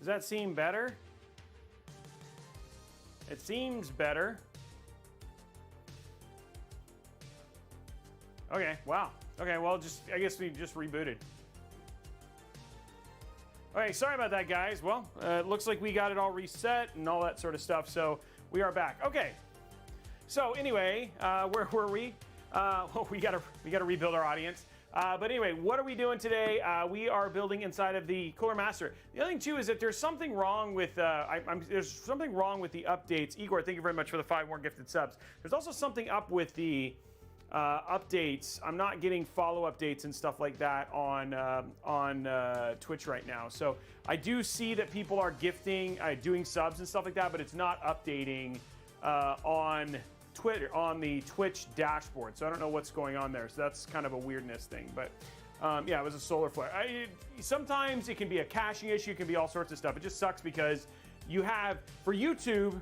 Does that seem better? It seems better. Okay, wow. Okay, well, I guess we just rebooted. Okay, sorry about that, guys. Well, it looks like we got it all reset and all that sort of stuff, so we are back. Okay, so anyway, where were we? Well, we gotta rebuild our audience. But anyway, what are we doing today? We are building inside of the CoolerMaster. The other thing too is that there's something wrong with there's something wrong with the updates. Igor, thank you very much for the 5 more gifted subs. There's also something up with the updates. I'm not getting follow updates and stuff like that on Twitch right now. So I do see that people are gifting, doing subs and stuff like that, but it's not updating on Twitter, on the Twitch dashboard. So I don't know what's going on there. So that's kind of a weirdness thing. But yeah, it was a solar flare. Sometimes it can be a caching issue. It can be all sorts of stuff. It just sucks because you have, for YouTube,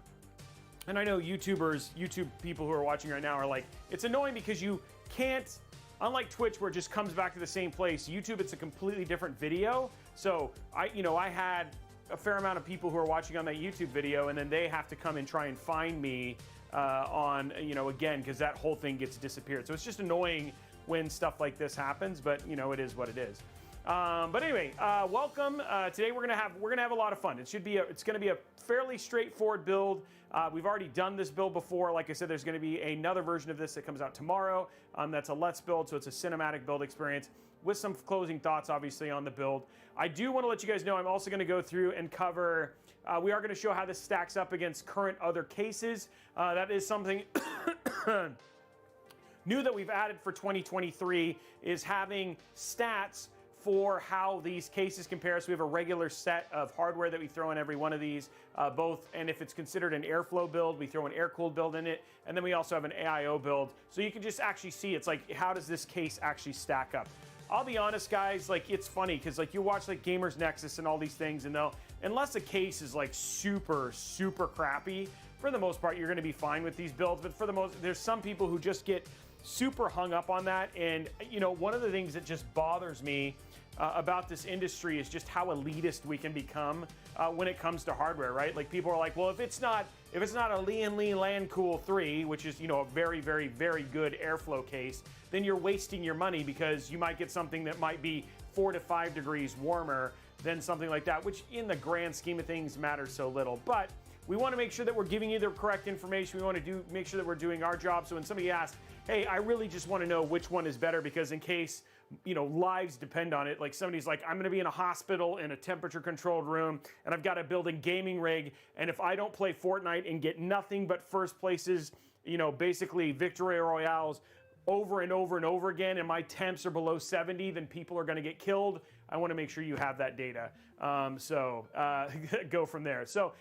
and I know YouTube people who are watching right now are like, it's annoying because you can't, unlike Twitch where it just comes back to the same place, YouTube, it's a completely different video. So I had a fair amount of people who are watching on that YouTube video, and then they have to come and try and find me on, again, because that whole thing gets disappeared. So it's just annoying when stuff like this happens, but it is what it is. But anyway, welcome. Today we're gonna have a lot of fun. It's gonna be a fairly straightforward build. We've already done this build before. Like I said, there's gonna be another version of this that comes out tomorrow. That's a Let's build, so it's a cinematic build experience with some closing thoughts, obviously, on the build. I do want to let you guys know I'm also gonna go through and cover. We are gonna show how this stacks up against current other cases. That is something. New that we've added for 2023 is having stats for how these cases compare. So we have a regular set of hardware that we throw in every one of these, and if it's considered an airflow build, we throw an air-cooled build in it, and then we also have an AIO build. So you can just actually see, it's like, how does this case actually stack up? I'll be honest, guys, like, it's funny, because like you watch like Gamers Nexus and all these things, and unless a case is like super, super crappy, for the most part, you're gonna be fine with these builds, but there's some people who just get super hung up on that, and one of the things that just bothers me about this industry is just how elitist we can become when it comes to hardware, right? Like, people are like, well, if it's not a Lian Li Landcool 3, which is a very, very, very good airflow case, then you're wasting your money because you might get something that might be 4 to 5 degrees warmer than something like that, which in the grand scheme of things matters so little. But we want to make sure that we're giving you the correct information. We want to make sure that we're doing our job. So when somebody asks, hey, I really just want to know which one is better, because in case, lives depend on it. Like, somebody's like, I'm going to be in a hospital in a temperature controlled room, and I've got to build a gaming rig. And if I don't play Fortnite and get nothing but first places, basically victory royales over and over and over again, and my temps are below 70, then people are going to get killed. I want to make sure you have that data. Go from there. So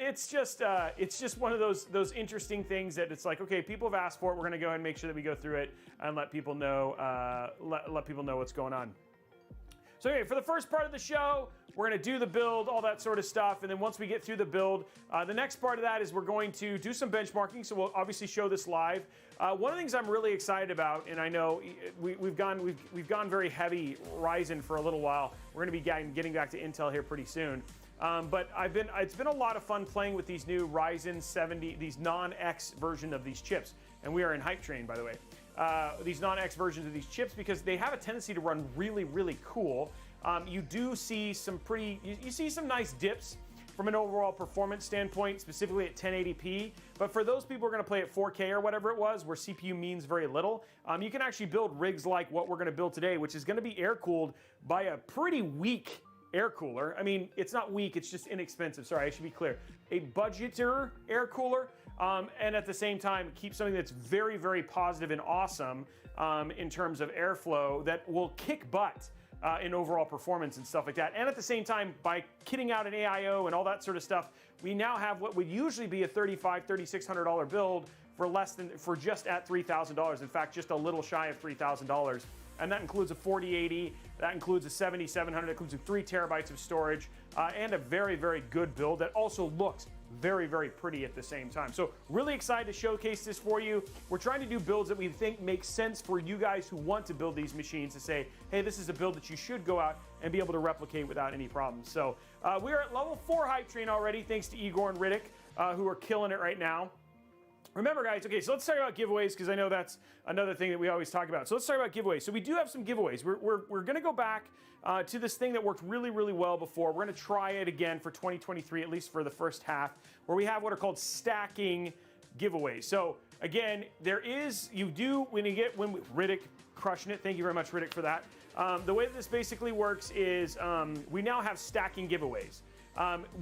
it's just one of those interesting things that it's like, okay, people have asked for it. We're going to go ahead and make sure that we go through it and let people know let people know what's going on. So anyway, for the first part of the show, we're going to do the build, all that sort of stuff, and then once we get through the build, the next part of that is we're going to do some benchmarking, so we'll obviously show this live. One of the things I'm really excited about, and I know we've gone very heavy Ryzen for a little while. We're going to be getting back to Intel here pretty soon. But it's been a lot of fun playing with these new Ryzen 70, these non-X version of these chips, and we are in Hype Train, by the way. These non-X versions of these chips, because they have a tendency to run really, really cool. You do see some you see some nice dips from an overall performance standpoint, specifically at 1080p. But for those people who are going to play at 4K or whatever it was, where CPU means very little, you can actually build rigs like what we're going to build today, which is going to be air-cooled by a pretty weak air cooler. I mean, it's not weak, it's just inexpensive. Sorry, I should be clear. A budgeter air cooler, and at the same time, keep something that's very, very positive and awesome in terms of airflow that will kick butt in overall performance and stuff like that. And at the same time, by kitting out an AIO and all that sort of stuff, we now have what would usually be a $3,500, $3,600 build for just at $3,000. In fact, just a little shy of $3,000. And that includes a 4080, that includes a 7700, that includes 3 terabytes of storage, and a very, very good build that also looks very, very pretty at the same time. So really excited to showcase this for you. We're trying to do builds that we think make sense for you guys who want to build these machines, to say, hey, this is a build that you should go out and be able to replicate without any problems. So we are at level 4 hype train already, thanks to Igor and Riddick, who are killing it right now. Remember, guys, okay, so let's talk about giveaways, because I know that's another thing that we always talk about. So let's talk about giveaways. So we do have some giveaways. We're going to go back to this thing that worked really, really well before. We're going to try it again for 2023, at least for the first half, where we have what are called stacking giveaways. So again, there is, you do, Riddick crushing it. Thank you very much, Riddick, for that. The way that this basically works is we now have stacking giveaways.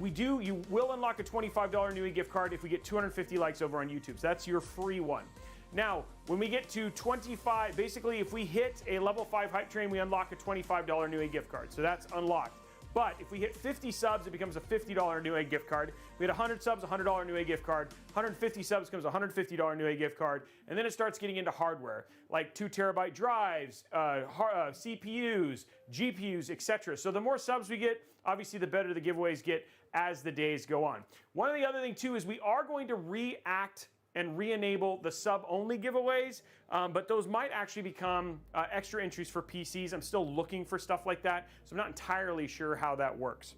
You will unlock a $25 Newegg gift card if we get 250 likes over on YouTube. So that's your free one. Now, when we get to 25, basically if we hit a level 5 hype train, we unlock a $25 Newegg gift card. So that's unlocked. But if we hit 50 subs, it becomes a $50 Newegg gift card. We hit 100 subs, $100 Newegg gift card. 150 subs becomes a $150 Newegg gift card. And then it starts getting into hardware, like 2 terabyte drives, CPUs, GPUs, etc. So the more subs we get, obviously the better the giveaways get as the days go on. One of the other thing too is we are going to react and re-enable the sub-only giveaways, but those might actually become extra entries for PCs. I'm still looking for stuff like that, so I'm not entirely sure how that works.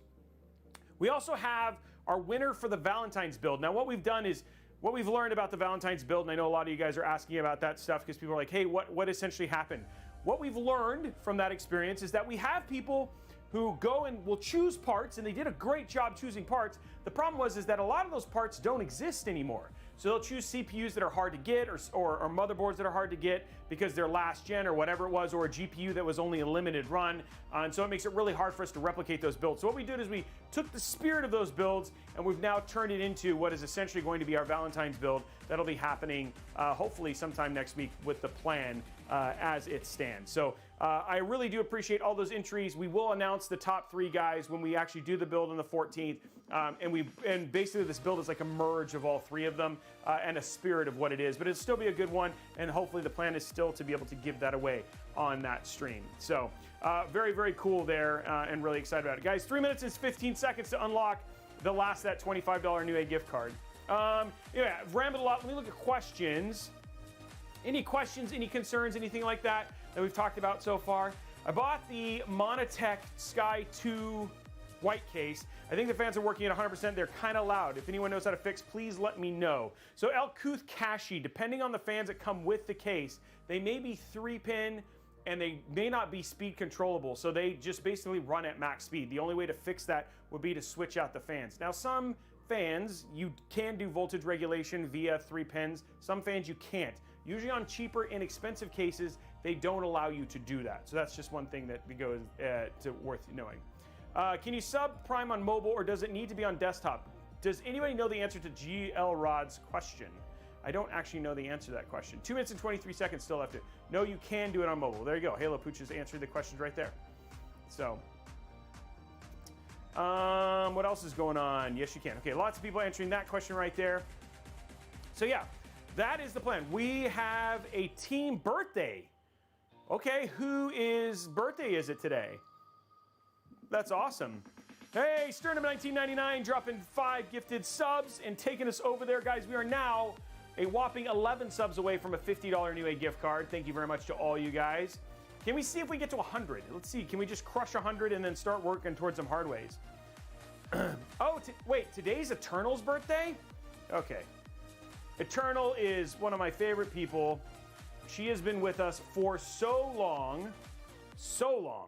We also have our winner for the Valentine's build. Now what we've done is, what we've learned about the Valentine's build, and I know a lot of you guys are asking about that stuff because people are like, hey, what essentially happened? What we've learned from that experience is that we have people who go and will choose parts, and they did a great job choosing parts. The problem is that a lot of those parts don't exist anymore. So they'll choose CPUs that are hard to get, or motherboards that are hard to get because they're last gen or whatever it was, or a GPU that was only a limited run. And so it makes it really hard for us to replicate those builds. So what we did is we took the spirit of those builds and we've now turned it into what is essentially going to be our Valentine's build. That'll be happening hopefully sometime next week with the plan as it stands. So I really do appreciate all those entries. We will announce the top 3 guys when we actually do the build on the 14th. And basically this build is like a merge of all 3 of them and a spirit of what it is. But it'll still be a good one, and hopefully the plan is still to be able to give that away on that stream. So very, very cool there, and really excited about it. Guys, 3 minutes and 15 seconds to unlock the last of that $25 Newegg gift card. Yeah, I've rambled a lot. Let me look at questions. Any questions, any concerns, anything like that we've talked about so far? I bought the Monitech Sky 2 white case. I think the fans are working at 100%. They're kind of loud. If anyone knows how to fix, please let me know. So El Kuth Kashi, depending on the fans that come with the case, they may be 3-pin and they may not be speed controllable. So they just basically run at max speed. The only way to fix that would be to switch out the fans. Now some fans, you can do voltage regulation via 3 pins. Some fans you can't. Usually on cheaper, inexpensive cases, they don't allow you to do that. So that's just one thing that goes to worth knowing. Can you sub Prime on mobile, or does it need to be on desktop? Does anybody know the answer to GL Rod's question? I don't actually know the answer to that question. 2 minutes and 23 seconds still left. No, you can do it on mobile. There you go. Halo Pooch has answered the questions right there. So, what else is going on? Yes, you can. Okay, lots of people answering that question right there. So yeah, that is the plan. We have a team birthday. Okay, whose birthday is it today? That's awesome. Hey, Sternum 1999 dropping 5 gifted subs and taking us over there, guys. We are now a whopping 11 subs away from a $50 Newegg gift card. Thank you very much to all you guys. Can we see if we get to 100? Let's see. Can we just crush 100 and then start working towards some hard ways? Oh, wait, today's Eternal's birthday? Okay. Eternal is one of my favorite people. She has been with us for so long. So long.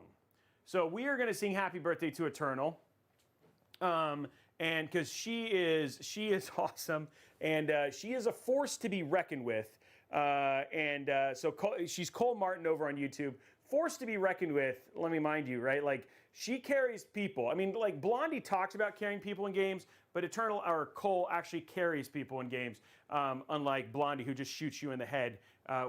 So we are going to sing happy birthday to Eternal. And because she is awesome, and she is a force to be reckoned with. So she's Cole Martin over on YouTube. Force to be reckoned with, let me mind you, right? Like, she carries people. I mean, like, Blondie talks about carrying people in games, but Eternal, or Cole, actually carries people in games, unlike Blondie, who just shoots you in the head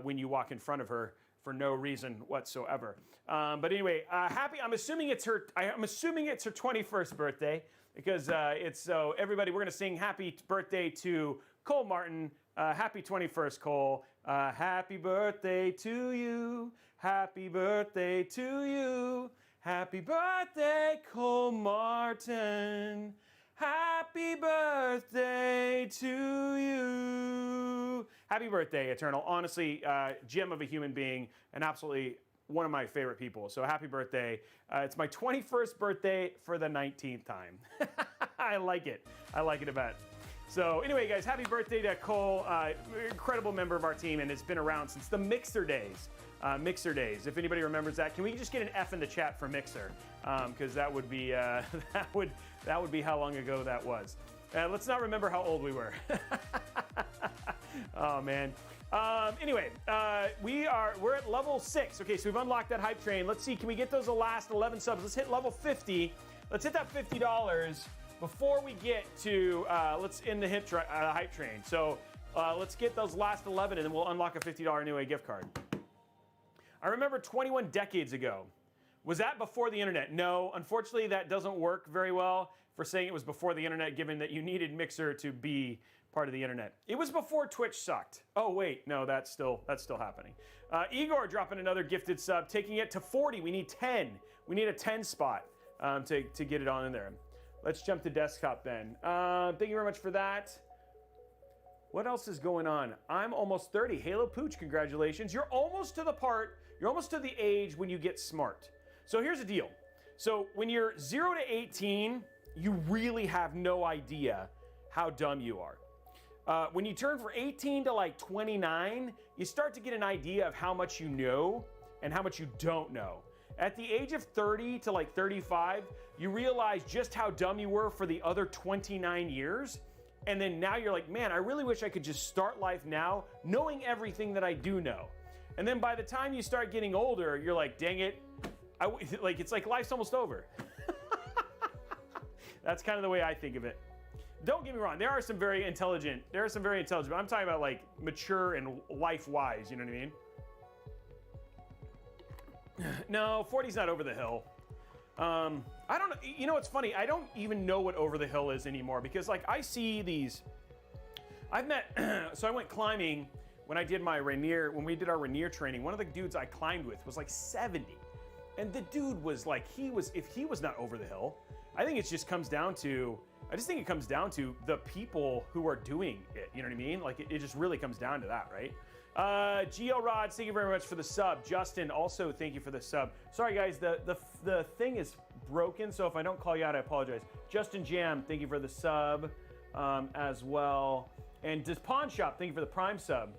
when you walk in front of her for no reason whatsoever. But anyway, I'm assuming it's her 21st birthday, because everybody, we're gonna sing happy birthday to Cole Martin. Happy 21st, Cole. Happy birthday to you. Happy birthday to you. Happy birthday, Cole Martin. Happy Happy birthday to you. Happy birthday, Eternal. Honestly, gem of a human being and absolutely one of my favorite people. So happy birthday. It's my 21st birthday for the 19th time. I like it. I like it a bit. So anyway, guys, happy birthday to Cole, incredible member of our team, and it's been around since the Mixer days. Mixer days. If anybody remembers that, can we just get an F in the chat for Mixer? Because that would be that would be how long ago that was. Let's not remember how old we were. Oh man. Anyway, we're at level 6. Okay, so we've unlocked that hype train. Let's see, can we get those last 11 subs? Let's hit level 50. Let's hit that $50 before we get to let's end the hype train. So let's get those last 11 and then we'll unlock a $50 Newegg gift card. I remember 21 decades ago. Was that before the internet? No, unfortunately that doesn't work very well for saying it was before the internet, given that you needed Mixer to be part of the internet. It was before Twitch sucked. Oh wait, no, that's still happening. Igor dropping another gifted sub, taking it to 40. We need 10. We need a 10 spot to get it on in there. Let's jump to desktop then. Thank you very much for that. What else is going on? I'm almost 30. Halo Pooch, congratulations. You're almost to the age when you get smart. So here's the deal. So when you're 0 to 18, you really have no idea how dumb you are. When you turn from 18 to like 29, you start to get an idea of how much you know and how much you don't know. At the age of 30 to like 35, you realize just how dumb you were for the other 29 years. And then now you're like, man, I really wish I could just start life now knowing everything that I do know. And then by the time you start getting older, you're like, dang it, it's like life's almost over. That's kind of the way I think of it. Don't get me wrong, there are some very intelligent, but I'm talking about like mature and life-wise, you know what I mean? No, 40's not over the hill. I don't know, you know what's funny? I don't even know what over the hill is anymore because like I see these, I've met, so I went climbing when we did our Rainier training. One of the dudes I climbed with was like 70. And the dude was like, if he was not over the hill, I think it just comes down to, the people who are doing it, you know what I mean? Like it just really comes down to that, right? Geo Rods, thank you very much for the sub. Justin, also thank you for the sub. Sorry guys, the thing is broken, so if I don't call you out, I apologize. Justin Jam, thank you for the sub as well. And Dis Pawn Shop, thank you for the Prime sub.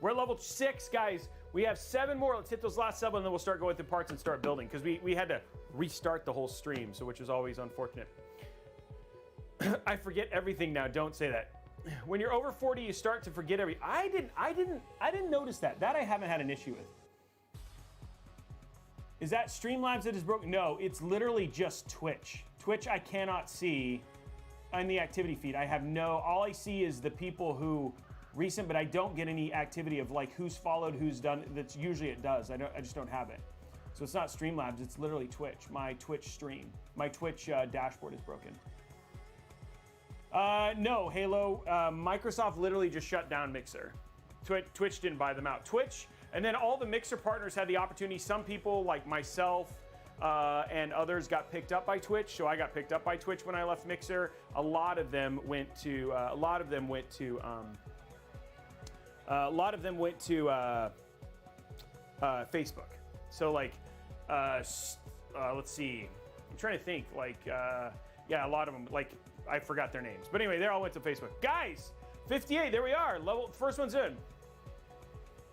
We're at level 6, guys. We have 7 more. Let's hit those last 7 and then we'll start going through parts and start building because we had to restart the whole stream, so which is always unfortunate. I forget everything now. Don't say that. When you're over 40, you start to forget I didn't notice that. That I haven't had an issue with. Is that Streamlabs that is broken? No, it's literally just Twitch. Twitch I cannot see in the activity feed. All I see is the people who recent, but I don't get any activity of like who's followed, who's done. That's usually it does. I just don't have it. So it's not Streamlabs, it's literally Twitch. My Twitch stream. My Twitch dashboard is broken. No, Halo, Microsoft literally just shut down Mixer. Twitch didn't buy them out. Twitch, and then all the Mixer partners had the opportunity. Some people like myself and others got picked up by Twitch. So I got picked up by Twitch when I left Mixer. A lot of them went to Facebook. So like, let's see. I'm trying to think. Like, yeah, a lot of them. Like, I forgot their names. But anyway, they all went to Facebook. Guys, 58. There we are. First one's in.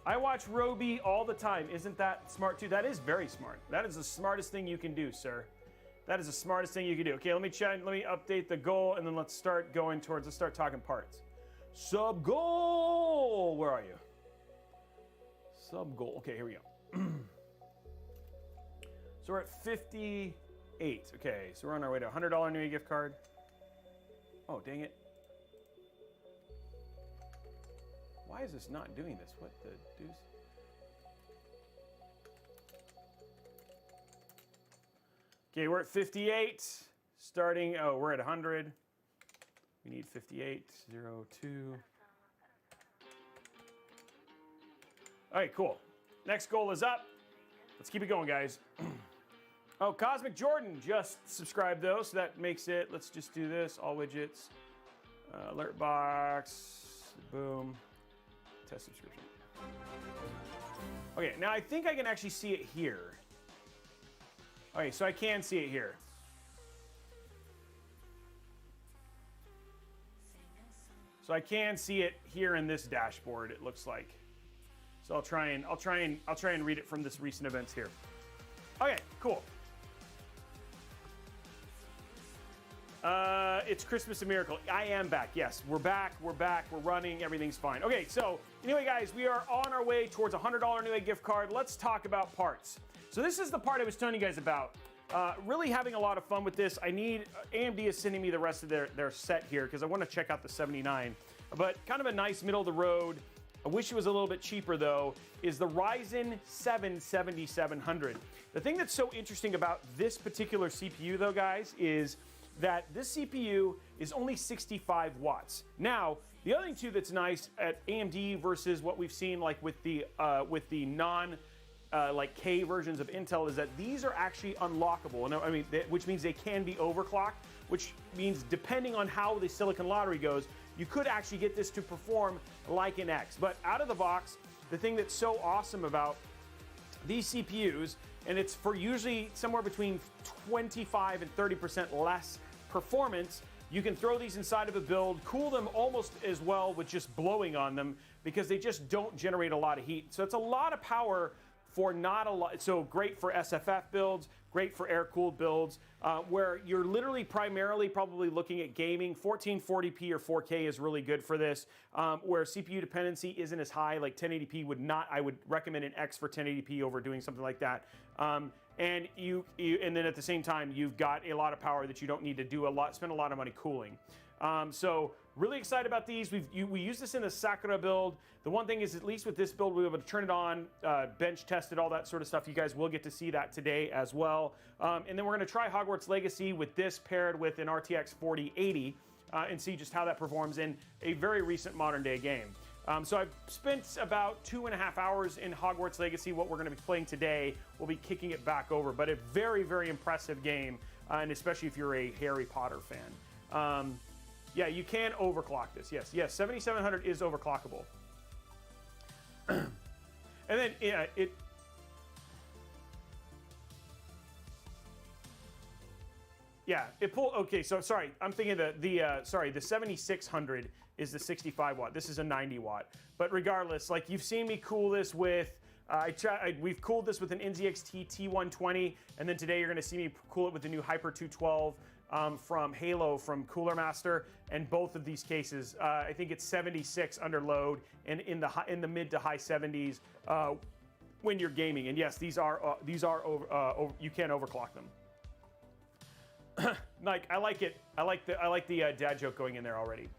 I watch Robey all the time. Isn't that smart too? That is very smart. That is the smartest thing you can do, sir. That is the smartest thing you can do. Okay, let me update the goal, and then let's start talking parts. Sub goal. Where are you? Sub goal. Okay, here we go. So we're at 58. Okay, so we're on our way to a $100 Newegg gift card. Oh, dang it. Why is this not doing this? What the deuce? Okay, we're at 58. We're at 100. We need 58, 0, 2. All right, cool. Next goal is up. Let's keep it going, guys. Oh, Cosmic Jordan just subscribed though, so that makes it, let's just do this, all widgets, alert box, boom, test subscription. Okay, now I think I can actually see it here. Okay, so I can see it here. So I can see it here in this dashboard, it looks like. So I'll try and read it from this recent events here. Okay, cool. It's Christmas a miracle. I am back. Yes, we're back. We're running. Everything's fine. Okay, so anyway, guys, we are on our way towards a $100 Newegg gift card. Let's talk about parts. So this is the part I was telling you guys about. Really having a lot of fun with this. I need, AMD is sending me the rest of their set here because I want to check out the 79. But kind of a nice middle of the road. I wish it was a little bit cheaper though, is the Ryzen 7 7700. The thing that's so interesting about this particular CPU though, guys, is that this CPU is only 65 watts. Now, the other thing too that's nice at AMD versus what we've seen like with the non like K versions of Intel is that these are actually unlockable. And I mean, which means they can be overclocked, which means depending on how the Silicon Lottery goes, you could actually get this to perform like an X. But out of the box, the thing that's so awesome about these CPUs, and it's for usually somewhere between 25 and 30% less performance, you can throw these inside of a build, cool them almost as well with just blowing on them because they just don't generate a lot of heat. So it's a lot of power for not a lot. So great for SFF builds, great for air-cooled builds, where you're literally primarily probably looking at gaming. 1440p or 4K is really good for this, where CPU dependency isn't as high, like 1080p would not. I would recommend an X for 1080p over doing something like that. And then at the same time, you've got a lot of power that you don't need to spend a lot of money cooling. So really excited about these. We use this in the Sakura build. The one thing is, at least with this build, we'll be able to turn it on, bench test it, all that sort of stuff. You guys will get to see that today as well. And then we're going to try Hogwarts Legacy with this paired with an RTX 4080 and see just how that performs in a very recent modern day game. So I've spent about 2.5 hours in Hogwarts Legacy. What we're going to be playing today, we'll be kicking it back over, but a very, very impressive game, and especially if you're a Harry Potter fan. Yeah, you can overclock this. Yes, 7700 is overclockable. And then it pulled. Okay, so sorry, I'm thinking the 7600 is the 65 watt. This is a 90 watt. But regardless, like you've seen me cool this with. We've cooled this with an NZXT T120, and then today you're going to see me cool it with the new Hyper 212 from Halo from CoolerMaster. And both of these cases, I think it's 76 under load and in the mid to high 70s when you're gaming. And yes, these are you can overclock them. Like I like it. I like the dad joke going in there already.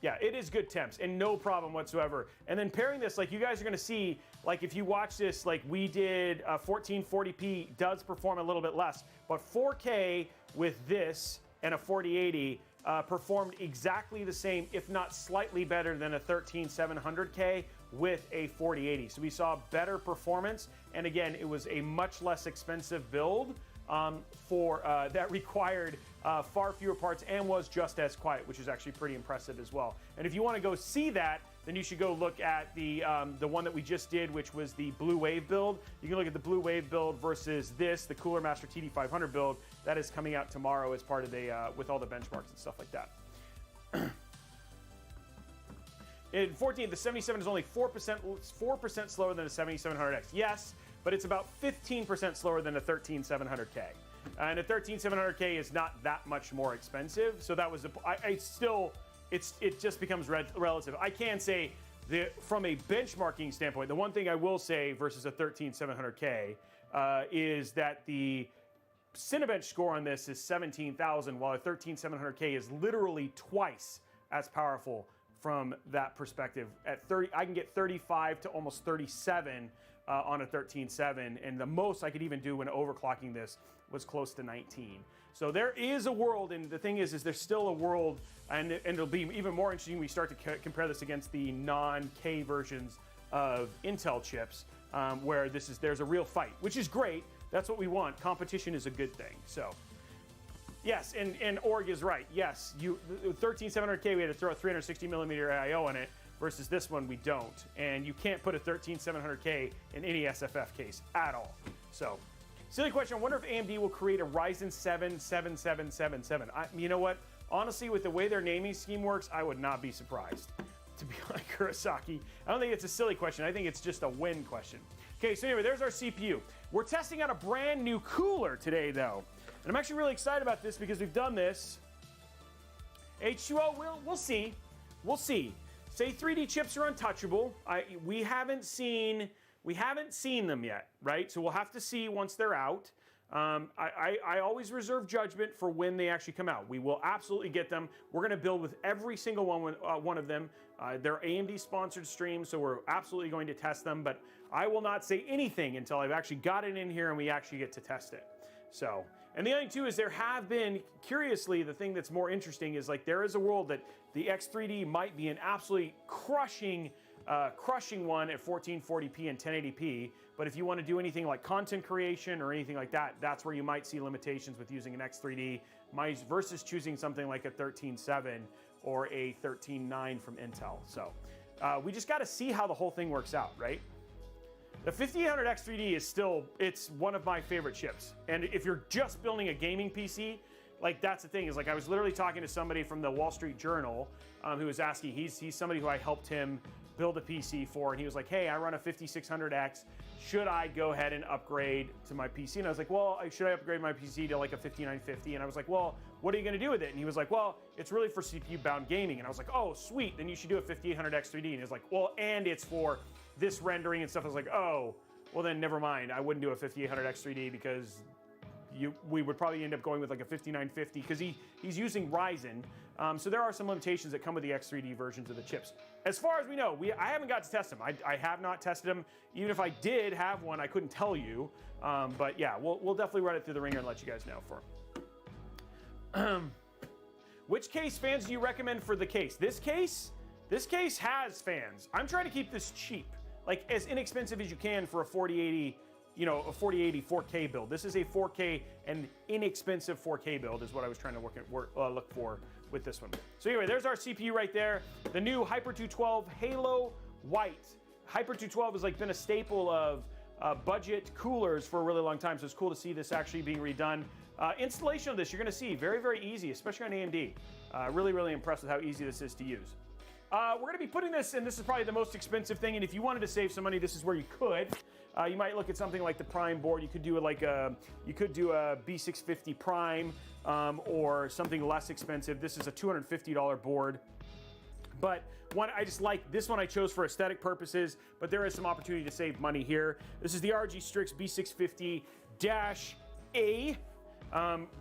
Yeah, it is good temps and no problem whatsoever. And then pairing this, like you guys are gonna see, like if you watch this, like we did, 1440p does perform a little bit less, but 4K with this and a 4080 performed exactly the same, if not slightly better than a 13700K with a 4080. So we saw better performance, and again, it was a much less expensive build that required far fewer parts and was just as quiet, which is actually pretty impressive as well. And if you want to go see that, then you should go look at the one that we just did, which was the Blue Wave build. You can look at the Blue Wave build versus this, the CoolerMaster TD500 build that is coming out tomorrow as part of the with all the benchmarks and stuff like that. In 14, the 77 is only 4% slower than a 7700X. Yes, but it's about 15% slower than a 13700K. And a 13700K is not that much more expensive. So that was it just becomes relative. I can say that from a benchmarking standpoint, the one thing I will say versus a 13700K is that the Cinebench score on this is 17,000, while a 13700K is literally twice as powerful from that perspective. At 30, I can get 35 to almost 37 on a 13.7, and the most I could even do when overclocking this was close to 19. So there is a world, and the thing is there's still a world, and it'll be even more interesting when we start to compare this against the non-K versions of Intel chips, where there's a real fight, which is great. That's what we want. Competition is a good thing. So, yes, and Org is right. Yes, 13700K, we had to throw a 360 millimeter IO on it, versus this one we don't. And you can't put a 13700K in any SFF case at all. So, silly question. I wonder if AMD will create a Ryzen 7 7777. You know what? Honestly, with the way their naming scheme works, I would not be surprised. To be like Kurosaki, I don't think it's a silly question. I think it's just a win question. Okay, so anyway, there's our CPU. We're testing out a brand new cooler today, though. And I'm actually really excited about this because we've done this. H2O, we'll see. We'll see. Say 3D chips are untouchable. We haven't seen them yet, right? So we'll have to see once they're out. I always reserve judgment for when they actually come out. We will absolutely get them. We're going to build with every single one of them. They're AMD sponsored streams, so we're absolutely going to test them, but I will not say anything until I've actually got it in here and we actually get to test it. So, and the other thing too is there have been, curiously, the thing that's more interesting is like there is a world that the X3D might be an absolutely crushing one at 1440p and 1080p, but if you want to do anything like content creation or anything like that, that's where you might see limitations with using an X3D versus choosing something like a 13.7 or a 13.9 from Intel. So we just got to see how the whole thing works out, right? The 5800 X3D is still, it's one of my favorite chips. And if you're just building a gaming PC, like that's the thing, is like I was literally talking to somebody from the Wall Street Journal who was asking, he's somebody who I helped him build a PC for, and he was like, hey, I run a 5600X, should I go ahead and upgrade to my PC? And I was like, well, should I upgrade my PC to like a 5950? And I was like, well, what are you gonna do with it? And he was like, well, it's really for CPU bound gaming. And I was like, oh, sweet, then you should do a 5800 X3D. And he was like, well, and it's for this rendering and stuff. I was like, oh, well then never mind. I wouldn't do a 5800 X3D because we would probably end up going with like a 5950 because he's using Ryzen. So there are some limitations that come with the X3D versions of the chips. As far as we know, I haven't got to test them. I have not tested them. Even if I did have one, I couldn't tell you. But yeah, we'll definitely run it through the ringer and let you guys know for. Which case fans do you recommend for the case? This case has fans. I'm trying to keep this cheap, like as inexpensive as you can for a 4080. You know, a 4080 4K build. This is a 4K and inexpensive 4K build is what I was trying to look for with this one. So anyway, there's our CPU right there. The new Hyper 212 Halo White. Hyper 212 has like been a staple of budget coolers for a really long time, so it's cool to see this actually being redone. Installation of this, you're gonna see, very, very easy, especially on AMD. Really, really impressed with how easy this is to use. We're gonna be putting this, and this is probably the most expensive thing, and if you wanted to save some money, this is where you could. You might look at something like the Prime board. You could do a B650 Prime or something less expensive. This is a $250 board. But I just like this one I chose for aesthetic purposes, but there is some opportunity to save money here. This is the RG Strix B650-A.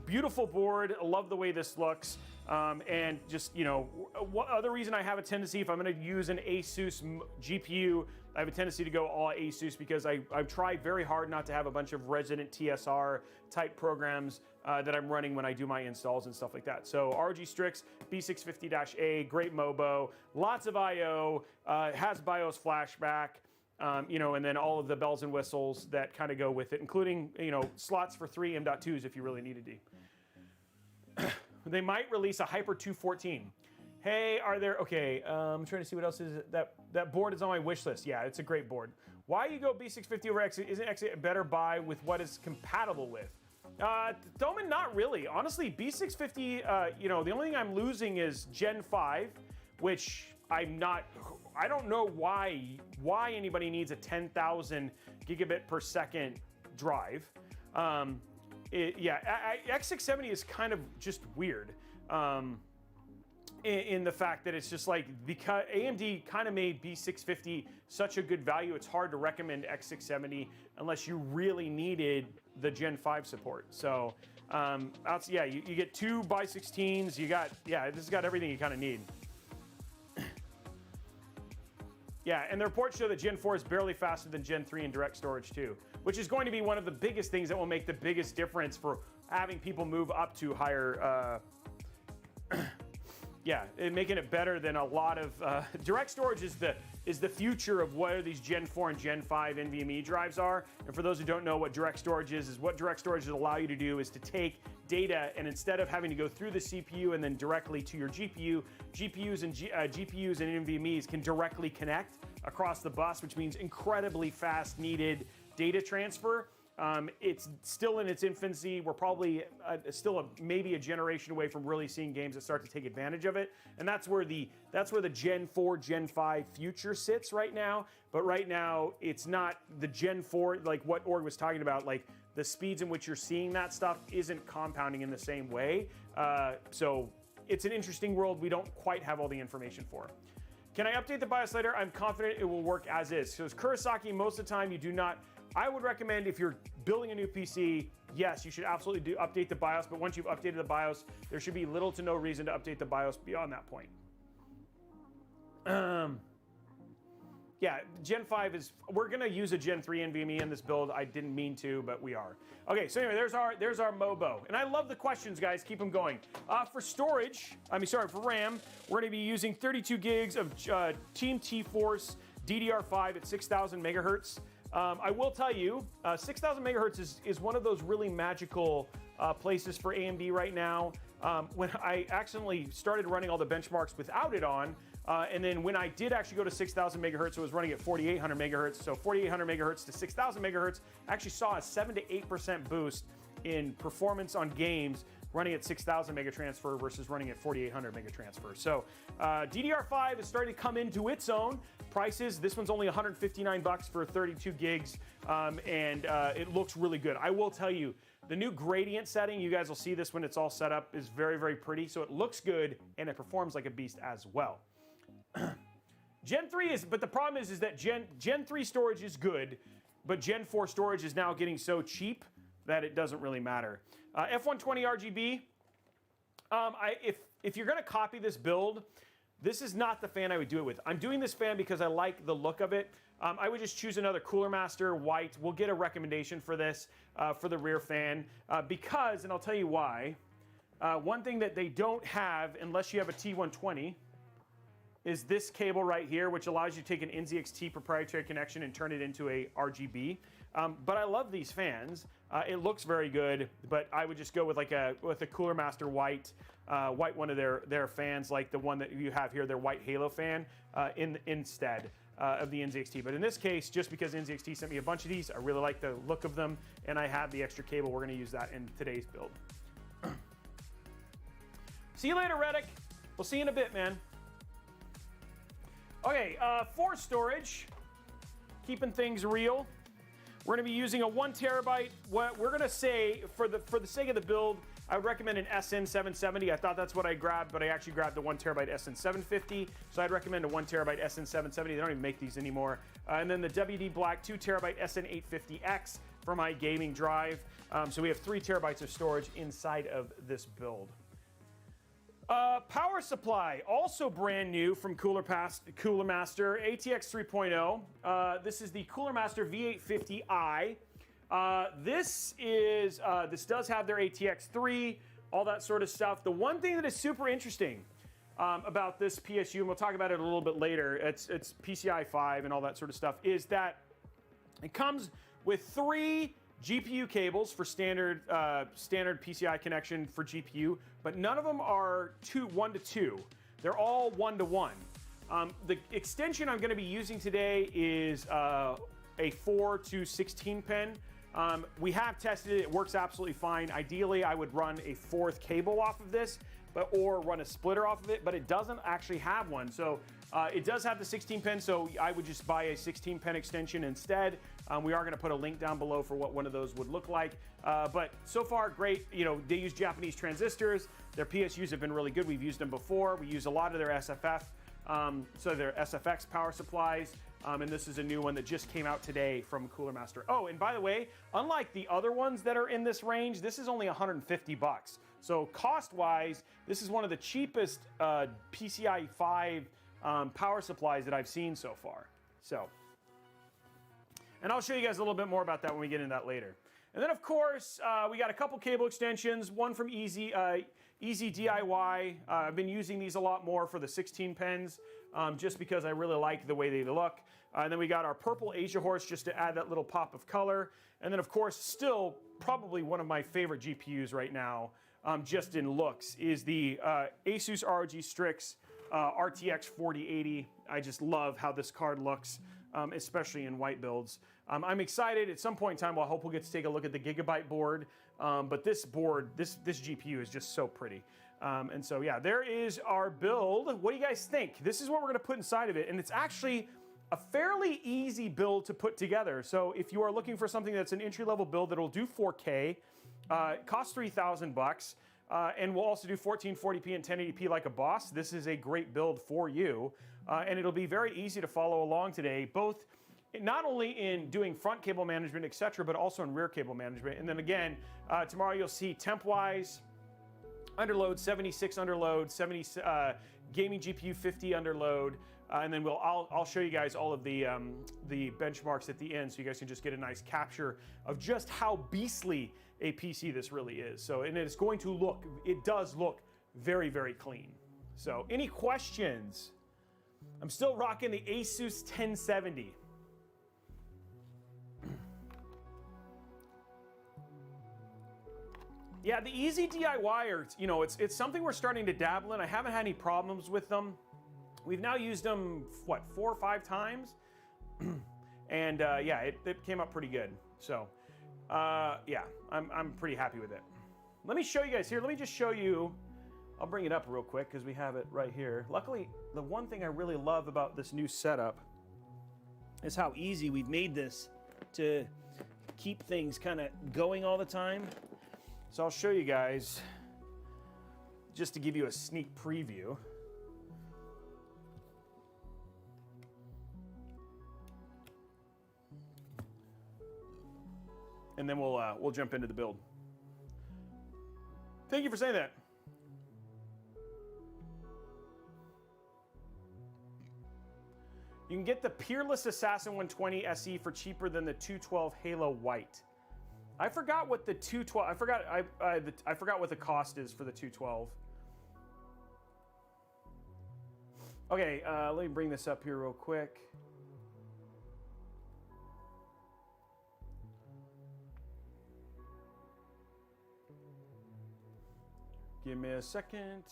Beautiful board. I love the way this looks. And just, you know, what other reason I have a tendency, if I'm going to use an Asus GPU, I have a tendency to go all Asus because I've tried very hard not to have a bunch of resident TSR type programs that I'm running when I do my installs and stuff like that. So RG Strix B650-A, great MOBO, lots of I/O, has BIOS flashback, you know, and then all of the bells and whistles that kind of go with it, including, you know, slots for 3 M.2s if you really needed to. They might release a Hyper 214. Hey, are there, okay, I'm trying to see what else is it. That board is on my wish list. Yeah, it's a great board. Why you go B650 over X? Isn't X a better buy with what is compatible with? Thoman, not really. Honestly, B650, you know, the only thing I'm losing is Gen 5, which I don't know why anybody needs a 10,000 gigabit per second drive. X670 is kind of just weird in the fact that it's just like, because AMD kind of made B650 such a good value, it's hard to recommend X670 unless you really needed the Gen 5 support. So, you get 2 x16s, this has got everything you kind of need. Yeah, and the reports show that Gen 4 is barely faster than Gen 3 in direct storage too, which is going to be one of the biggest things that will make the biggest difference for having people move up to higher, making it better than a lot of, direct storage is is the future of where these Gen 4 and Gen 5 NVMe drives are. And for those who don't know what direct storage is what direct storage will allow you to do is to take data, and instead of having to go through the CPU and then directly to your GPU, GPUs and NVMe's can directly connect across the bus, which means incredibly fast needed data transfer. It's still in its infancy. We're probably maybe a generation away from really seeing games that start to take advantage of it. And that's where the Gen 4, Gen 5 future sits right now. But right now, it's not the Gen 4, like what Org was talking about, like the speeds in which you're seeing that stuff isn't compounding in the same way. So it's an interesting world we don't quite have all the information for. Can I update the BIOS later? I'm confident it will work as is. So as Kurosaki, most of the time you do not. I would recommend if you're building a new PC, yes, you should absolutely update the BIOS, but once you've updated the BIOS, there should be little to no reason to update the BIOS beyond that point. Yeah, Gen 5 is, we're gonna use a Gen 3 NVMe in this build. I didn't mean to, but we are. Okay, so anyway, there's our Mobo. And I love the questions, guys, keep them going. For storage, for RAM, we're gonna be using 32 gigs of Team T-Force DDR5 at 6,000 megahertz. I will tell you, 6,000 megahertz is one of those really magical places for AMD right now. When I accidentally started running all the benchmarks without it on, and then when I did actually go to 6,000 megahertz, it was running at 4,800 megahertz. So 4,800 megahertz to 6,000 megahertz, I actually saw a 7 to 8% boost in performance on games running at 6,000 mega transfer versus running at 4,800 mega transfer. So DDR5 is starting to come into its own. Prices, this one's only 159 bucks for 32 gigs, and it looks really good. I will tell you, the new gradient setting, you guys will see this when it's all set up, is very, very pretty. So it looks good and it performs like a beast as well. Gen 3 is, but the problem is that Gen 3 storage is good, but Gen 4 storage is now getting so cheap that it doesn't really matter. F120 RGB, if you're gonna copy this build, this is not the fan I would do it with. I'm doing this fan because I like the look of it. I would just choose another CoolerMaster white. We'll get a recommendation for this, for the rear fan, because, and I'll tell you why, one thing that they don't have, unless you have a T120, is this cable right here, which allows you to take an NZXT proprietary connection and turn it into a RGB. But I love these fans. It looks very good, but I would just go with a CoolerMaster white one of their fans, like the one that you have here, their white Halo fan, instead of the NZXT. But in this case, just because NZXT sent me a bunch of these, I really like the look of them, and I have the extra cable. We're going to use that in today's build. See you later, Reddick. We'll see you in a bit, man. Okay, for storage, keeping things real, we're going to be using a 1 terabyte. What we're going to say, for the sake of the build, I would recommend an SN770. I thought that's what I grabbed, but I actually grabbed the 1 terabyte SN750. So I'd recommend a 1 terabyte SN770. They don't even make these anymore. And then the WD Black 2 terabyte SN850X for my gaming drive. So we have 3 terabytes of storage inside of this build. Power supply, also brand new from CoolerMaster ATX 3.0. This is the CoolerMaster V850i. This does have their ATX 3, all that sort of stuff. The one thing that is super interesting about this PSU, and we'll talk about it a little bit later, it's PCI 5 and all that sort of stuff, is that it comes with 3 GPU cables for standard PCI connection for GPU, but none of them are 1 to 2. They're all 1 to 1. The extension I'm going to be using today is a 4 to 16 pin. We have tested it. It works absolutely fine. Ideally, I would run a 4th cable off of this, or run a splitter off of it, but it doesn't actually have one. So it does have the 16 pin, so I would just buy a 16 pin extension instead. We are going to put a link down below for what one of those would look like. But so far, great. You know, they use Japanese transistors. Their PSUs have been really good. We've used them before. We use a lot of their SFF, so their SFX power supplies. And this is a new one that just came out today from CoolerMaster. Oh, and by the way, unlike the other ones that are in this range, this is only 150 bucks. So cost-wise, this is one of the cheapest PCI 5 power supplies that I've seen so far. So, and I'll show you guys a little bit more about that when we get into that later. And then, of course, we got a couple cable extensions, one from Easy DIY. I've been using these a lot more for the 16 pins. just because I really like the way they look. And then we got our purple Asia horse just to add that little pop of color. And then of course, still probably one of my favorite GPUs right now, just in looks, is the Asus ROG Strix RTX 4080. I just love how this card looks, especially in white builds. I'm excited. At some point in time, I hope we'll get to take a look at the Gigabyte board. But this board, this GPU is just so pretty. And so yeah, there is our build. What do you guys think? This is what we're gonna put inside of it. And it's actually a fairly easy build to put together. So if you are looking for something that's an entry-level build that'll do 4K, it costs $3,000, and we'll also do 1440p and 1080p like a boss, this is a great build for you. And it'll be very easy to follow along today, both not only in doing front cable management, etc., but also in rear cable management. And then again, tomorrow you'll see temp-wise, underload 76 underload, 70 gaming GPU 50 underload, and then I'll show you guys all of the benchmarks at the end, so you guys can just get a nice capture of just how beastly a PC this really is. So, and it's going to look, it does look very, very clean. So, any questions? I'm still rocking the Asus 1070. Yeah, the easy DIYers, you know, it's something we're starting to dabble in. I haven't had any problems with them. We've now used them, what, 4 or 5 times? And yeah, it came up pretty good. So, yeah, I'm pretty happy with it. Let me show you guys here. Let me just show you. I'll bring it up real quick because we have it right here. Luckily, the one thing I really love about this new setup is how easy we've made this to keep things kind of going all the time. So I'll show you guys, just to give you a sneak preview. And then we'll jump into the build. Thank you for saying that. You can get the Peerless Assassin 120 SE for cheaper than the 212 Halo White. I forgot what the 212. I forgot what the cost is for the 212. Okay, let me bring this up here real quick. Give me a second.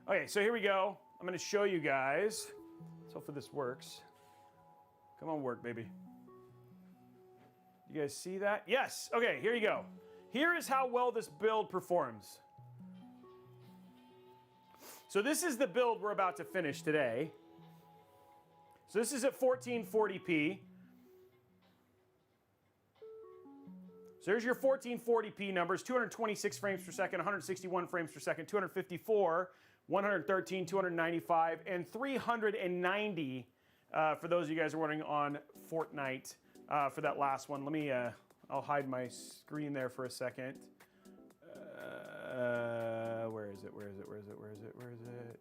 Okay, so here we go. I'm going to show you guys. So hopefully this works. Come on, work, baby. You guys see that? Yes. Okay, here you go. Here is how well this build performs. So this is the build we're about to finish today. So this is at 1440p. So there's your 1440p numbers, 226 frames per second, 161 frames per second, 254, 113, 295, and 390 for those of you guys who are wondering on Fortnite for that last one. Let me, I'll hide my screen there for a second. Where is it? Where is it? Where is it? Where is it? Where is it?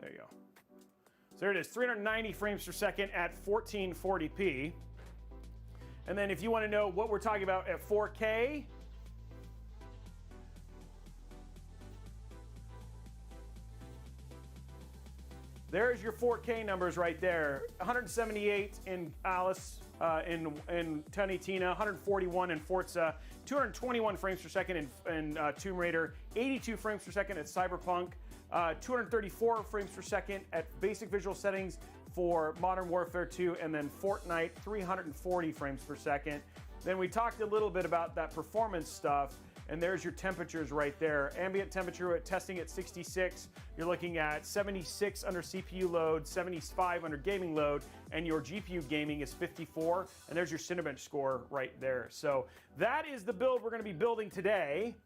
There you go. So there it is, 390 frames per second at 1440p. And then if you want to know what we're talking about at 4K, there's your 4K numbers right there. 178 in Alice, in 1080, 141 in Forza, 221 frames per second in Tomb Raider, 82 frames per second at Cyberpunk, 234 frames per second at basic visual settings for Modern Warfare 2, and then Fortnite, 340 frames per second. Then we talked a little bit about that performance stuff, and there's your temperatures right there. Ambient temperature at testing at 66. You're looking at 76 under CPU load, 75 under gaming load, and your GPU gaming is 54. And there's your Cinebench score right there. So that is the build we're going to be building today.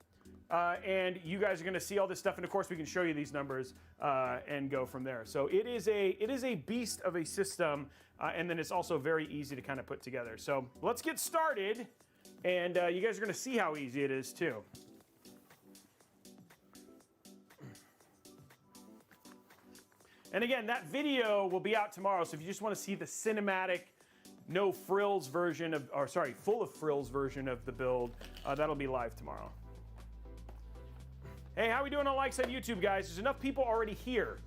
And you guys are going to see all this stuff, and of course we can show you these numbers and go from there. So it is a beast of a system, and then it's also very easy to kind of put together. So let's get started. And you guys are going to see how easy it is, too. And again, that video will be out tomorrow. So if you just want to see the cinematic no frills version of, or sorry, full of frills version of the build. That'll be live tomorrow. Hey, how we doing on likes on YouTube, guys? There's enough people already here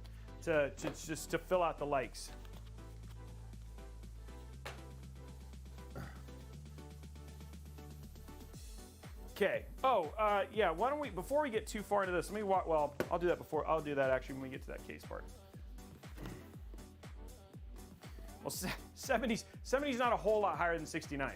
to just to fill out the likes. Okay. Oh, yeah. Why don't we, before we get too far into this, let me walk. Well, I'll do that before. I'll do that actually when we get to that case part. Well, 70's not a whole lot higher than 69.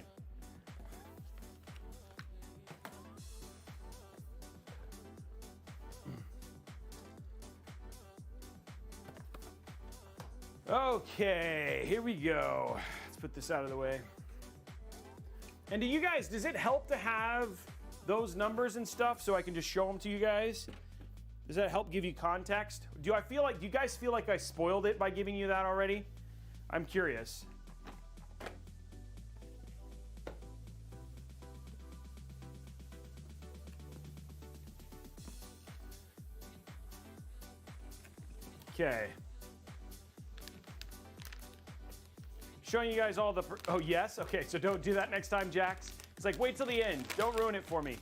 Okay, here we go. Let's put this out of the way. And do you guys, does it help to have those numbers and stuff so I can just show them to you guys? Does that help give you context? Do you guys feel like I spoiled it by giving you that already? I'm curious. Okay. Showing you guys all the, oh yes? Okay, so don't do that next time, Jax. It's like, wait till the end. Don't ruin it for me.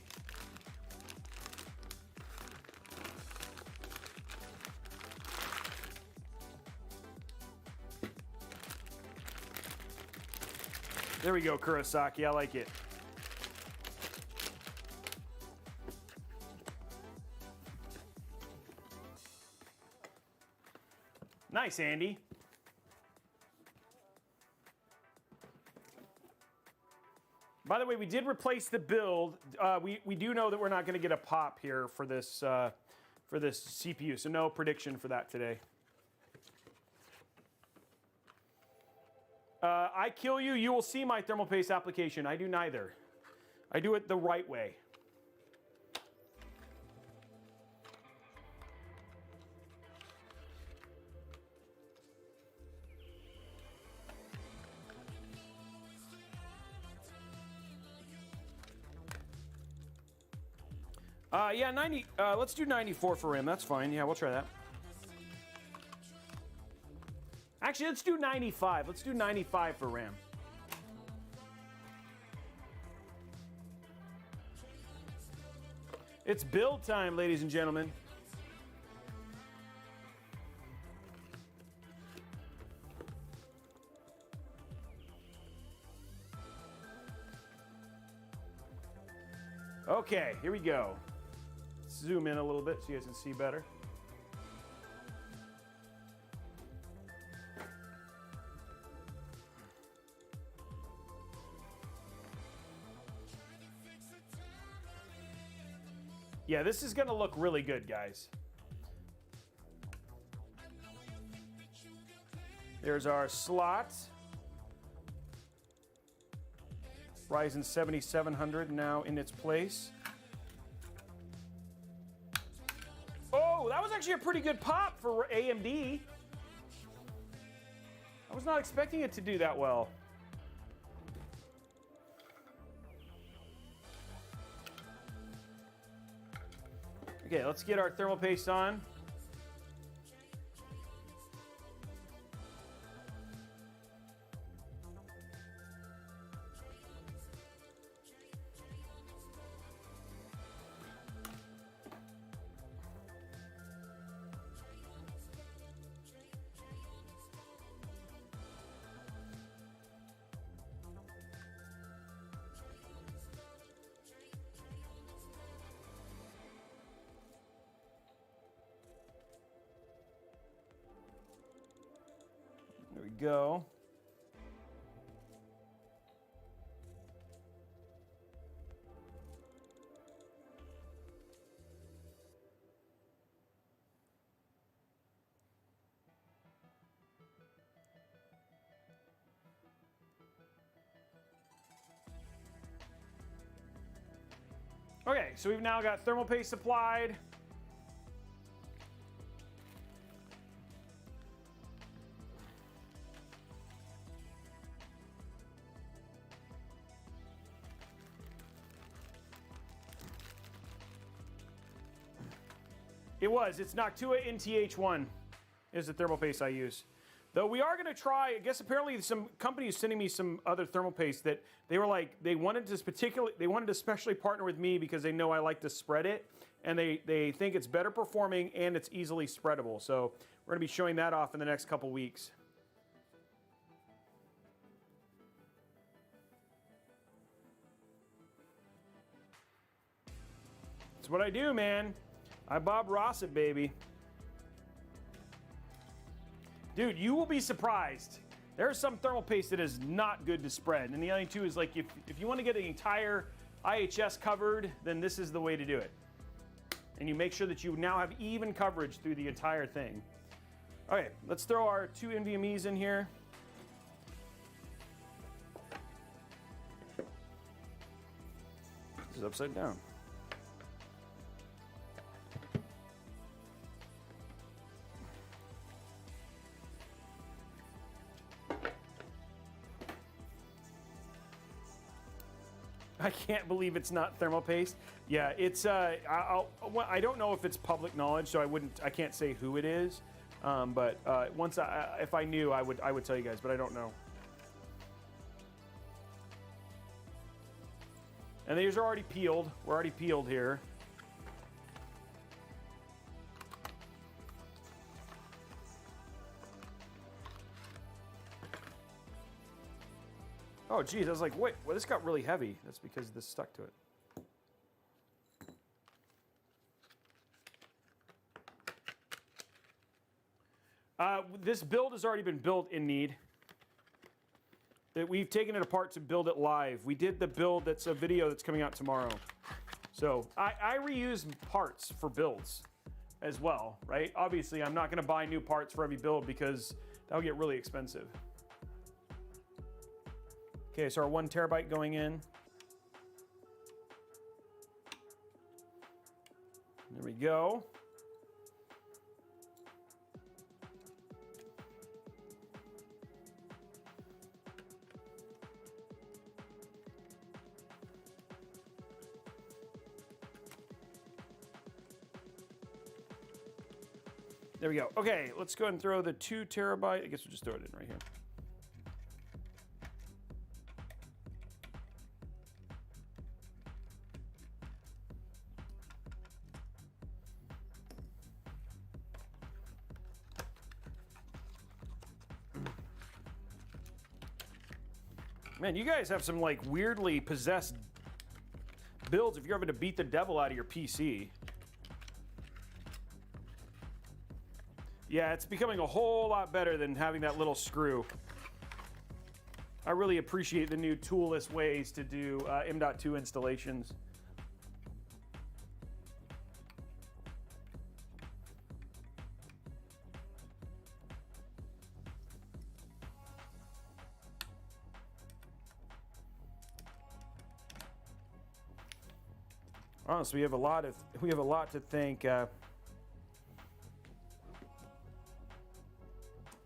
There we go, Kurosaki. I like it. Nice, Andy. By the way, we did replace the build. We do know that we're not going to get a pop here for this CPU, so no prediction for that today. I kill you, you will see my thermal paste application. I do neither. I do it the right way. Yeah, 90. Let's do 94 for RAM. That's fine. Yeah, we'll try that. Actually, let's do 95. Let's do 95 for RAM. It's build time, ladies and gentlemen. Okay, here we go. Zoom in a little bit so you guys can see better. Yeah, this is gonna look really good, guys. There's our slot. Ryzen 7700 now in its place. Oh, that was actually a pretty good pop for AMD. I was not expecting it to do that well. Okay, let's get our thermal paste on. There we go. Okay, so we've now got thermal paste applied. It was. It's Noctua NTH1 is the thermal paste I use. Though we are going to try, I guess apparently some company is sending me some other thermal paste that they were like, they wanted to especially partner with me because they know I like to spread it, and they think it's better performing and it's easily spreadable. So we're going to be showing that off in the next couple weeks. That's what I do, man. I Bob Ross it, baby. Dude, you will be surprised. There's some thermal paste that is not good to spread. And the other thing too is like if you want to get the entire IHS covered, then this is the way to do it. And you make sure that you now have even coverage through the entire thing. Okay, let's throw our 2 NVMEs in here. This is upside down. I can't believe it's not thermal paste. Yeah, it's. I don't know if it's public knowledge, so I can't say who it is. But if I knew, I would tell you guys, but I don't know. And these are already peeled. We're already peeled here. Oh, geez, I was like, wait, well, this got really heavy. That's because this stuck to it. This build has already been built in Need. We've taken it apart to build it live. We did the build, that's a video that's coming out tomorrow. So I reuse parts for builds as well, right? Obviously, I'm not gonna buy new parts for every build because that'll get really expensive. Okay, so our 1 terabyte going in. There we go. There we go. Okay, let's go ahead and throw the 2 terabyte. I guess we'll just throw it in right here. Man, you guys have some like weirdly possessed builds if you're having to beat the devil out of your PC. Yeah, it's becoming a whole lot better than having that little screw. I really appreciate the new toolless ways to do M.2 installations. Honestly, we have a lot to thank.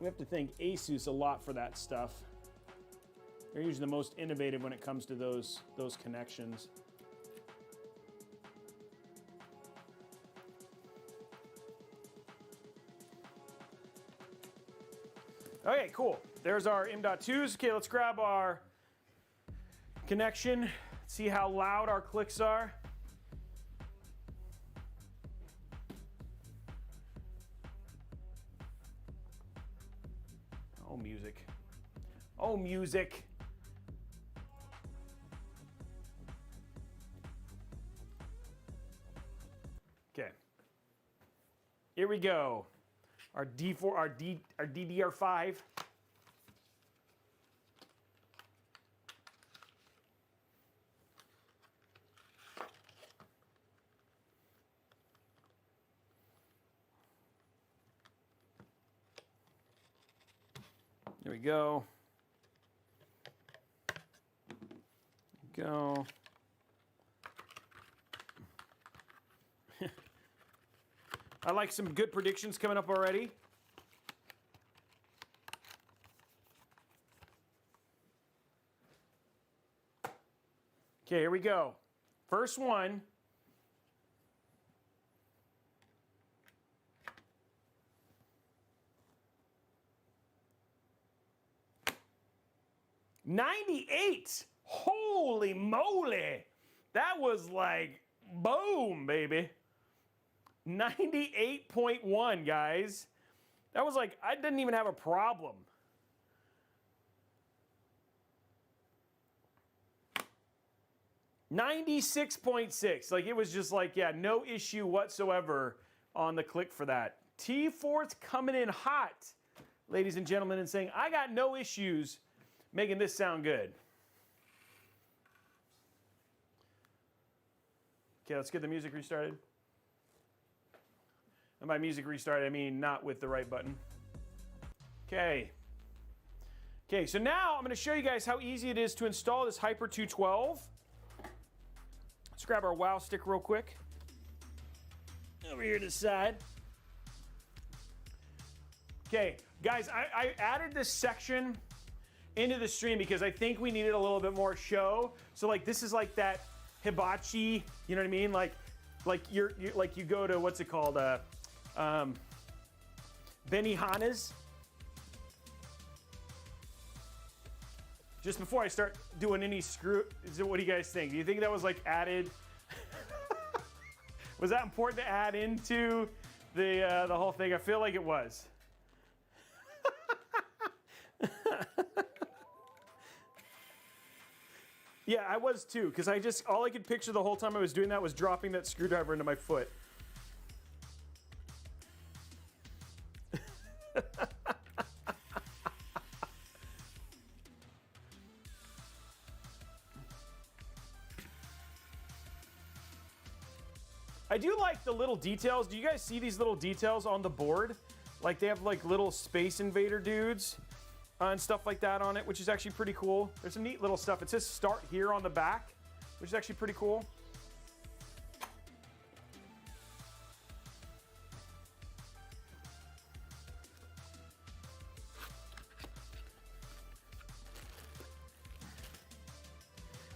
We have to thank ASUS a lot for that stuff. They're usually the most innovative when it comes to those connections. Okay, cool. There's our M.2s. Okay, let's grab our connection. See how loud our clicks are. Oh, music. Oh, music. Okay. Here we go. Our D4, our DDR5. There we go. Go. I like some good predictions coming up already. Okay, here we go. First one. 98. Holy moly. That was like, boom, baby. 98.1, guys. That was like, I didn't even have a problem. $96.6. Like, it was just like, yeah, no issue whatsoever on the click for that. T4's coming in hot, ladies and gentlemen, and saying, I got no issues making this sound good. Okay, let's get the music restarted. And by music restarted, I mean not with the right button. Okay. Okay, so now I'm going to show you guys how easy it is to install this Hyper 212. Let's grab our WoW stick real quick. Over here to the side. Okay, guys, I added this section into the stream because I think we needed a little bit more show. So like this is like that hibachi, you know what I mean? Like you go to, what's it called? Benihana's. Just before I start doing any what do you guys think? Do you think that was like added? Was that important to add into the whole thing? I feel like it was. Yeah, I was too, because all I could picture the whole time I was doing that was dropping that screwdriver into my foot. I do like the little details. Do you guys see these little details on the board? Like they have like little Space Invader dudes and stuff like that on it, which is actually pretty cool. There's some neat little stuff. It says start here on the back, which is actually pretty cool.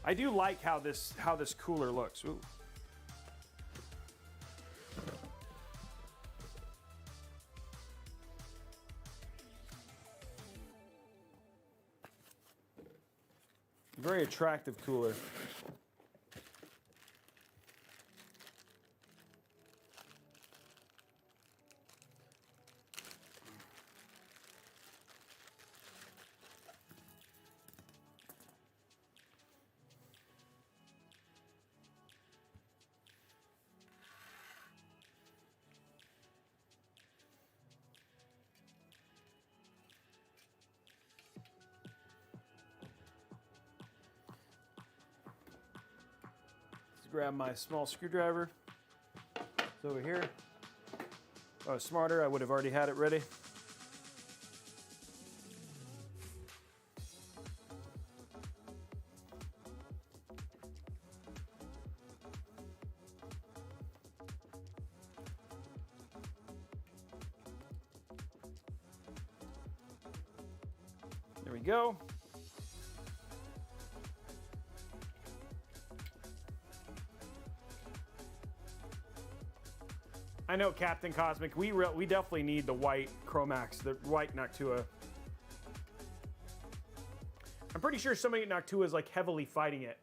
I do like how this cooler looks. Ooh. Very attractive cooler. Grab my small screwdriver. It's over here. If I was smarter, I would have already had it ready. There we go. I know, Captain Cosmic, we definitely need the white Chromax, the white Noctua. I'm pretty sure somebody at Noctua is like heavily fighting it.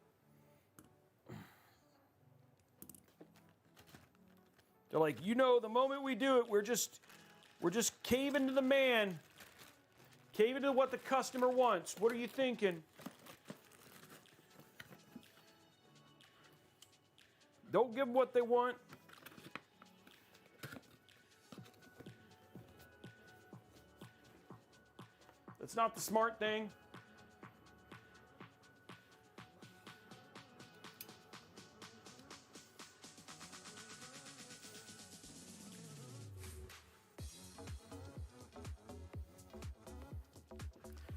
They're like, you know, the moment we do it, we're just caving to the man. Caving to what the customer wants. What are you thinking? Don't give them what they want. That's not the smart thing.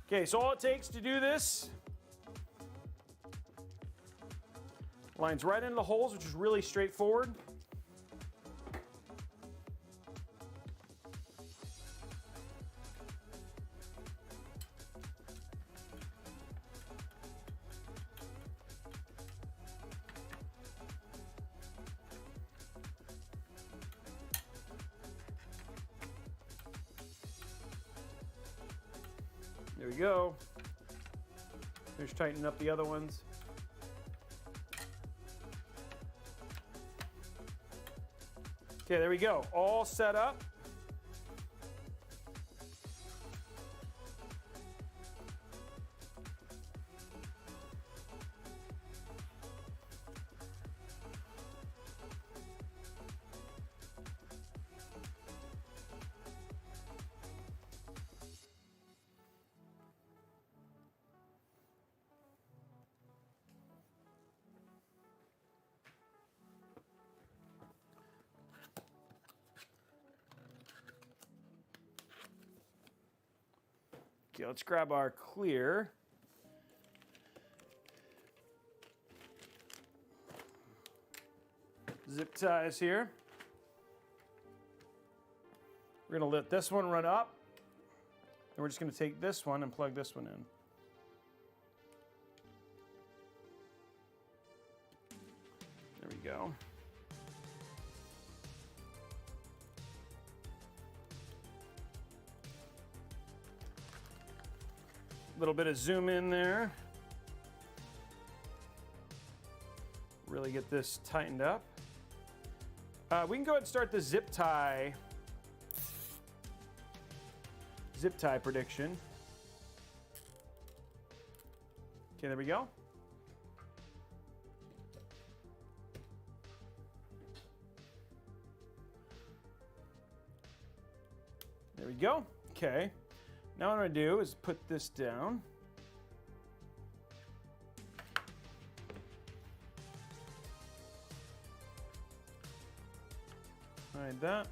Okay, so all it takes to do this lines right into the holes, which is really straightforward. There we go. Finish tightening up the other ones. Okay, there we go. All set up. Okay, let's grab our clear. Zip ties here. We're going to let this one run up. And we're just going to take this one and plug this one in. There we go. A little bit of zoom in there. Really get this tightened up. We can go ahead and start the zip tie prediction. Okay, there we go. There we go. Okay. Now what I'm going to do is put this down. Hide that.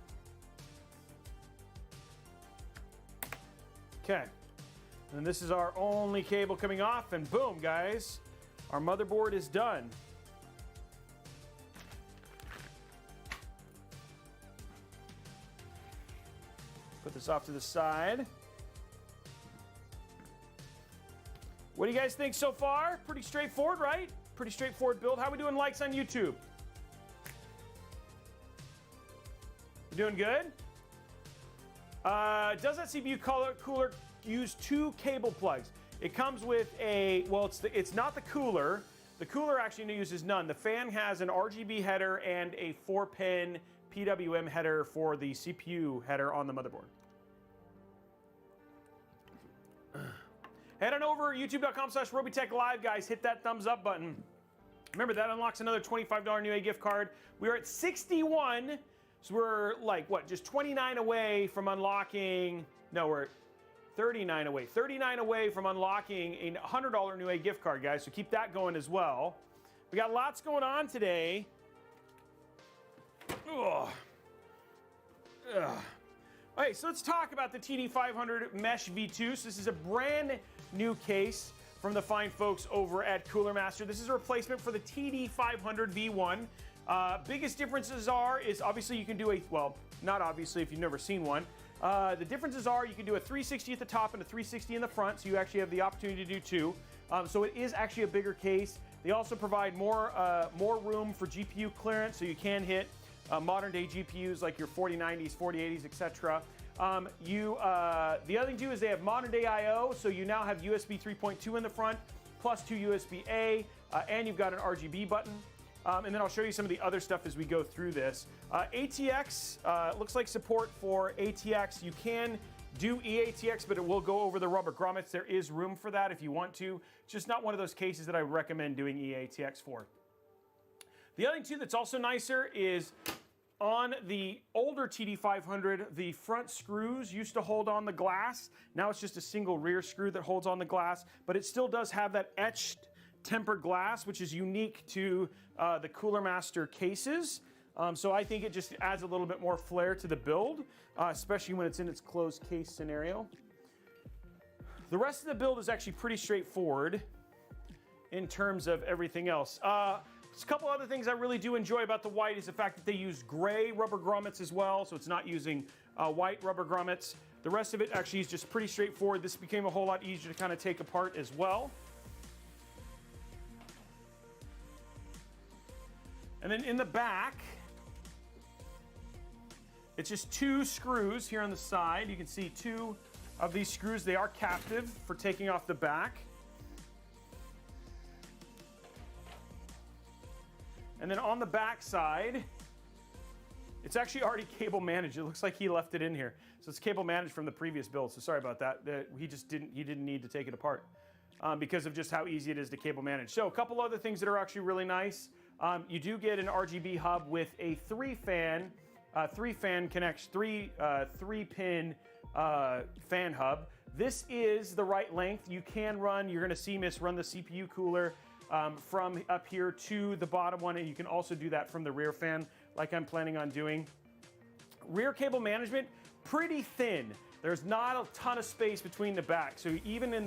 Okay. And this is our only cable coming off, and boom, guys, our motherboard is done. Put this off to the side. What do you guys think so far? Pretty straightforward, right? Pretty straightforward build. How are we doing likes on YouTube? You doing good? Does that CPU cooler use 2 cable plugs? It comes with a, well, it's not the cooler. The cooler actually uses none. The fan has an RGB header and a 4-pin PWM header for the CPU header on the motherboard. Head on over youtube.com/Robeytech Live, guys. Hit that thumbs up button. Remember, that unlocks another $25 Newegg gift card. We are at 61, so we're like, what, just 29 away from unlocking, no, we're 39 away. 39 away from unlocking a $100 Newegg gift card, guys, so keep that going as well. We got lots going on today. Ugh. Ugh. Okay, so let's talk about the TD500 Mesh V2. So this is a brand new case from the fine folks over at CoolerMaster. This is a replacement for the TD500 V1. Biggest differences is obviously you can do a, well, not obviously if you've never seen one. The differences are you can do a 360 at the top and a 360 in the front, so you actually have the opportunity to do 2. So it is actually a bigger case. They also provide more room for GPU clearance, so you can hit modern day GPUs like your 4090s, 4080s, etc. The other thing too is they have modern day I/O, so you now have USB 3.2 in the front, plus 2 USB-A, and you've got an RGB button. And then I'll show you some of the other stuff as we go through this. ATX, looks like support for ATX. You can do eATX, but it will go over the rubber grommets. There is room for that if you want to. It's just not one of those cases that I recommend doing eATX for. The other thing too that's also nicer is on the older TD500, the front screws used to hold on the glass. Now it's just a single rear screw that holds on the glass, but it still does have that etched tempered glass, which is unique to the CoolerMaster cases. So I think it just adds a little bit more flair to the build, especially when it's in its closed case scenario. The rest of the build is actually pretty straightforward in terms of everything else. There's a couple other things I really do enjoy about the white is the fact that they use gray rubber grommets as well, so it's not using white rubber grommets. The rest of it actually is just pretty straightforward. This became a whole lot easier to kind of take apart as well. And then in the back, it's just 2 screws here on the side. You can see 2 of these screws. They are captive for taking off the back. And then on the back side, it's actually already cable managed. It looks like he left it in here. So it's cable managed from the previous build. So sorry about that. He didn't need to take it apart because of just how easy it is to cable manage. So a couple other things that are actually really nice. You do get an RGB hub with a three pin fan hub. This is the right length. You can run, you're gonna see Miss run the CPU cooler from up here to the bottom one, and you can also do that from the rear fan like I'm planning on doing. Rear cable management, pretty thin. There's not a ton of space between the back. So even in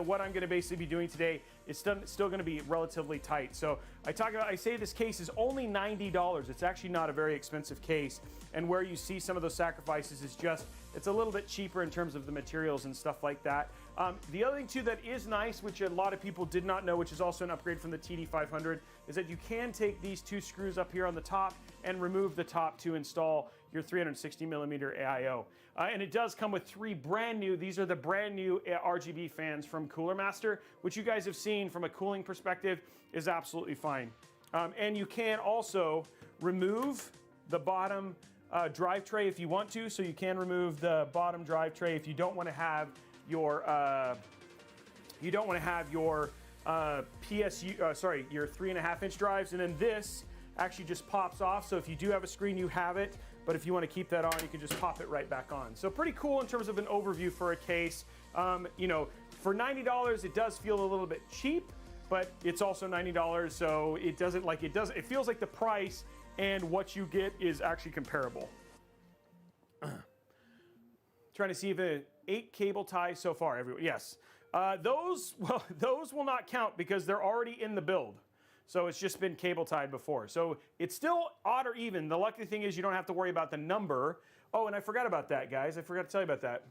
what I'm gonna basically be doing today, it's still gonna be relatively tight. So I say this case is only $90. It's actually not a very expensive case. And where you see some of those sacrifices is just, it's a little bit cheaper in terms of the materials and stuff like that. The other thing too that is nice, which a lot of people did not know, which is also an upgrade from the TD500, is that you can take these two screws up here on the top and remove the top to install your 360 millimeter AIO. And it does come with these are the brand new RGB fans from CoolerMaster, which you guys have seen from a cooling perspective is absolutely fine. And you can also remove the bottom drive tray if you want to. So you can remove the bottom drive tray if you don't want to have your PSU, your 3.5-inch drives. And then this actually just pops off. So if you do have a screen, you have it. But if you want to keep that on, you can just pop it right back on. So pretty cool in terms of an overview for a case. You know, for $90, it does feel a little bit cheap, but it's also $90, so it feels like the price and what you get is actually comparable. Trying to see if 8 cable ties so far, everyone. Yes. Those will not count because they're already in the build. So it's just been cable tied before. So it's still odd or even. The lucky thing is you don't have to worry about the number. Oh, and I forgot about that, guys. I forgot to tell you about that.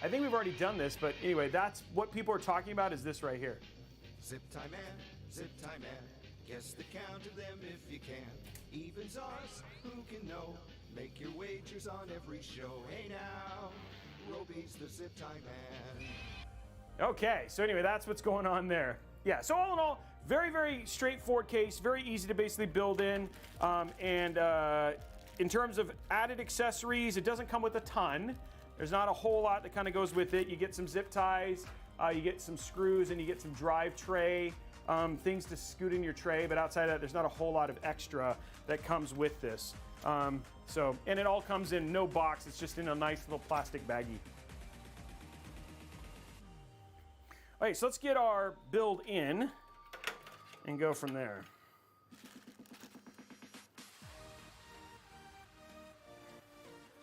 I think we've already done this, but anyway, that's what people are talking about is this right here. Zip tie man, guess the count of them if you can. Evens ours, who can know? Make your wagers on every show. Hey now, Robey's the zip tie man. Okay, so anyway, that's what's going on there. Yeah, so all in all, very, very straightforward case, very easy to basically build in. In terms of added accessories, it doesn't come with a ton. There's not a whole lot that kind of goes with it. You get some zip ties, you get some screws, and you get some drive tray, things to scoot in your tray, but outside of that, there's not a whole lot of extra that comes with this. And it all comes in no box, it's just in a nice little plastic baggie. Okay, so let's get our build in and go from there.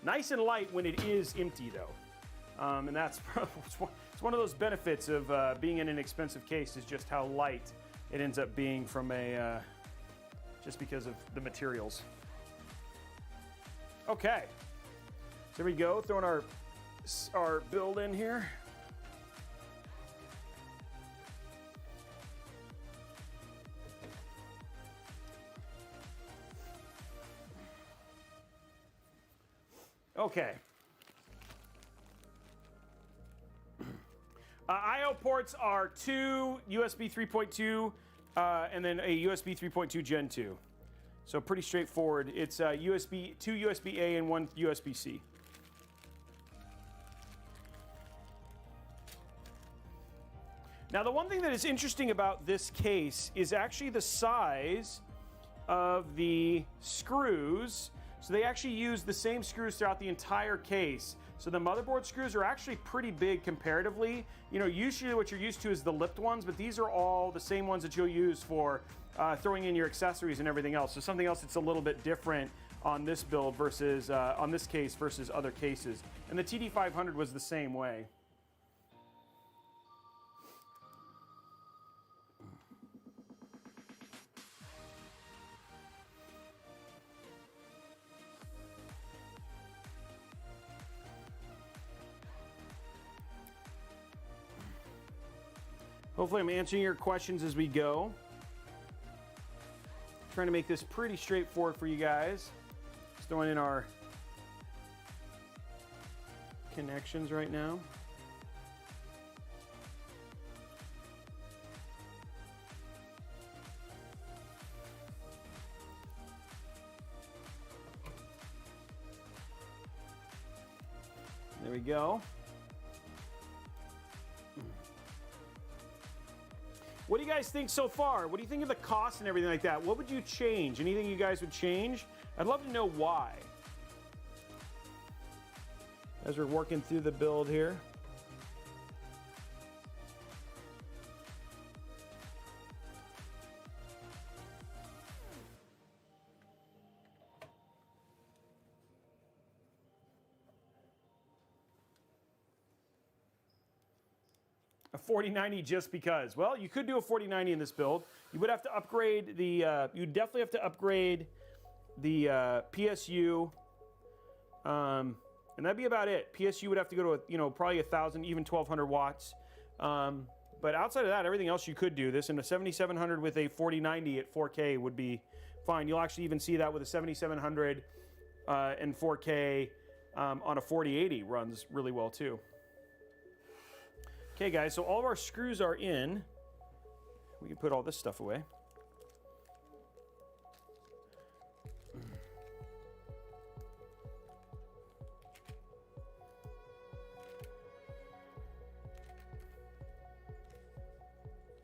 Nice and light when it is empty though. And that's it's one of those benefits of being in an expensive case is just how light it ends up being from just because of the materials. Okay, so there we go, throwing our build in here. Okay. I/O ports are 2 USB 3.2 and then a USB 3.2 Gen 2. So pretty straightforward. It's 2 USB-A and 1 USB-C. Now the one thing that is interesting about this case is actually the size of the screws. So they actually use the same screws throughout the entire case. So the motherboard screws are actually pretty big comparatively. You know, usually what you're used to is the lipped ones, but these are all the same ones that you'll use for throwing in your accessories and everything else. So something else that's a little bit different on this build versus, on this case versus other cases. And the TD500 was the same way. Hopefully I'm answering your questions as we go. Trying to make this pretty straightforward for you guys. Just throwing in our connections right now. go. What do you guys think so far? What do you think of the cost and everything like that? What would you change? Anything you guys would change? I'd love to know why. As we're working through the build here. A 4090 just because. Well, you could do a 4090 in this build. You would have to upgrade the, you'd definitely have to upgrade the PSU, and that'd be about it. PSU would have to go to, you know, probably 1,000, even 1,200 watts. But outside of that, everything else you could do. This in a 7700 with a 4090 at 4K would be fine. You'll actually even see that with a 7700 and 4K on a 4080 runs really well too. Okay, guys, so all of our screws are in. We can put all this stuff away.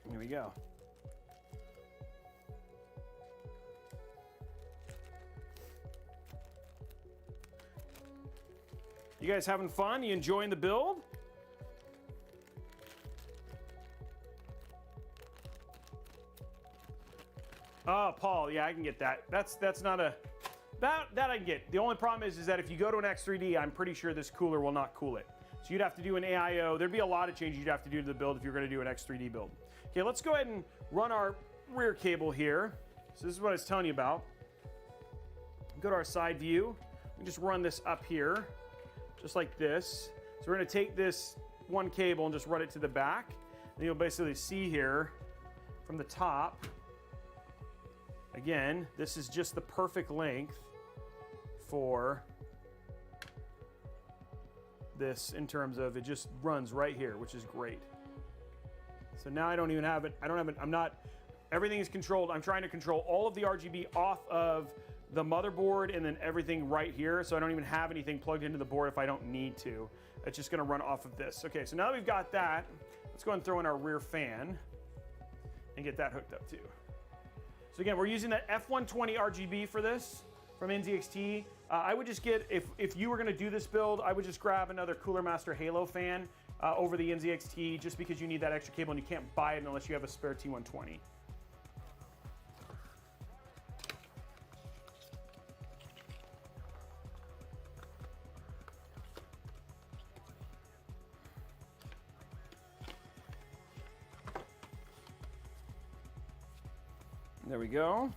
Here we go. You guys having fun? You enjoying the build? Oh, Paul, yeah, I can get that. That's not a that I can get. The only problem is that if you go to an X3D, I'm pretty sure this cooler will not cool it. So you'd have to do an AIO. There'd be a lot of changes you'd have to do to the build if you're going to do an X3D build. Okay, let's go ahead and run our rear cable here. So this is what I was telling you about. Go to our side view. We just run this up here, just like this. So we're going to take this one cable and just run it to the back. And you'll basically see here from the top. Again, this is just the perfect length for this in terms of it just runs right here, which is great. So now I don't even have it. I'm not, everything is controlled. I'm trying to control all of the RGB off of the motherboard and then everything right here. So I don't even have anything plugged into the board if I don't need to. It's just gonna run off of this. Okay, so now that we've got that, let's go ahead and throw in our rear fan and get that hooked up too. So again, we're using that F120 RGB for this from NZXT. I would just get, if you were gonna do this build, I would just grab another CoolerMaster Halo fan over the NZXT just because you need that extra cable and you can't buy it unless you have a spare T120. There we go.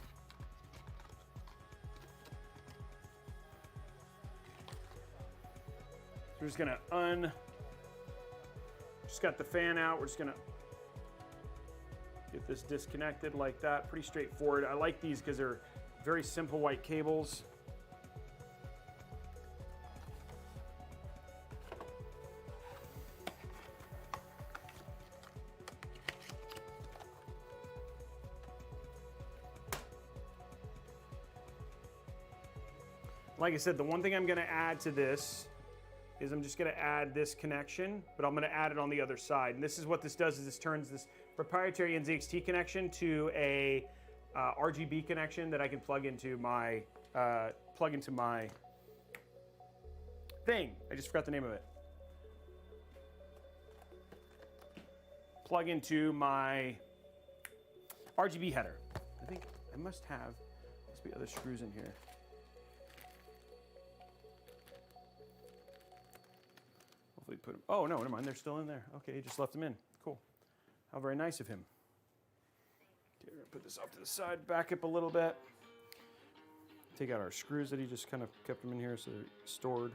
We're just gonna just got the fan out. We're just gonna get this disconnected like that. Pretty straightforward. I like these because they're very simple white cables. Like I said, the one thing I'm gonna add to this is I'm just gonna add this connection, but I'm gonna add it on the other side. And this is what this does, is this turns this proprietary NZXT connection to a RGB connection that I can plug into my thing. I just forgot the name of it. Plug into my RGB header. I think I must be other screws in here. Hopefully put them, oh no, never mind, they're still in there. Okay, he just left them in, cool. How very nice of him. Okay, we're gonna put this off to the side, back up a little bit. Take out our screws that he just kind of kept them in here so they're stored.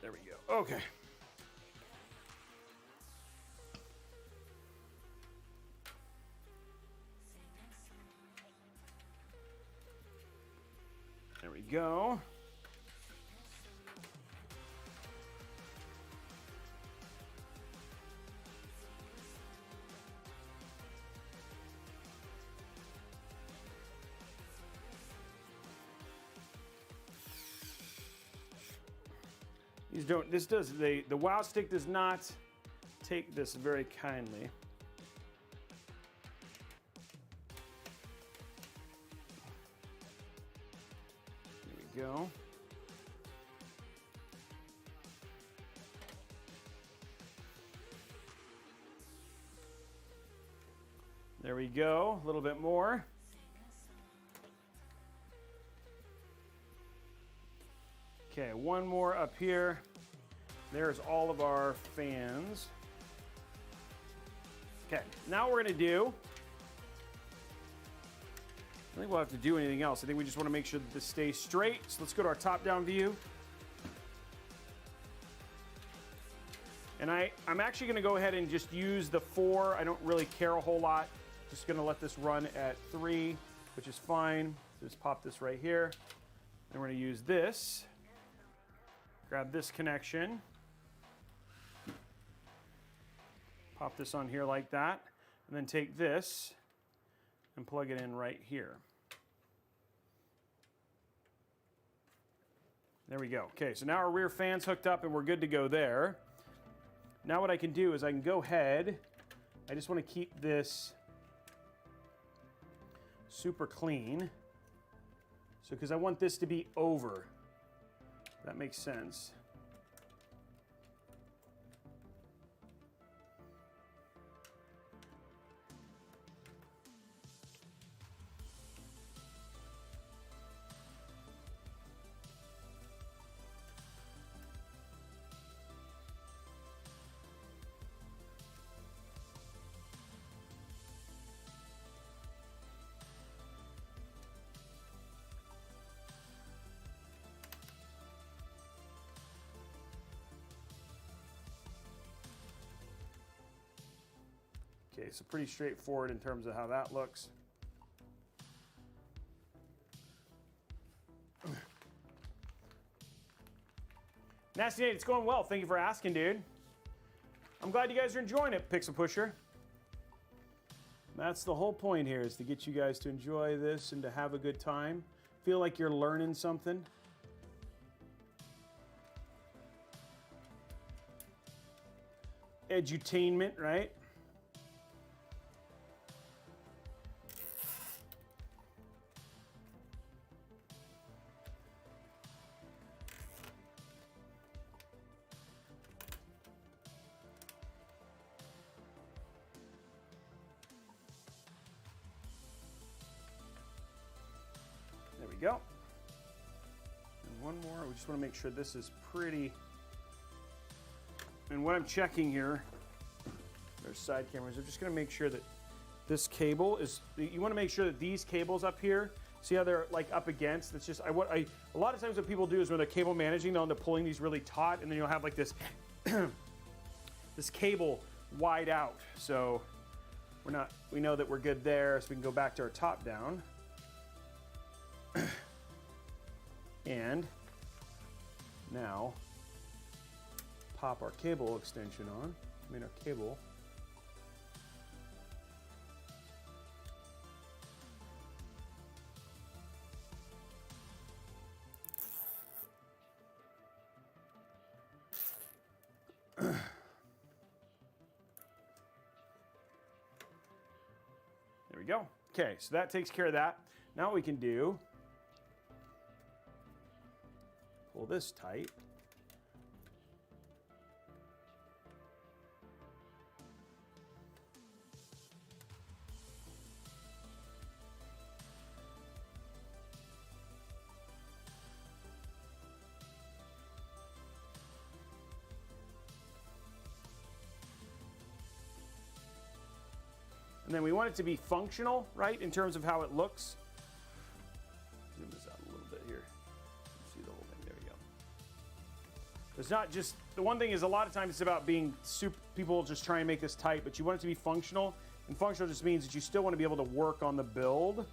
There we go, okay. There we go. These don't, this does, the Wow Stick does not take this very kindly. There we go. There we go, a little bit more. Okay, one more up here. There's all of our fans. Okay, now what we're gonna do, I think we'll have to do anything else. I think we just wanna make sure that this stays straight. So let's go to our top-down view. And I'm actually gonna go ahead and just use the 4. I don't really care a whole lot. Just gonna let this run at 3, which is fine. Just pop this right here. And we're gonna use this. Grab this connection. Pop this on here like that. And then take this and plug it in right here. There we go. Okay, so now our rear fan's hooked up and we're good to go there. Now what I can do is I can go ahead. I just want to keep this super clean. So, because I want this to be over. That makes sense. Okay, so pretty straightforward in terms of how that looks. Nasty Nate, it's going well. Thank you for asking, dude. I'm glad you guys are enjoying it, Pixel Pusher. That's the whole point here, is to get you guys to enjoy this and to have a good time. Feel like you're learning something. Edutainment, right? Go. And one more. We just want to make sure this is pretty. And what I'm checking here, there's side cameras. I'm just going to make sure that this cable is. You want to make sure that these cables up here, see how they're like up against. It's just a lot of times what people do is when they're cable managing, they'll end up pulling these really taut, and then you'll have like this this cable wide out. So we know that we're good there. So we can go back to our top down. And now pop our cable extension on. Our cable. There we go. Okay, so that takes care of that. Now what we can do, pull this tight. And then we want it to be functional, right, in terms of how it looks. Zoom this out a little bit here. See the whole thing. There we go. It's not just, the one thing is a lot of times it's about being super, people just try and make this tight, but you want it to be functional. And functional just means that you still want to be able to work on the build,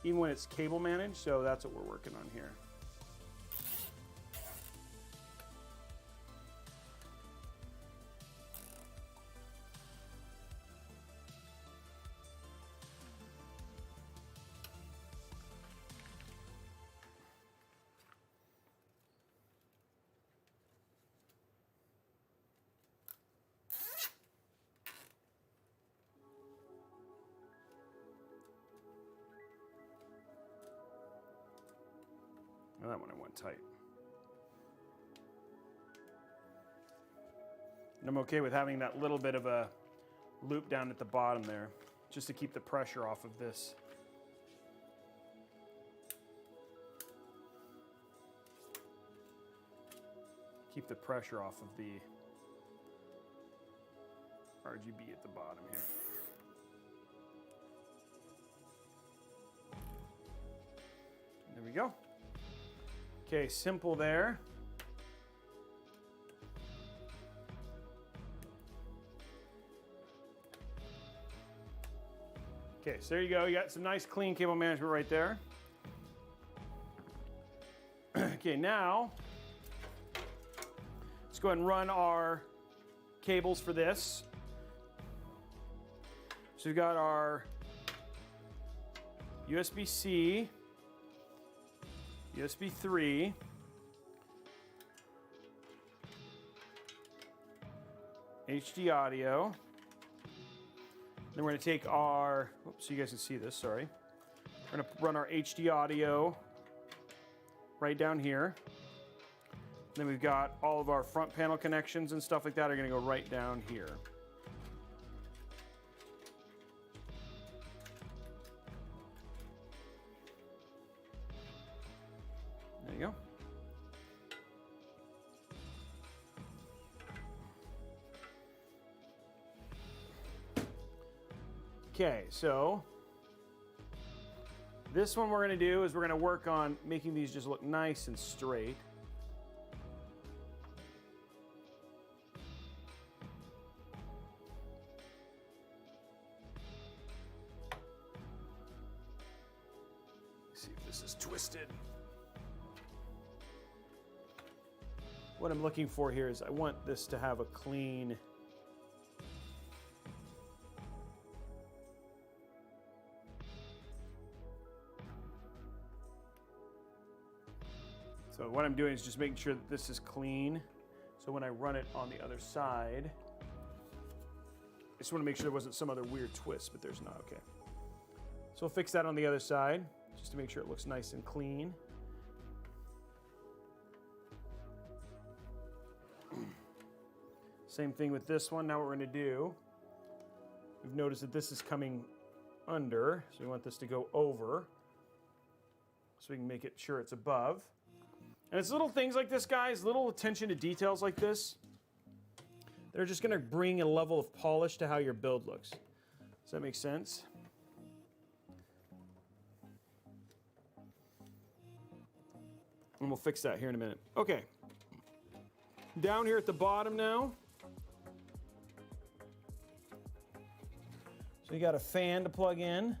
even when it's cable managed. So that's what we're working on here. Oh, that one I want tight. And I'm okay with having that little bit of a loop down at the bottom there, just to keep the pressure off of this. Keep the pressure off of the RGB at the bottom here. There we go. Okay, simple there. Okay, so there you go. You got some nice clean cable management right there. Okay, now let's go ahead and run our cables for this. So we've got our USB-C, USB 3, HD audio. Then we're going to take our, oops, so you guys can see this, sorry. We're going to run our HD audio right down here. Then we've got all of our front panel connections and stuff like that are going to go right down here. There you go. Okay, so this one we're going to do is we're going to work on making these just look nice and straight. Let's see if this is twisted. What I'm looking for here is I want this to have a clean So what I'm doing is just making sure that this is clean. So when I run it on the other side, I just want to make sure there wasn't some other weird twist, but there's not, okay. So we'll fix that on the other side, just to make sure it looks nice and clean. Same thing with this one. Now what we're going to do, we've noticed that this is coming under, so we want this to go over, so we can make it sure it's above. And it's little things like this, guys, little attention to details like this, that are just going to bring a level of polish to how your build looks. Does that make sense? And we'll fix that here in a minute. Okay. Down here at the bottom now. So you got a fan to plug in.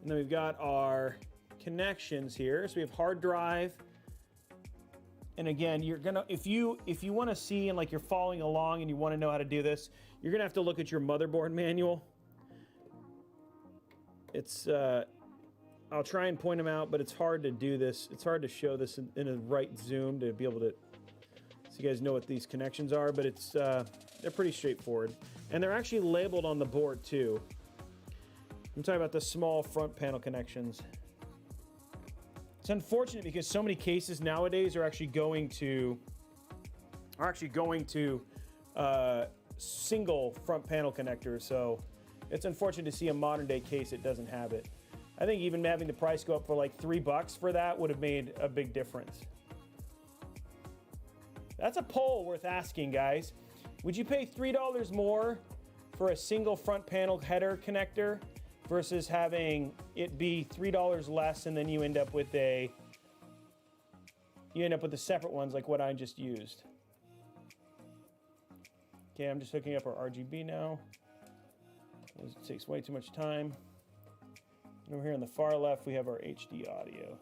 And then we've got our connections here. So we have hard drive. And again, you're gonna, if you want to see and like you're following along and you want to know how to do this, you're gonna have to look at your motherboard manual. It's I'll try and point them out, but it's hard to do this. It's hard to show this in a right zoom to be able to, so you guys know what these connections are, but it's they're pretty straightforward. And they're actually labeled on the board too. I'm talking about the small front panel connections. It's unfortunate because so many cases nowadays are actually going to single front panel connectors. So it's unfortunate to see a modern day case that doesn't have it. I think even having the price go up for like $3 for that would have made a big difference. That's a poll worth asking, guys. Would you pay $3 more for a single front panel header connector versus having it be $3 less and then you end up with the separate ones like what I just used? Okay, I'm just hooking up our RGB now. It takes way too much time. And over here on the far left, we have our HD audio.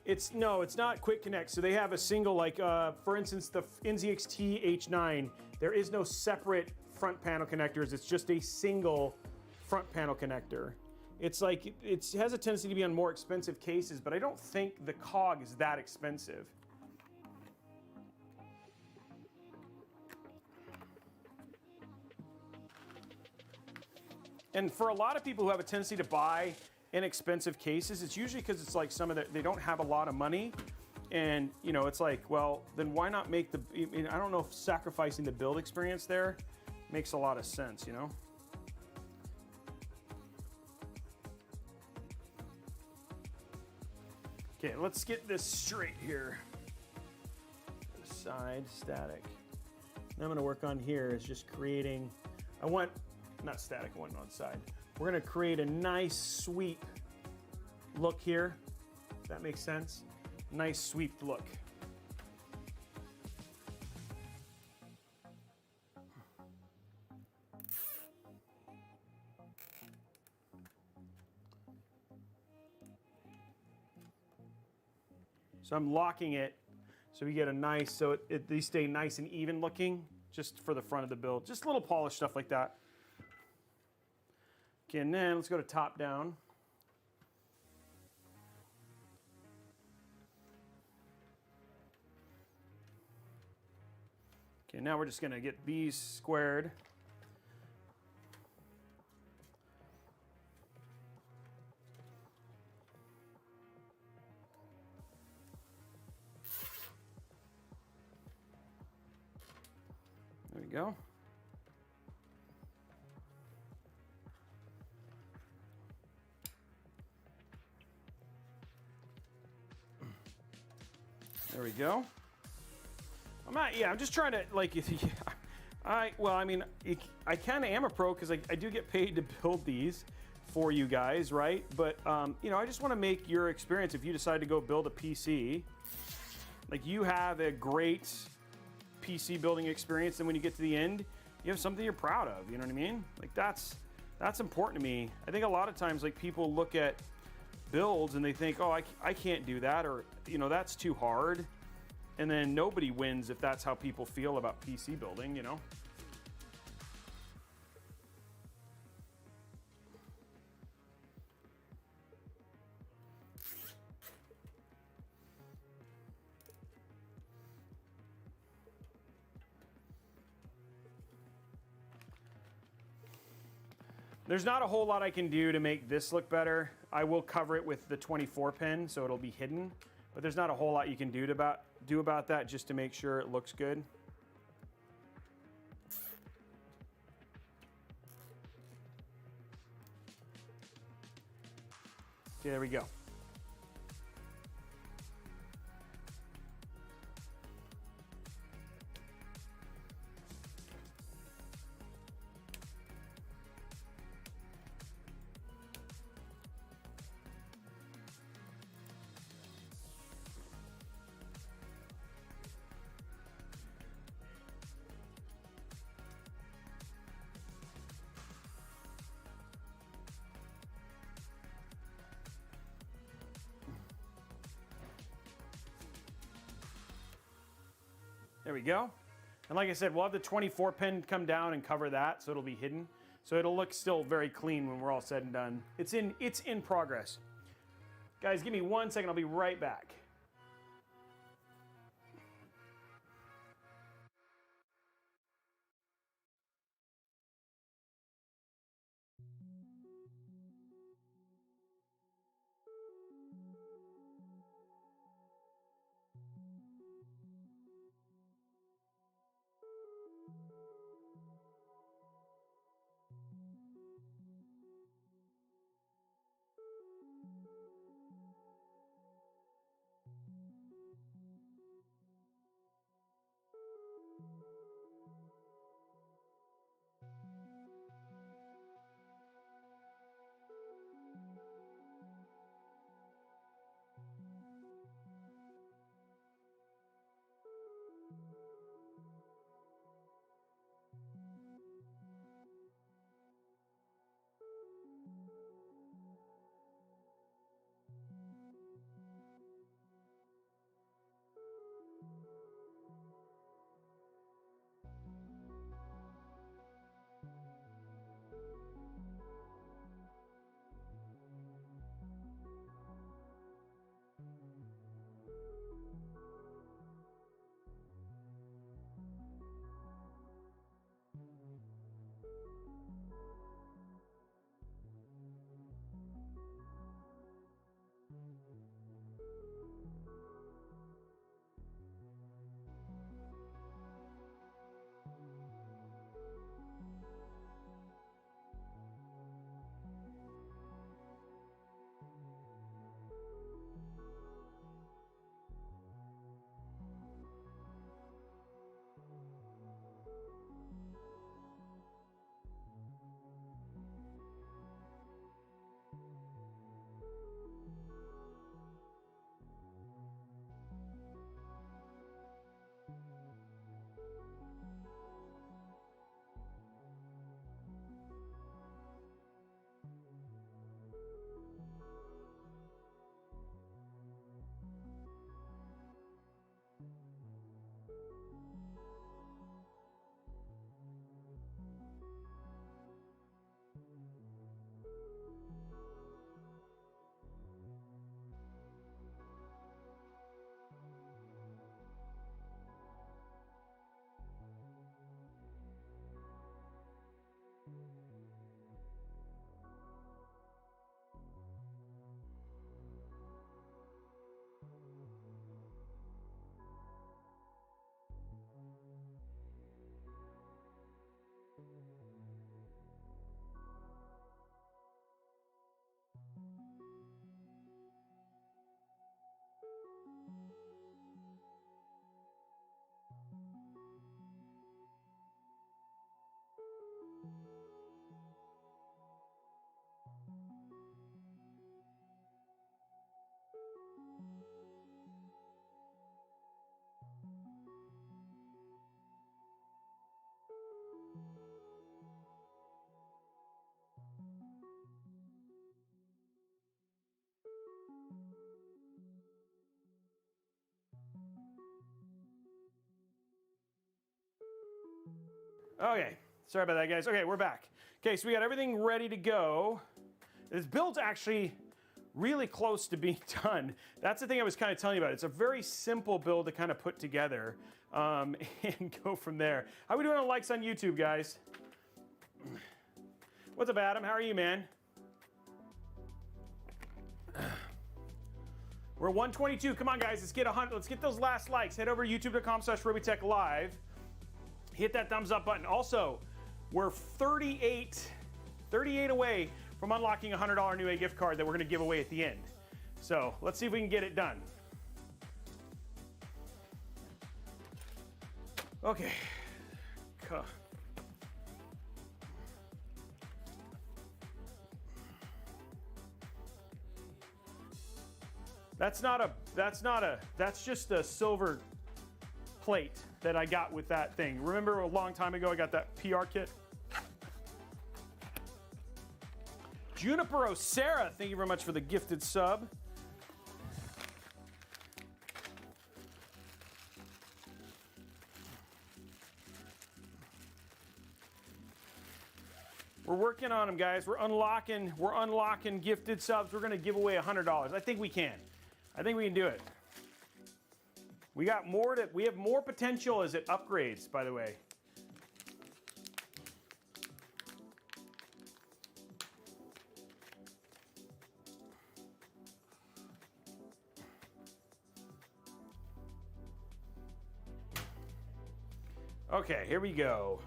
It's not quick connect. So they have a single, like for instance, the NZXT H9, there is no separate front panel connectors. It's just a single front panel connector. it's like it has a tendency to be on more expensive cases, but I don't think the cog is that expensive. And for a lot of people who have a tendency to buy inexpensive cases, it's usually because it's like some of they don't have a lot of money. And, you know, it's like, well, then why not make the, I mean, I don't know if sacrificing the build experience there makes a lot of sense, you know? Okay, let's get this straight here. Side static. Now I'm gonna work on here is just creating, I want, not static, I want on side. We're gonna create a nice sweep look here, if that makes sense. Nice sweeped look. So I'm locking it so we get a nice, so these stay nice and even looking just for the front of the build. Just a little polished stuff like that. Okay, and then let's go to top down. Okay, now we're just gonna get these squared. There we go. There we go. I'm just trying to, like, well, I mean, I kind of am a pro because I do get paid to build these for you guys, right? But, you know, I just want to make your experience, if you decide to go build a PC, like, you have a great PC building experience, and when you get to the end, you have something you're proud of, you know what I mean? Like, that's important to me. I think a lot of times, like, people look at builds and they think, oh, I can't do that, or, you know, that's too hard. And then nobody wins if that's how people feel about PC building, you know? There's not a whole lot I can do to make this look better. I will cover it with the 24 pin, so it'll be hidden. But there's not a whole lot you can do about that just to make sure it looks good. Okay, there we go. There we go. And like I said, we'll have the 24 pin come down and cover that, so it'll be hidden. So it'll look still very clean when we're all said and done. It's in progress. Guys, give me 1 second, I'll be right back. Okay, sorry about that, guys. Okay, we're back. Okay, so we got everything ready to go. This build's actually really close to being done. That's the thing I was kind of telling you about. It's a very simple build to kind of put together and go from there. How are we doing on likes on YouTube, guys? What's up, Adam? How are you, man? We're 122. Come on, guys. Let's get 100. Let's get those last likes. Head over to youtube.com/Robeytech Live. Hit that thumbs up button. Also, we're 38 away from unlocking a $100 Newegg gift card that we're going to give away at the end. So let's see if we can get it done. Okay. That's just a silver plate that I got with that thing. Remember a long time ago I got that PR kit? Juniper O'Sara, thank you very much for the gifted sub. We're working on them, guys. We're unlocking gifted subs. We're gonna give away $100. I think we can. I think we can do it. We have more potential as it upgrades, by the way. Okay, here we go.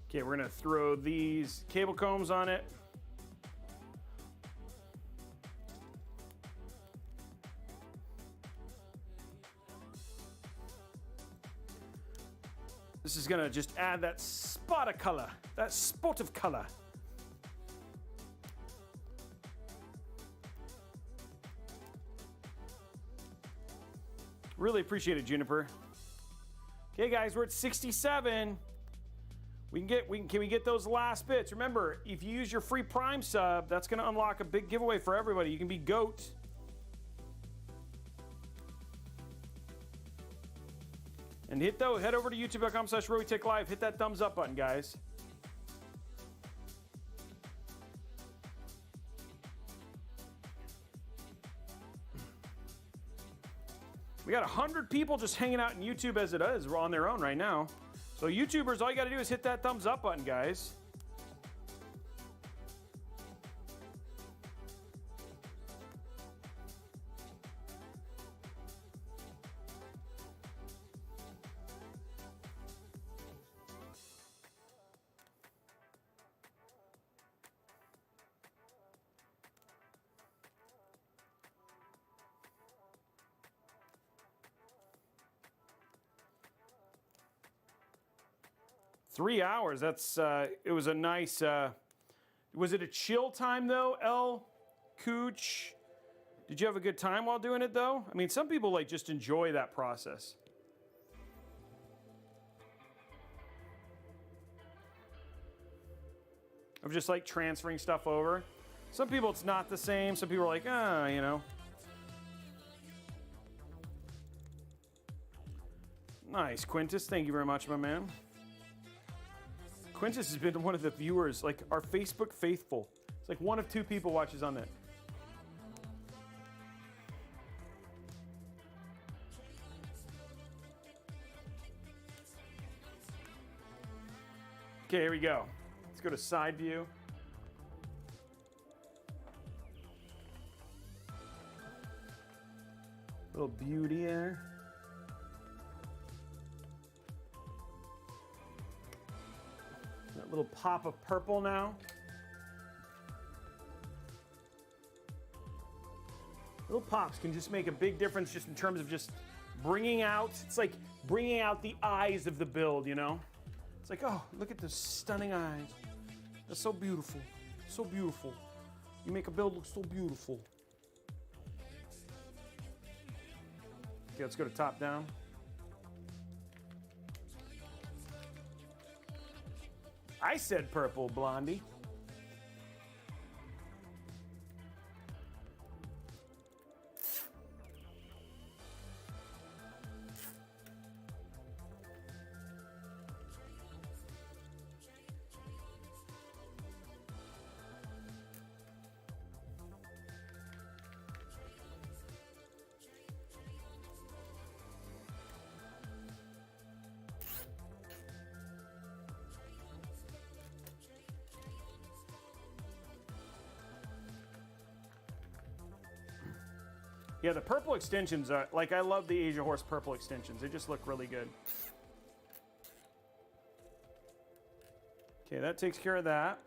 Okay, we're gonna throw these cable combs on it. This is gonna just add that spot of color, that spot of color. Really appreciate it, Juniper. Okay, guys, we're at 67. Can we get those last bits? Remember, if you use your free Prime sub, that's going to unlock a big giveaway for everybody. You can be GOAT. And head over to youtube.com/Robeytech Live. Hit that thumbs up button, guys. We got 100 people just hanging out in YouTube as it is. We're on their own right now. So YouTubers, all you got to do is hit that thumbs up button, guys. Three hours, that's, it was a nice, was it a chill time though, L. Cooch? Did you have a good time while doing it though? I mean, some people like just enjoy that process. Of just like transferring stuff over. Some people it's not the same, some people are like, you know. Nice, Quintus, thank you very much, my man. Quintus has been one of the viewers, like our Facebook faithful. It's like one of two people watches on that. Okay, here we go. Let's go to side view. Little beauty there. Little pop of purple now. Little pops can just make a big difference just in terms of just bringing out, it's like bringing out the eyes of the build, you know? It's like, oh, look at those stunning eyes. That's so beautiful, so beautiful. You make a build look so beautiful. Okay, let's go to top down. I said purple, Blondie. Yeah, the purple extensions are, like, I love the Asia Horse purple extensions. They just look really good. Okay, that takes care of that.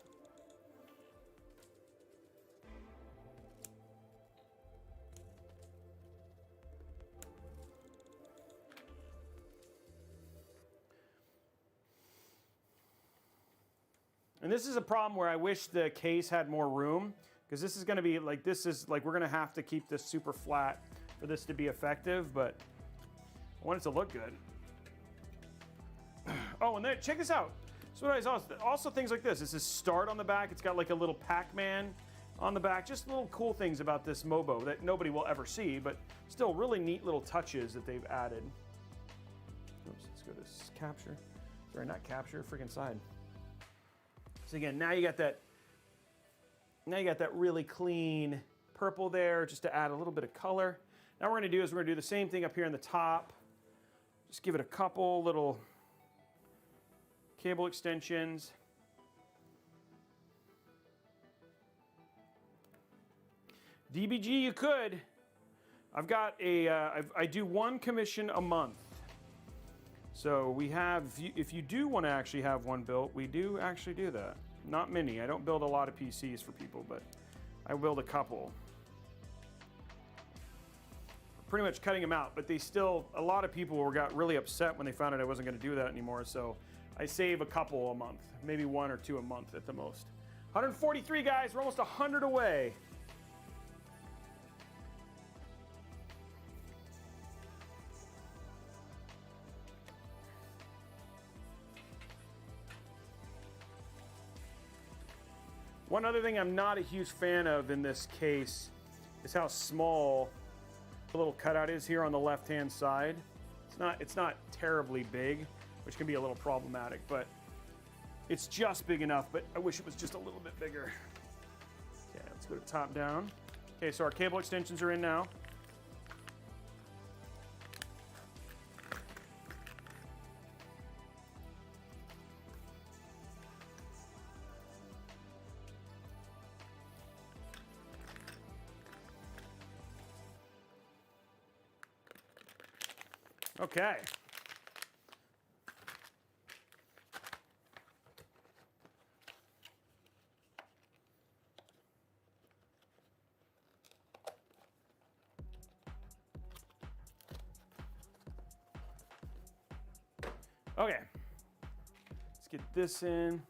And this is a problem where I wish the case had more room, because this is going to be like, we're going to have to keep this super flat for this to be effective, but I want it to look good. Oh, and then check this out. So what I saw, also things like this. This is start on the back. It's got like a little Pac-Man on the back. Just little cool things about this Mobo that nobody will ever see, but still really neat little touches that they've added. Oops, let's go to capture. Sorry, not capture, freaking side. So again, now you got that really clean purple there, just to add a little bit of color. Now what we're gonna do the same thing up here on the top. Just give it a couple little cable extensions. DBG, you could. I've got a, I do one commission a month. So we have, if you do want to actually have one built, we do actually do that. Not many. I don't build a lot of PCs for people, but I build a couple. Pretty much cutting them out, but they still, a lot of people got really upset when they found out I wasn't going to do that anymore. So I save a couple a month, maybe 1 or 2 a month at the most. 143 guys, we're almost 100 away. One other thing I'm not a huge fan of in this case is how small the little cutout is here on the left-hand side. It's not terribly big, which can be a little problematic, but it's just big enough, but I wish it was just a little bit bigger. Okay, let's go to top down. Okay, so our cable extensions are in now. Okay. Okay. Let's get this in.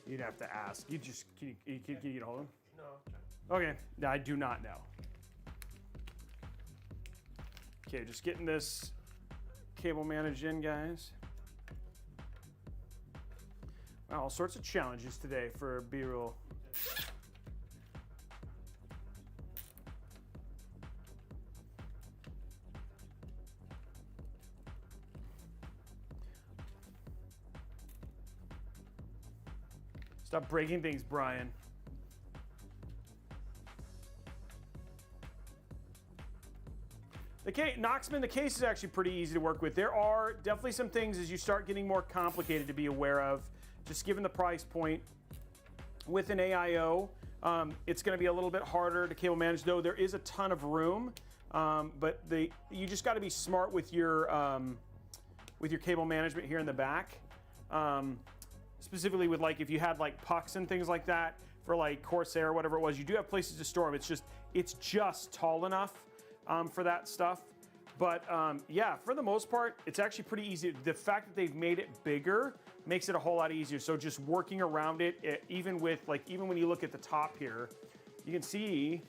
You'd have to ask. Can you get a hold of him? No. Okay. No, I do not know. Okay, just getting this cable managed in, guys. Wow, all sorts of challenges today for B-roll. Stop breaking things, Brian. Knoxman, the case is actually pretty easy to work with. There are definitely some things as you start getting more complicated to be aware of, just given the price point. With an AIO, it's going to be a little bit harder to cable manage, though there is a ton of room. But you just got to be smart with your cable management here in the back. specifically with like if you had like pucks and things like that for like Corsair or whatever it was, you do have places to store them. It's just tall enough for that stuff. But yeah, for the most part, it's actually pretty easy. The fact that they've made it bigger makes it a whole lot easier. So just working around it, even when you look at the top here, you can see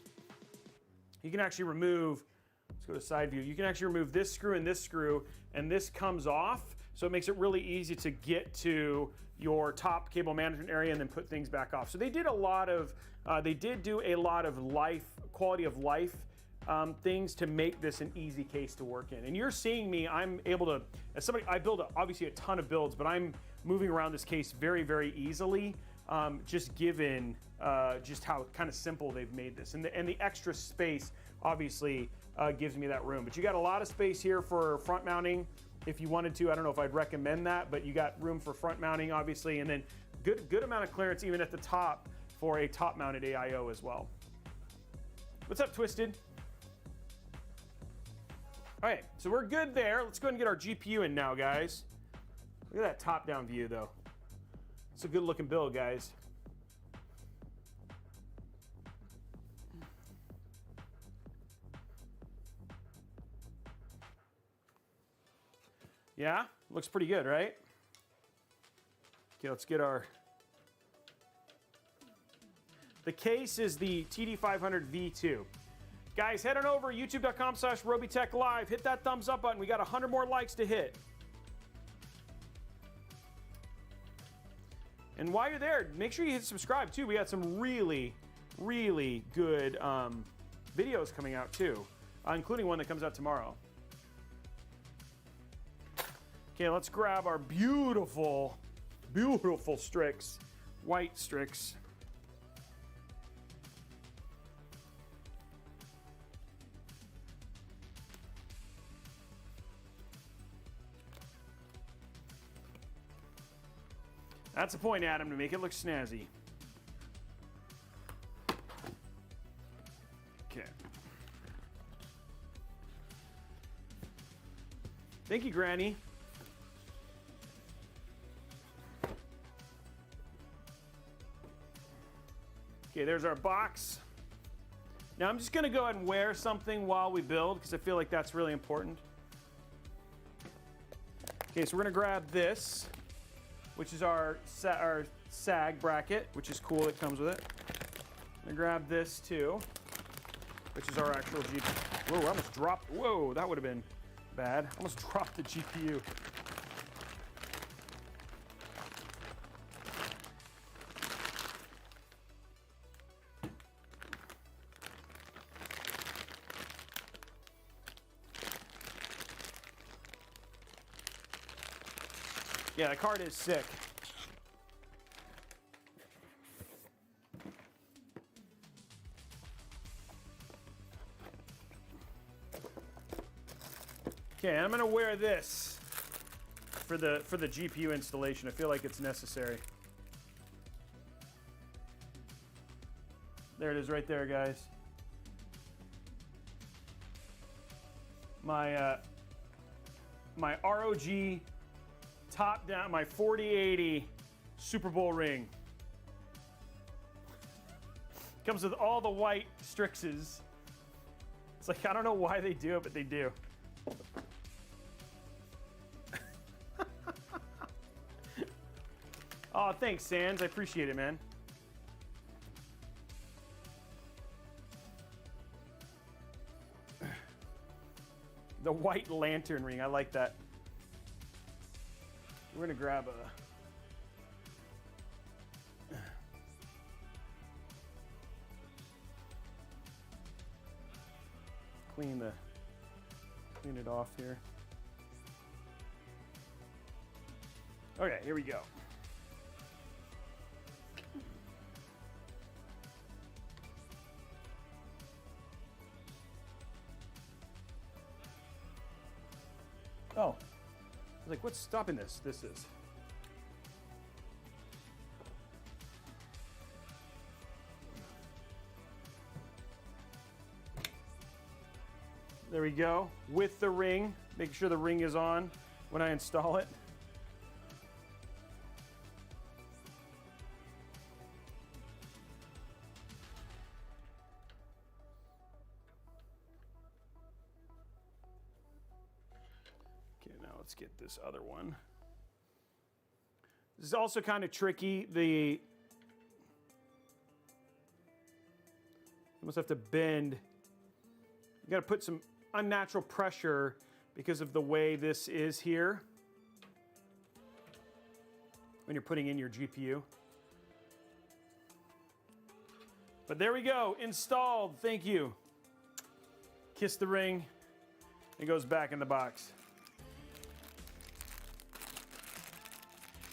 you can actually remove, let's go to side view. You can actually remove this screw, and this comes off. So it makes it really easy to get to your top cable management area and then put things back off. So they did a lot of, they did do a lot of quality of life things to make this an easy case to work in. And you're seeing me, I'm able to, as somebody, I build obviously a ton of builds, but I'm moving around this case very, very easily, just given just how kind of simple they've made this. And the extra space obviously gives me that room. But you got a lot of space here for front mounting if you wanted to. I don't know if I'd recommend that, but you got room for front mounting obviously, and then good amount of clearance even at the top for a top mounted AIO as well. What's up, Twisted? All right, so we're good there. Let's go ahead and get our GPU in now, guys. Look at that top-down view, though. It's a good-looking build, guys. Yeah, looks pretty good, right? Okay, let's get our... The case is the TD500 V2. Guys, head on over youtube.com/Robeytech Live. Hit that thumbs up button. We got 100 more likes to hit. And while you're there, make sure you hit subscribe too. We got some really, really good videos coming out too, including one that comes out tomorrow. Okay, let's grab our beautiful, beautiful Strix, white Strix. That's the point, Adam, to make it look snazzy. Okay. Thank you, Granny. Okay, there's our box. Now I'm just gonna go ahead and wear something while we build because I feel like that's really important. Okay, so we're gonna grab this, which is our SAG bracket, which is cool, it comes with it. I'm gonna grab this too, which is our actual GPU. Whoa, I almost dropped, whoa, that would have been bad. I almost dropped the GPU. Yeah, the card is sick. Okay, I'm gonna wear this for the GPU installation. I feel like it's necessary. There it is right there, guys. My my ROG top down, my 4080 Super Bowl ring. Comes with all the white Strixes. It's like, I don't know why they do it, but they do. Oh, thanks, Sans. I appreciate it, man. The white lantern ring. I like that. We're gonna grab a... clean it off here. Okay, here we go. Oh, I was like, what's stopping this? This is. There we go, with the ring. Make sure the ring is on when I install it. let's get this other one. This is also kind of tricky. You almost have to bend. You got to put some unnatural pressure because of the way this is here when you're putting in your GPU. But there we go, installed, thank you. Kiss the ring, it goes back in the box.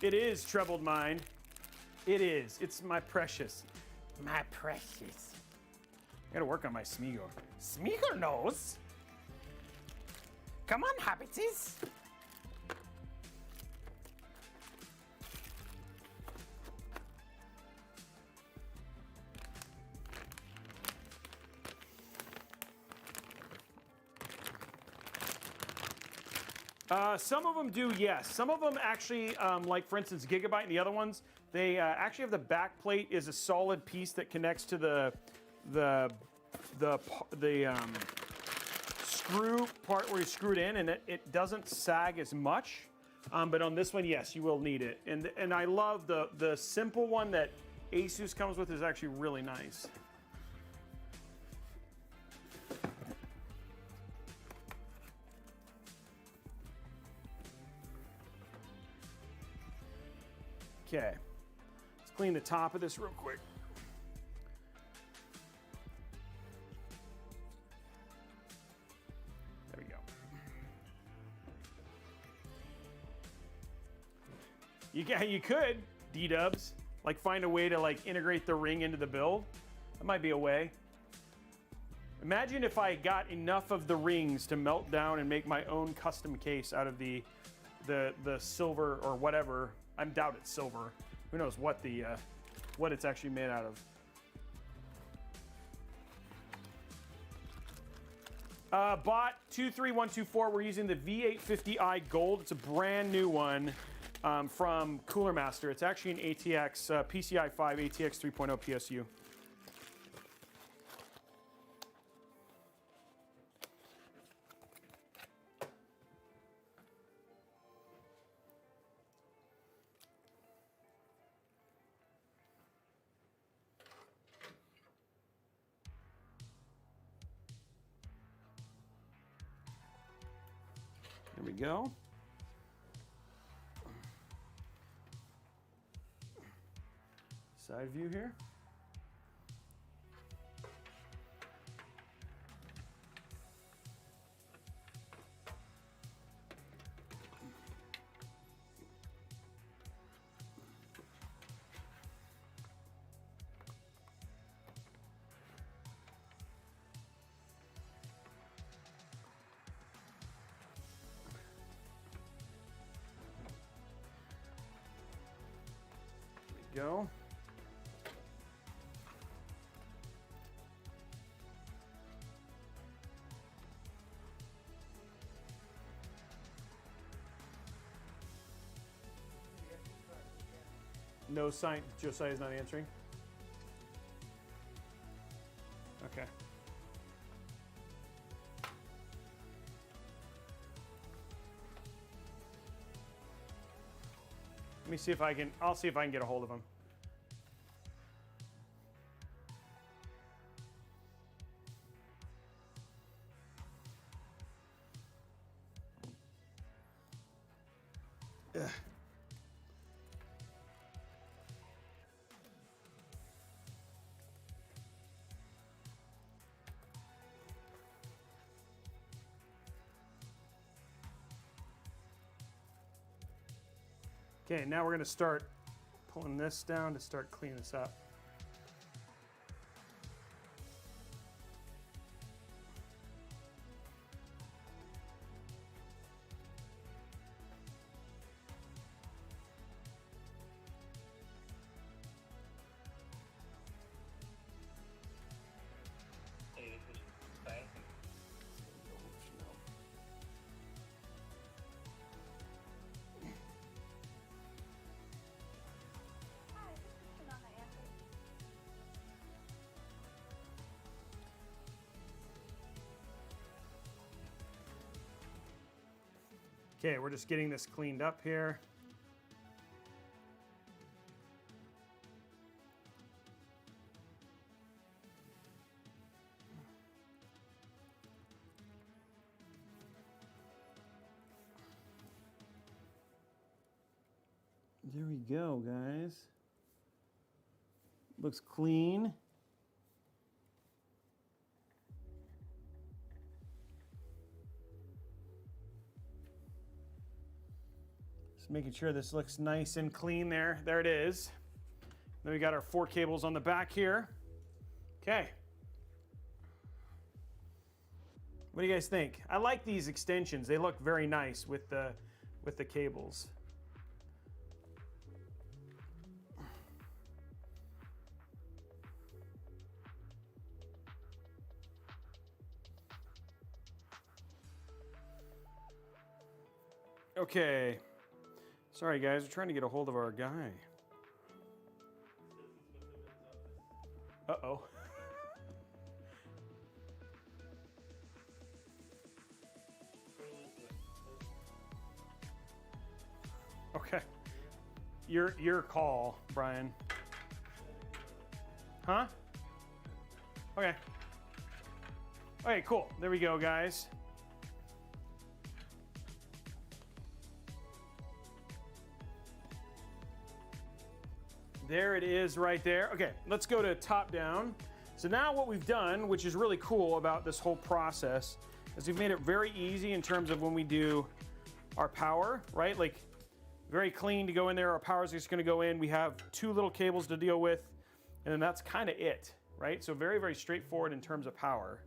It is Troubled Mind. It is, it's my precious. My precious. I gotta work on my Smeagol. Smeagol knows. Come on, Habbities. Some of them do, yes. Some of them actually, like for instance, Gigabyte and the other ones, they actually have the back plate is a solid piece that connects to the screw part where you screw it in, and it doesn't sag as much. But on this one, yes, you will need it. And I love the simple one that Asus comes with is actually really nice. Okay, let's clean the top of this real quick. There we go. You could, D-dubs, like find a way to like integrate the ring into the build. That might be a way. Imagine if I got enough of the rings to melt down and make my own custom case out of the silver or whatever. I doubt it's silver. Who knows what it's actually made out of. Bot 23124. We're using the V850i Gold. It's a brand new one from CoolerMaster. It's actually an ATX PCI 5 ATX 3.0 PSU. There we go. Side view here. Go. No sign. Josiah's not answering. Okay. Let me see if I can, I'll see if I can get a hold of him. Ugh. Okay, now we're going to start pulling this down to start cleaning this up. Okay, we're just getting this cleaned up here. There we go, guys. Looks clean. Just making sure this looks nice and clean there. There it is. Then we got our 4 cables on the back here. Okay. What do you guys think? I like these extensions. They look very nice with the cables. Okay. Sorry, guys. We're trying to get a hold of our guy. Uh-oh. Okay. Your call, Brian. Huh? Okay. Okay, cool. There we go, guys. There it is right there. Okay, let's go to top down. So now what we've done, which is really cool about this whole process, is we've made it very easy in terms of when we do our power, right? Like very clean to go in there. Our power is just gonna go in. We have 2 little cables to deal with, and then that's kind of it, right? So very, very straightforward in terms of power.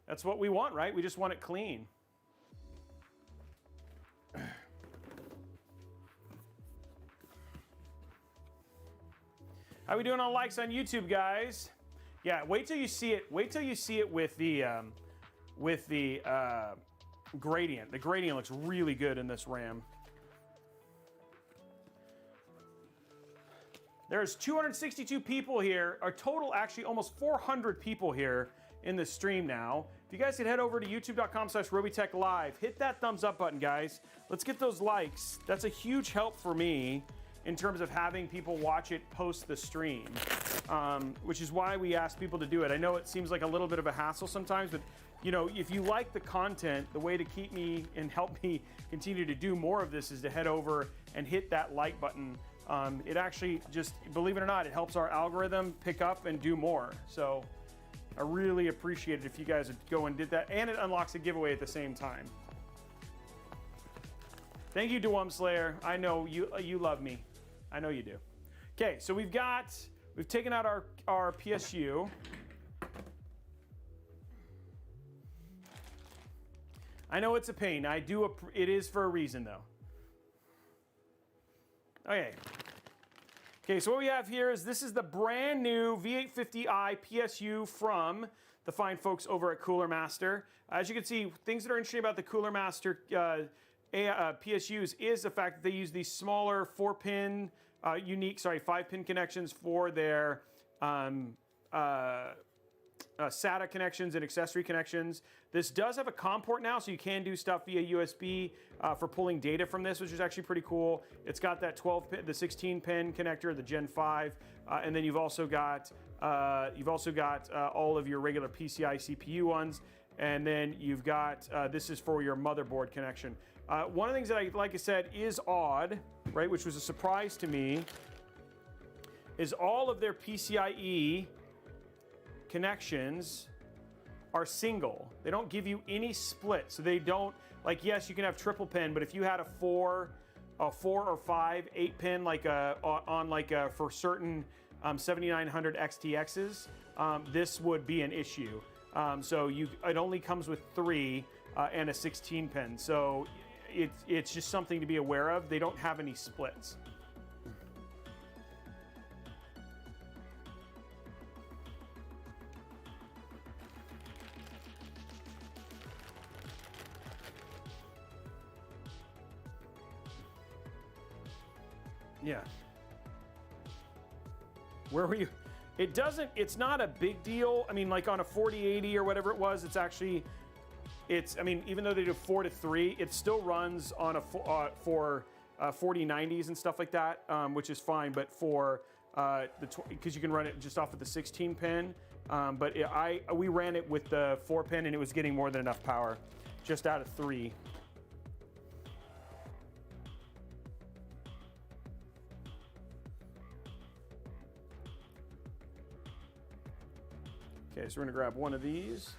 That's what we want, right? We just want it clean. How we doing on likes on YouTube, guys? Yeah, wait till you see it. Wait till you see it with the gradient. The gradient looks really good in this RAM. There's 262 people here, a total actually almost 400 people here in the stream now. If you guys could head over to youtube.com/Robeytech Live, hit that thumbs up button, guys. Let's get those likes. That's a huge help for me in terms of having people watch it post the stream, which is why we ask people to do it. I know it seems like a little bit of a hassle sometimes, but you know, if you like the content, the way to keep me and help me continue to do more of this is to head over and hit that like button. It actually just, believe it or not, it helps our algorithm pick up and do more. So I really appreciate it if you guys would go and did that, and it unlocks a giveaway at the same time. Thank you, Dewum Slayer. I know you love me. I know you do. Okay, so we've taken out our PSU. I know it's a pain. It is for a reason though. Okay. Okay, so what we have here is this is the brand new V850i PSU from the fine folks over at CoolerMaster. As you can see, things that are interesting about the CoolerMaster PSUs is the fact that they use these smaller 5-pin connections for their SATA connections and accessory connections. This does have a COM port now, so you can do stuff via USB for pulling data from this, which is actually pretty cool. It's got that 12-pin, the 16-pin connector, the Gen 5, and then you've also got all of your regular PCI CPU ones, and then you've got this is for your motherboard connection. One of the things that like I said, is odd, right, which was a surprise to me, is all of their PCIe connections are single. They don't give you any split. So they don't, like, yes, you can have triple pin, but if you had a 4 or 5 8-pin, like for certain 7900 XTXs, this would be an issue. So it only comes with 3 and a 16-pin. So it's just something to be aware of. They don't have any splits. Yeah. Where were you? It doesn't, it's not a big deal. I mean, like on a 4080 or whatever it was, it's actually, I mean, even though they do 4 to 3, it still runs on a for 4090s and stuff like that, which is fine. But for because you can run it just off of the 16 pin. But we ran it with the 4 pin and it was getting more than enough power, just out of 3. Okay, so we're gonna grab one of these.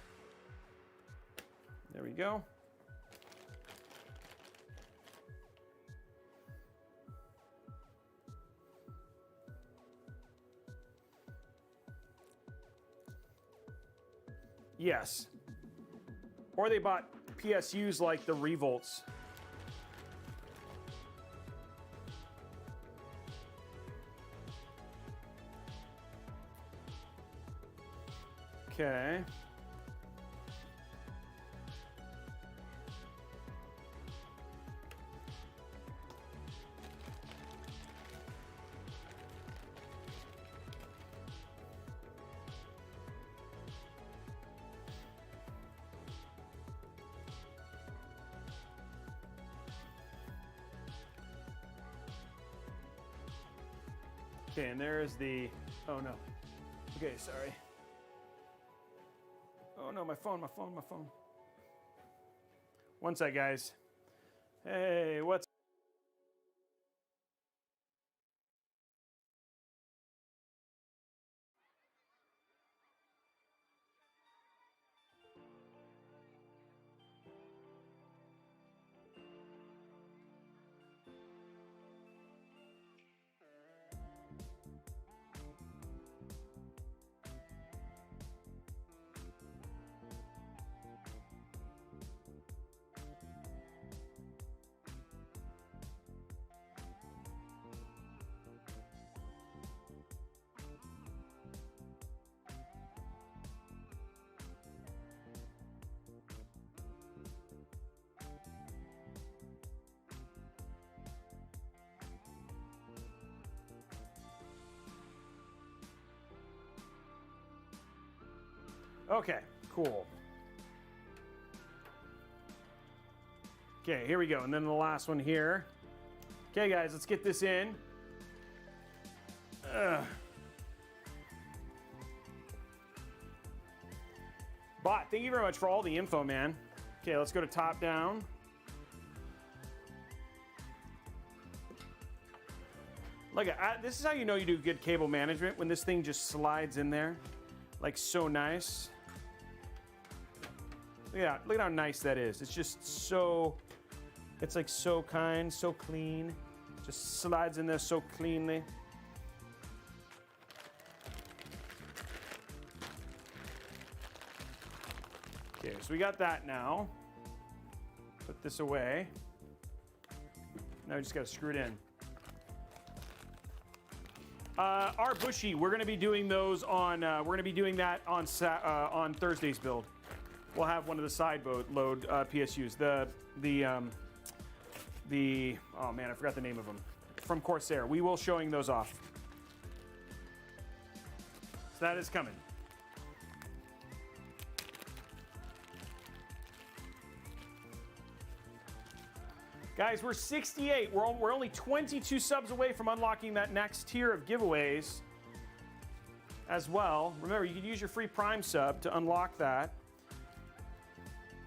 There we go. Yes. Or they bought PSUs like the Revolts. Okay. Okay, and there is the, oh no. Okay, sorry. Oh no, my phone. One sec, guys. Hey, what's okay, cool. Okay, here we go. And then the last one here. Okay, guys, let's get this in. Bot, thank you very much for all the info, man. Okay, let's go to top down. Look, this is how you know you do good cable management, when this thing just slides in there. Like, so nice. Look at how nice that is. It's just so, it's like so kind, so clean. Just slides in there so cleanly. Okay, so we got that now. Put this away. Now we just gotta screw it in. Our bushy, we're gonna be doing those on, we're gonna be doing that on Thursday's build. We'll have one of the side load PSUs. Oh man, I forgot the name of them. From Corsair. We will showing those off. So that is coming. Guys, we're 68. We're only 22 subs away from unlocking that next tier of giveaways as well. Remember, you can use your free Prime sub to unlock that.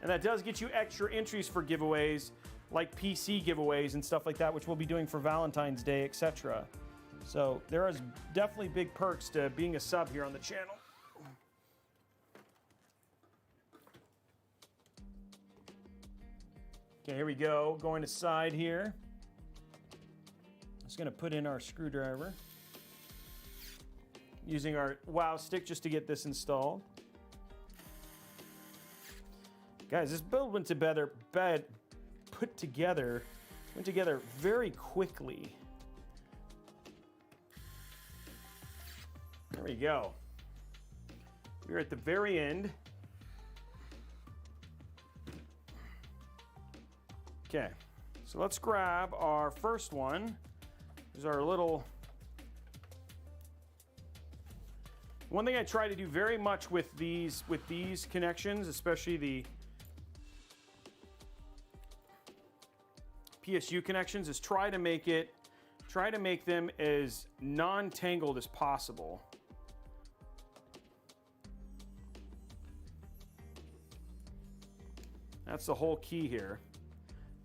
And that does get you extra entries for giveaways, like PC giveaways and stuff like that, which we'll be doing for Valentine's Day, etc. So there is definitely big perks to being a sub here on the channel. Okay, here we go. Going to side here. Just gonna put in our screwdriver. Using our WOW stick just to get this installed. Guys, this build went together very quickly. There we go. We're at the very end. Okay, so let's grab our first one. There's our little One thing I try to do very much with these connections, especially the PSU connections, is try to make them as non-tangled as possible. That's the whole key here.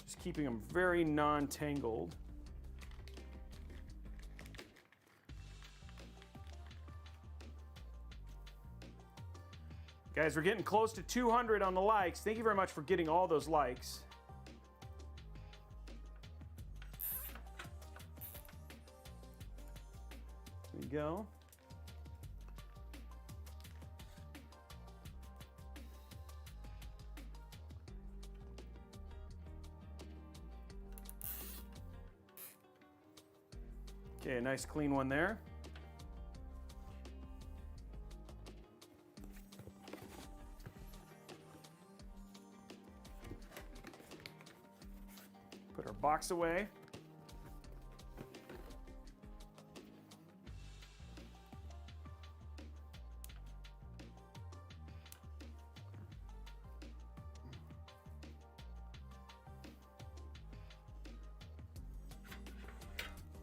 Just keeping them very non-tangled. Guys, we're getting close to 200 on the likes. Thank you very much for getting all those likes. There we go. Okay, a nice clean one there. Put our box away.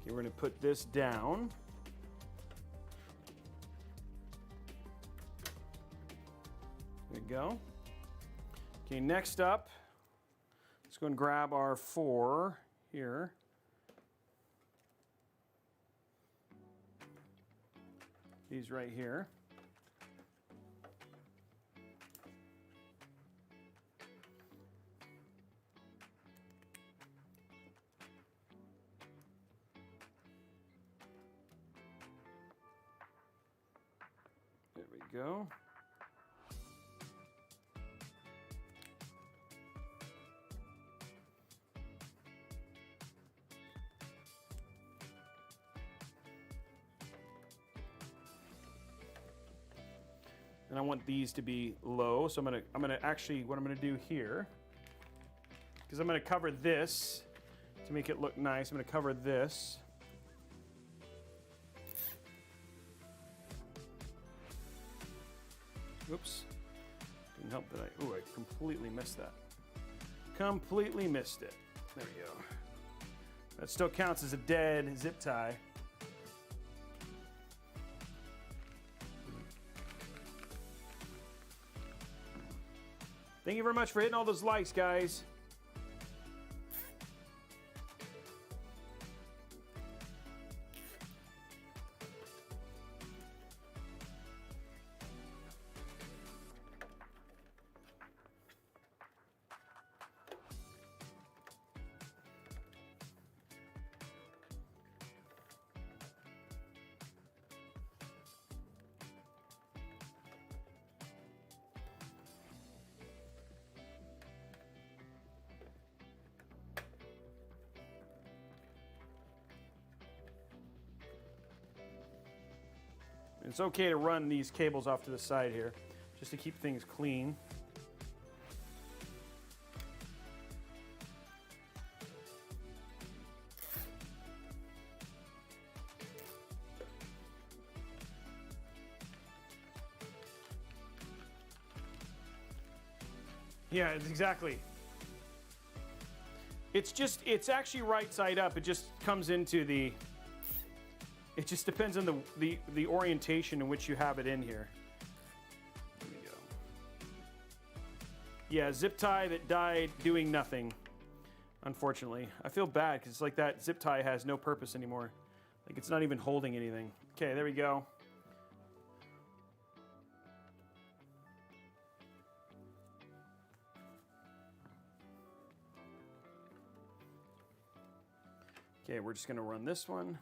Okay, we're going to put this down. There we go. Okay, next up, let's go and grab our 4 here. These right here. There we go. And I want these to be low, so I'm gonna actually, what I'm gonna do here, because I'm gonna cover this to make it look nice. I'm gonna cover this. Oops, didn't help that I completely missed that. Completely missed it. There we go. That still counts as a dead zip tie. Thank you very much for hitting all those likes, guys. It's okay to run these cables off to the side here, just to keep things clean. Yeah, exactly. It's actually right side up. It just comes into the, it just depends on the orientation in which you have it in here. There we go. Yeah, zip tie that died doing nothing, unfortunately. I feel bad because it's like that zip tie has no purpose anymore. Like it's not even holding anything. Okay, there we go. Okay, we're just gonna run this one.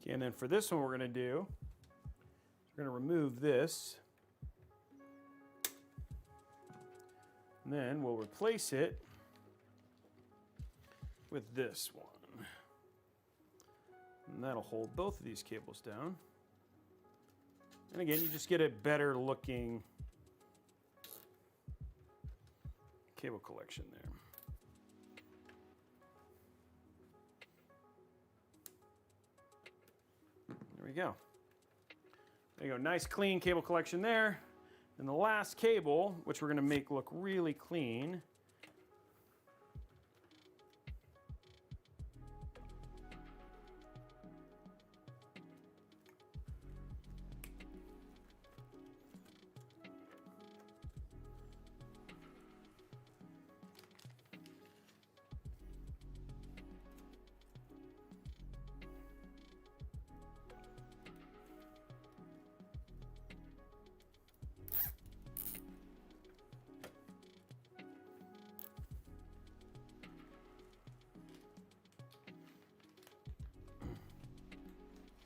Okay, and then for this one, we're going to do, we're going to remove this. And then we'll replace it with this one. And that'll hold both of these cables down. And again, you just get a better looking cable collection there. There we go. There you go, nice clean cable collection there. And the last cable, which we're going to make look really clean,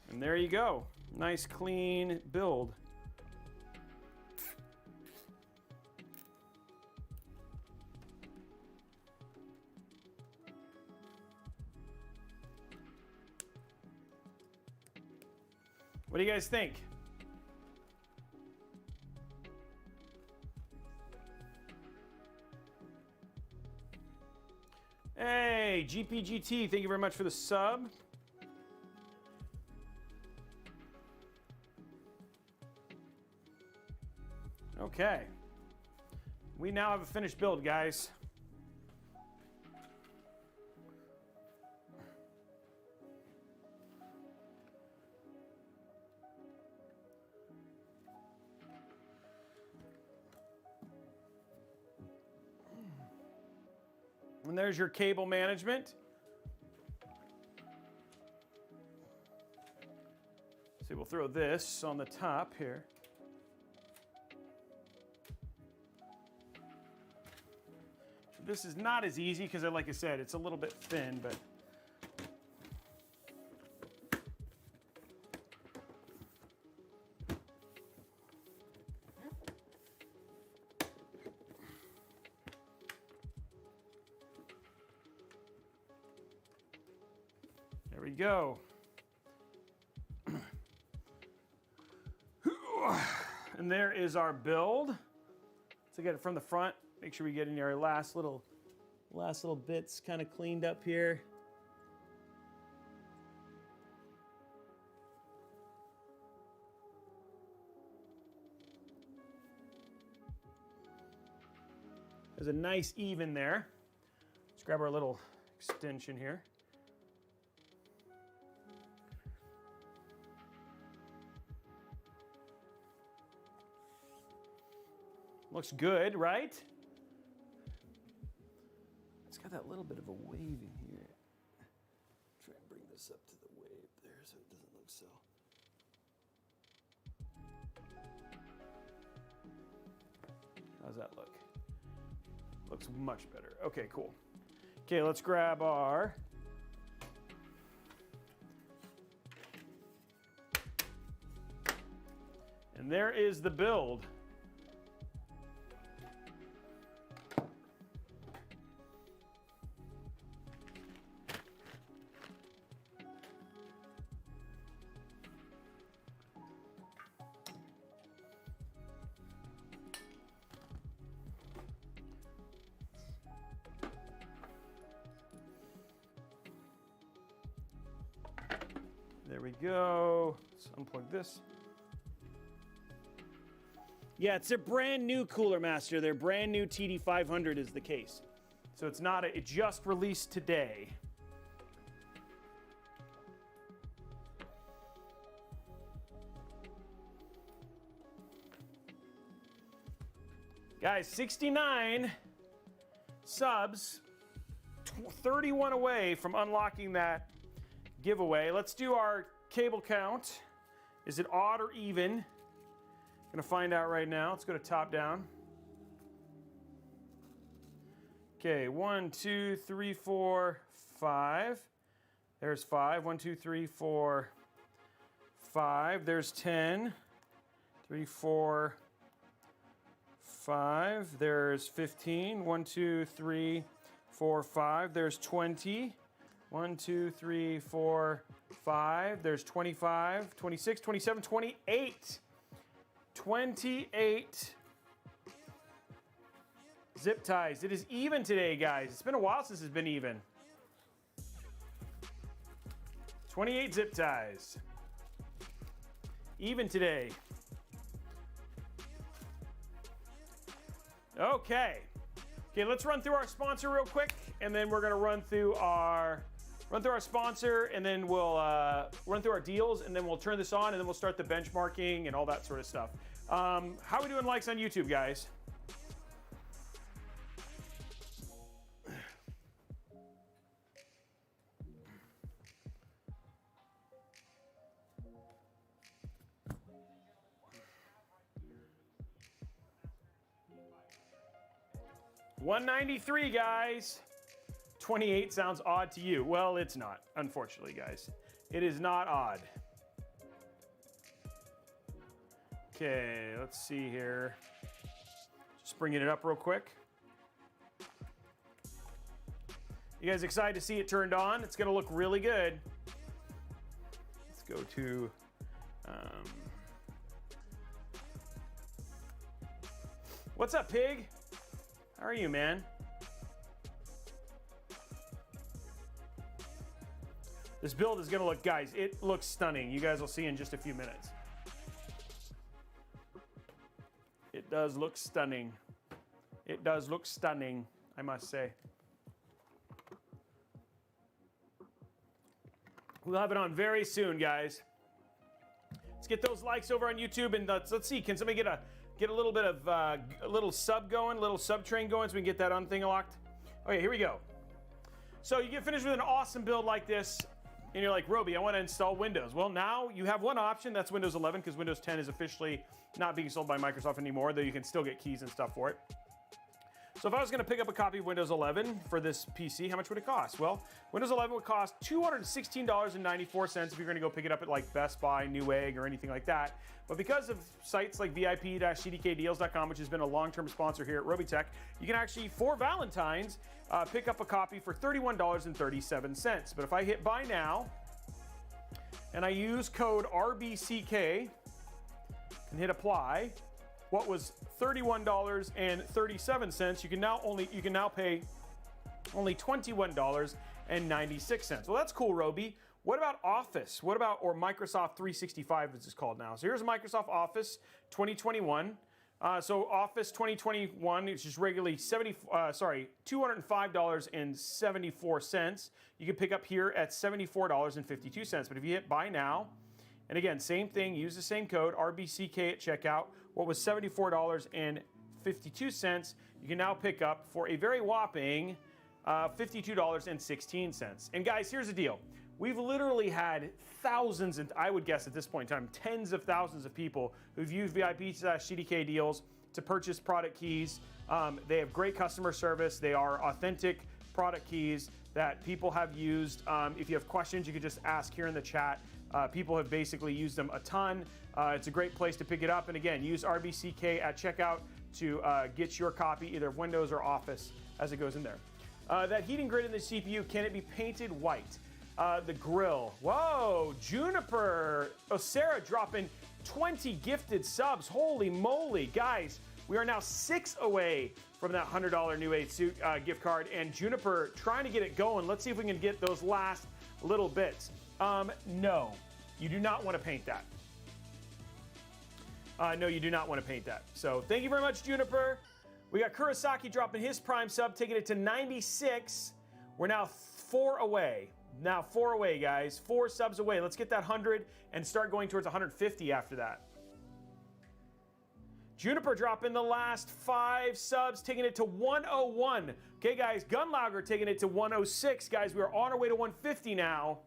and there you go. Nice clean build. What do you guys think? Hey, GPGT, thank you very much for the sub. Okay. We now have a finished build, guys. And there's your cable management. So we'll throw this on the top here. This is not as easy because, like I said, it's a little bit thin, but there we go. And there is our build. So get it from the front. Make sure we get in our last little bits kind of cleaned up here. There's a nice even there. Let's grab our little extension here. Looks good, right? It's got that little bit of a wave in here. Try and bring this up to the wave there so it doesn't look so. How's that look? Looks much better. Okay, cool. Okay, let's grab our and there is the build. There we go. Let's unplug this. Yeah, it's their brand new CoolerMaster. Their brand new TD500 is the case. So it's not it just released today. Guys, 69 subs, 31 away from unlocking that giveaway. Let's do our cable count. Is it odd or even? Gonna find out right now. Let's go to top down. Okay, 1, 2, 3, 4, 5. There's 5. 1, 2, 3, 4, 5. There's 10. 3, 4, 5. There's 15. 1, 2, 3, 4, 5. There's 20. 1, 2, 3, 4, 5. There's 25, 26, 27, 28. 28 zip ties. It is even today, guys. It's been a while since it's been even. 28 zip ties. Even today. Okay. Okay, let's run through our sponsor real quick, and then we're gonna run through our sponsor, and then we'll run through our deals, and then we'll turn this on, and then we'll start the benchmarking and all that sort of stuff. How are we doing likes on YouTube, guys? $193, guys. 28 sounds odd to you. Well, it's not, unfortunately, guys. It is not odd. Okay, let's see here. Just bringing it up real quick. You guys excited to see it turned on? It's gonna look really good. Let's go to, what's up, Pig? How are you, man? This build is gonna look, guys, it looks stunning. You guys will see in just a few minutes. It does look stunning. It does look stunning, I must say. We'll have it on very soon, guys. Let's get those likes over on YouTube, and let's see, can somebody get a little bit of a little sub going, a little sub train going, so we can get that thing unlocked? Okay, here we go. So you get finished with an awesome build like this, and you're like, Robey, I want to install Windows. Well, now you have one option, that's Windows 11, because Windows 10 is officially not being sold by Microsoft anymore, though you can still get keys and stuff for it. So if I was going to pick up a copy of Windows 11 for this PC, how much would it cost? Well, Windows 11 would cost $216.94 if you're going to go pick it up at like Best Buy, Newegg, or anything like that. But because of sites like VIP-CDKdeals.com, which has been a long-term sponsor here at Robeytech, you can actually, for Valentine's, pick up a copy for $31.37. But if I hit buy now, and I use code RBCK and hit apply, what was $31.37, you can now pay only $21.96. Well, that's cool, Robey. What about Office? What about, or Microsoft 365 as it's called now? So here's Microsoft Office 2021. So Office 2021, which is regularly $205.74. You can pick up here at $74.52. But if you hit buy now, and again, same thing, use the same code, RBCK at checkout, what was $74.52, you can now pick up for a very whopping $52.16. And guys, here's the deal. We've literally had thousands, and I would guess at this point in time, tens of thousands of people who've used VIP/CDK deals to purchase product keys. They have great customer service. They are authentic product keys that people have used. If you have questions, you can just ask here in the chat. People have basically used them a ton. It's a great place to pick it up. And again, use RBCK at checkout to get your copy either of Windows or Office as it goes in there. That heating grid in the CPU, can it be painted white? The grill. Whoa, Juniper. Oh, Sarah dropping 20 gifted subs. Holy moly. Guys, we are now 6 away from that $100 Newegg gift card. And Juniper trying to get it going. Let's see if we can get those last little bits. No, you do not want to paint that. No, you do not want to paint that. So thank you very much, Juniper. We got Kurosaki dropping his Prime sub, taking it to 96. We're now 4 away. Now 4 away, guys. 4 subs away. Let's get that 100 and start going towards 150 after that. Juniper dropping the last 5 subs, taking it to 101. Okay, guys, Gunlauger taking it to 106. Guys, we are on our way to 150 now.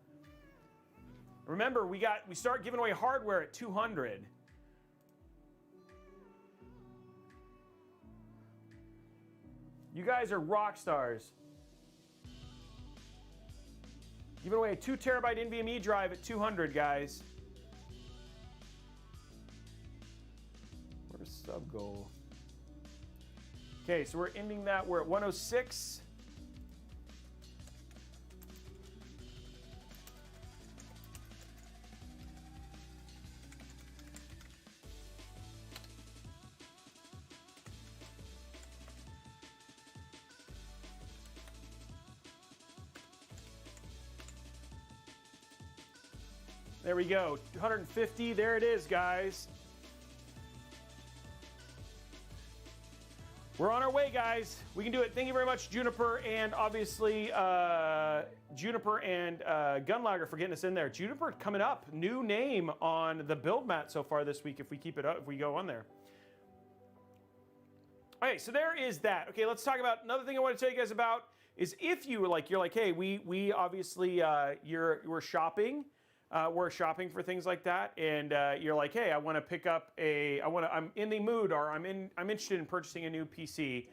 Remember, we start giving away hardware at 200. You guys are rock stars. Giving away a 2 terabyte NVMe drive at 200, guys. Sub goal. Okay, so we're ending that. We're at 106. There we go, 250, there it is, guys. We're on our way, guys. We can do it. Thank you very much, Juniper, and obviously Juniper and Gunlagger for getting us in there. Juniper coming up, new name on the build mat so far this week if we keep it up, if we go on there. Okay, so there is that. Okay, let's talk about another thing I want to tell you guys about is if you like, you're like, hey, we obviously we're shopping. We're shopping for things like that, and you're like, hey, I want to pick up I'm in the mood, or I'm interested in purchasing a new PC.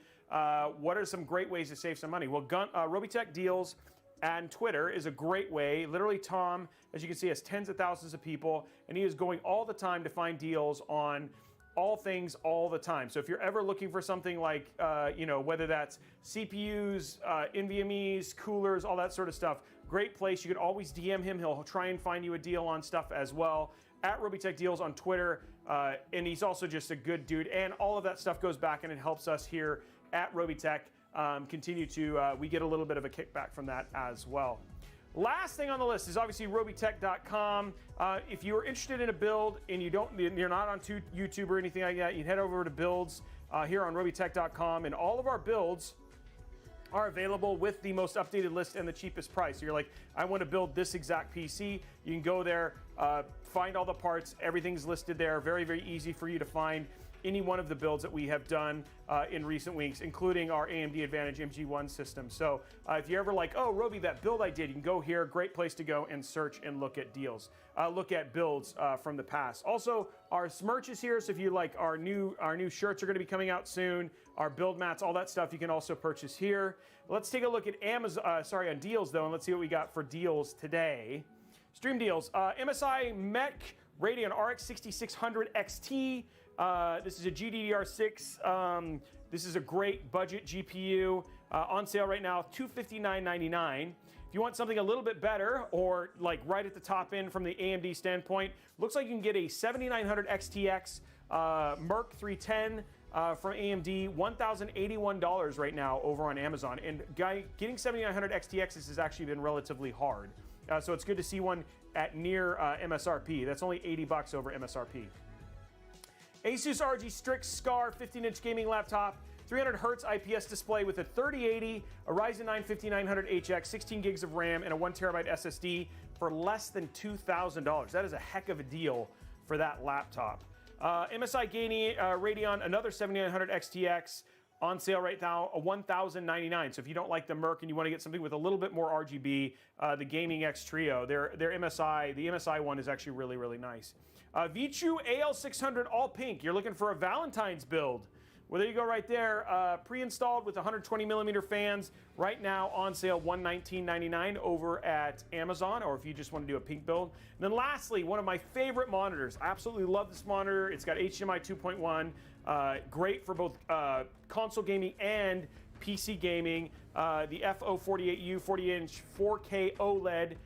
What are some great ways to save some money? Well, Robeytech deals and Twitter is a great way. Literally, Tom, as you can see, has tens of thousands of people, and he is going all the time to find deals on all things all the time. So if you're ever looking for something like, whether that's CPUs, NVMEs, coolers, all that sort of stuff, great place. You can always DM him. He'll try and find you a deal on stuff as well. At Robeytech Deals on Twitter. And he's also just a good dude. And all of that stuff goes back and it helps us here at Robeytech continue to, we get a little bit of a kickback from that as well. Last thing on the list is obviously Robeytech.com. If you are interested in a build and you're not on YouTube or anything like that, you can head over to builds here on Robeytech.com, and all of our builds are available with the most updated list and the cheapest price. So you're like, I want to build this exact PC. You can go there, find all the parts. Everything's listed there. Very, very easy for you to find any one of the builds that we have done in recent weeks, including our AMD Advantage MG1 system. So if you're ever like, oh, Robey, that build I did, you can go here. Great place to go and search and look at deals, look at builds from the past. Also, our merch is here. So if you like our new shirts are going to be coming out soon, our build mats, all that stuff you can also purchase here. Let's take a look at Amazon, on deals though, and let's see what we got for deals today. Stream deals, MSI Mech Radeon RX 6600 XT. This is a GDDR6. This is a great budget GPU on sale right now, $259.99. If you want something a little bit better, or like right at the top end from the AMD standpoint, looks like you can get a 7900 XTX Merc 310 from AMD, $1,081 right now over on Amazon. And getting 7900 XTXs has actually been relatively hard. So it's good to see one at near MSRP. That's only $80 over MSRP. Asus ROG Strix Scar 15-inch gaming laptop, 300 hertz IPS display with a 3080, a Ryzen 9 5900HX, 16 gigs of RAM, and a 1 terabyte SSD for less than $2,000. That is a heck of a deal for that laptop. MSI Gaming Radeon, another 7900 XTX, on sale right now, $1,099. So if you don't like the Merc and you want to get something with a little bit more RGB, the Gaming X Trio, their MSI, the MSI one is actually really, really nice. VTrue AL600 all pink. You're looking for a Valentine's build. Well, there you go right there. Pre-installed with 120 millimeter fans. Right now on sale, $119.99 over at Amazon, or if you just want to do a pink build. And then lastly, one of my favorite monitors. I absolutely love this monitor. It's got HDMI 2.1. Great for both console gaming and PC gaming. The FO48U 40-inch 4K OLED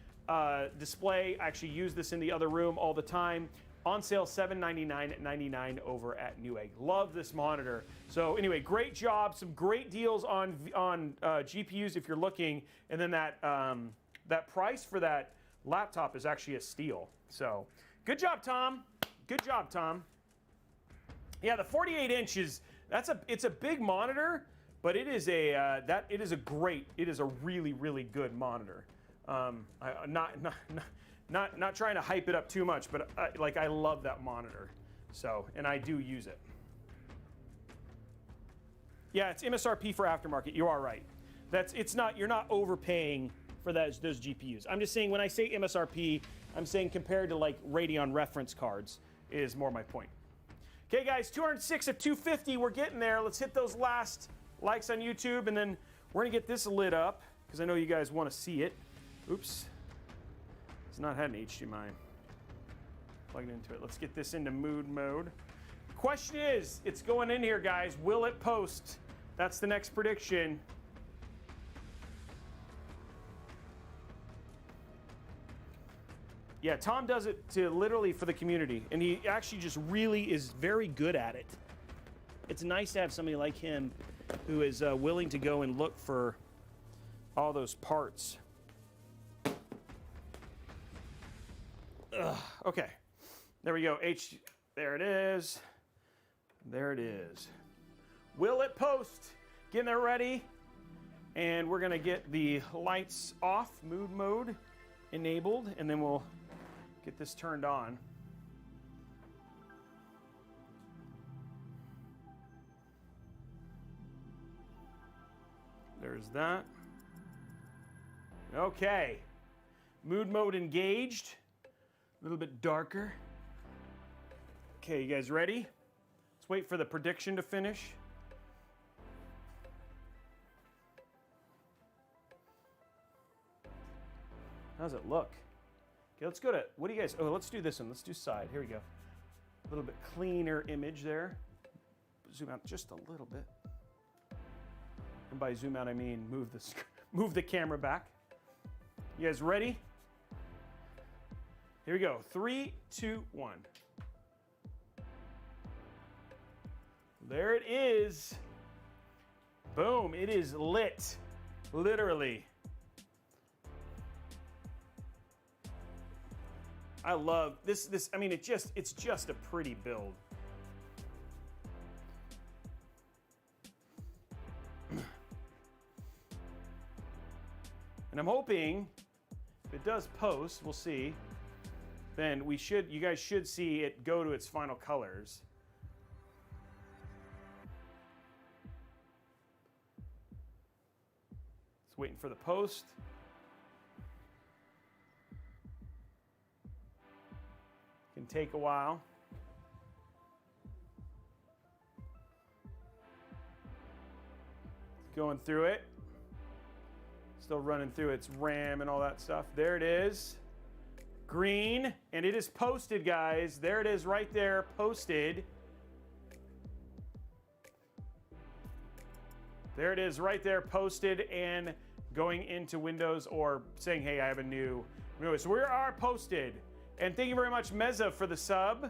display. I actually use this in the other room all the time. On sale, $799.99 over at Newegg. Love this monitor. So anyway, great job. Some great deals on GPUs if you're looking. And then that price for that laptop is actually a steal. So good job, Tom. Good job, Tom. Yeah, the 48 inch it's a big monitor, but it is a really, really good monitor. Not trying to hype it up too much, but I love that monitor. So, and I do use it. Yeah, it's MSRP for aftermarket. You are right. You're not overpaying for those GPUs. I'm just saying when I say MSRP, I'm saying compared to like Radeon reference cards is more my point. Okay, guys, 206 of 250. We're getting there. Let's hit those last likes on YouTube, and then we're gonna get this lit up because I know you guys want to see it. Oops. It's not had an HDMI plugged into it. Let's get this into mood mode. question is, it's going in here, guys. Will it post? That's the next prediction. Yeah, Tom does it to literally for the community, and he actually just really is very good at it. It's nice to have somebody like him who is willing to go and look for all those parts. Ugh, okay, there we go. There it is. There it is. Will it post? Getting it ready, and we're gonna get the lights off, mood mode enabled, and then we'll get this turned on. There's that. Okay. Mood mode engaged. A little bit darker. Okay, you guys ready? Let's wait for the prediction to finish. How does it look? Okay, let's go to, what do you guys, oh, let's do this one. Let's do side. Here we go. A little bit cleaner image there. Zoom out just a little bit. And by zoom out, I mean move the camera back. You guys ready? Here we go. 3, 2, 1. There it is. Boom, it is lit. Literally. I love this, I mean, it's just a pretty build. And I'm hoping if it does post, we'll see, then you guys should see it go to its final colors. It's waiting for the post. Can take a while. Going through it. Still running through its RAM and all that stuff. There it is. Green, and it is posted, guys. There it is right there, posted. There it is right there, posted and going into Windows or saying, hey, I have a new. So we are posted. And thank you very much, Meza, for the sub.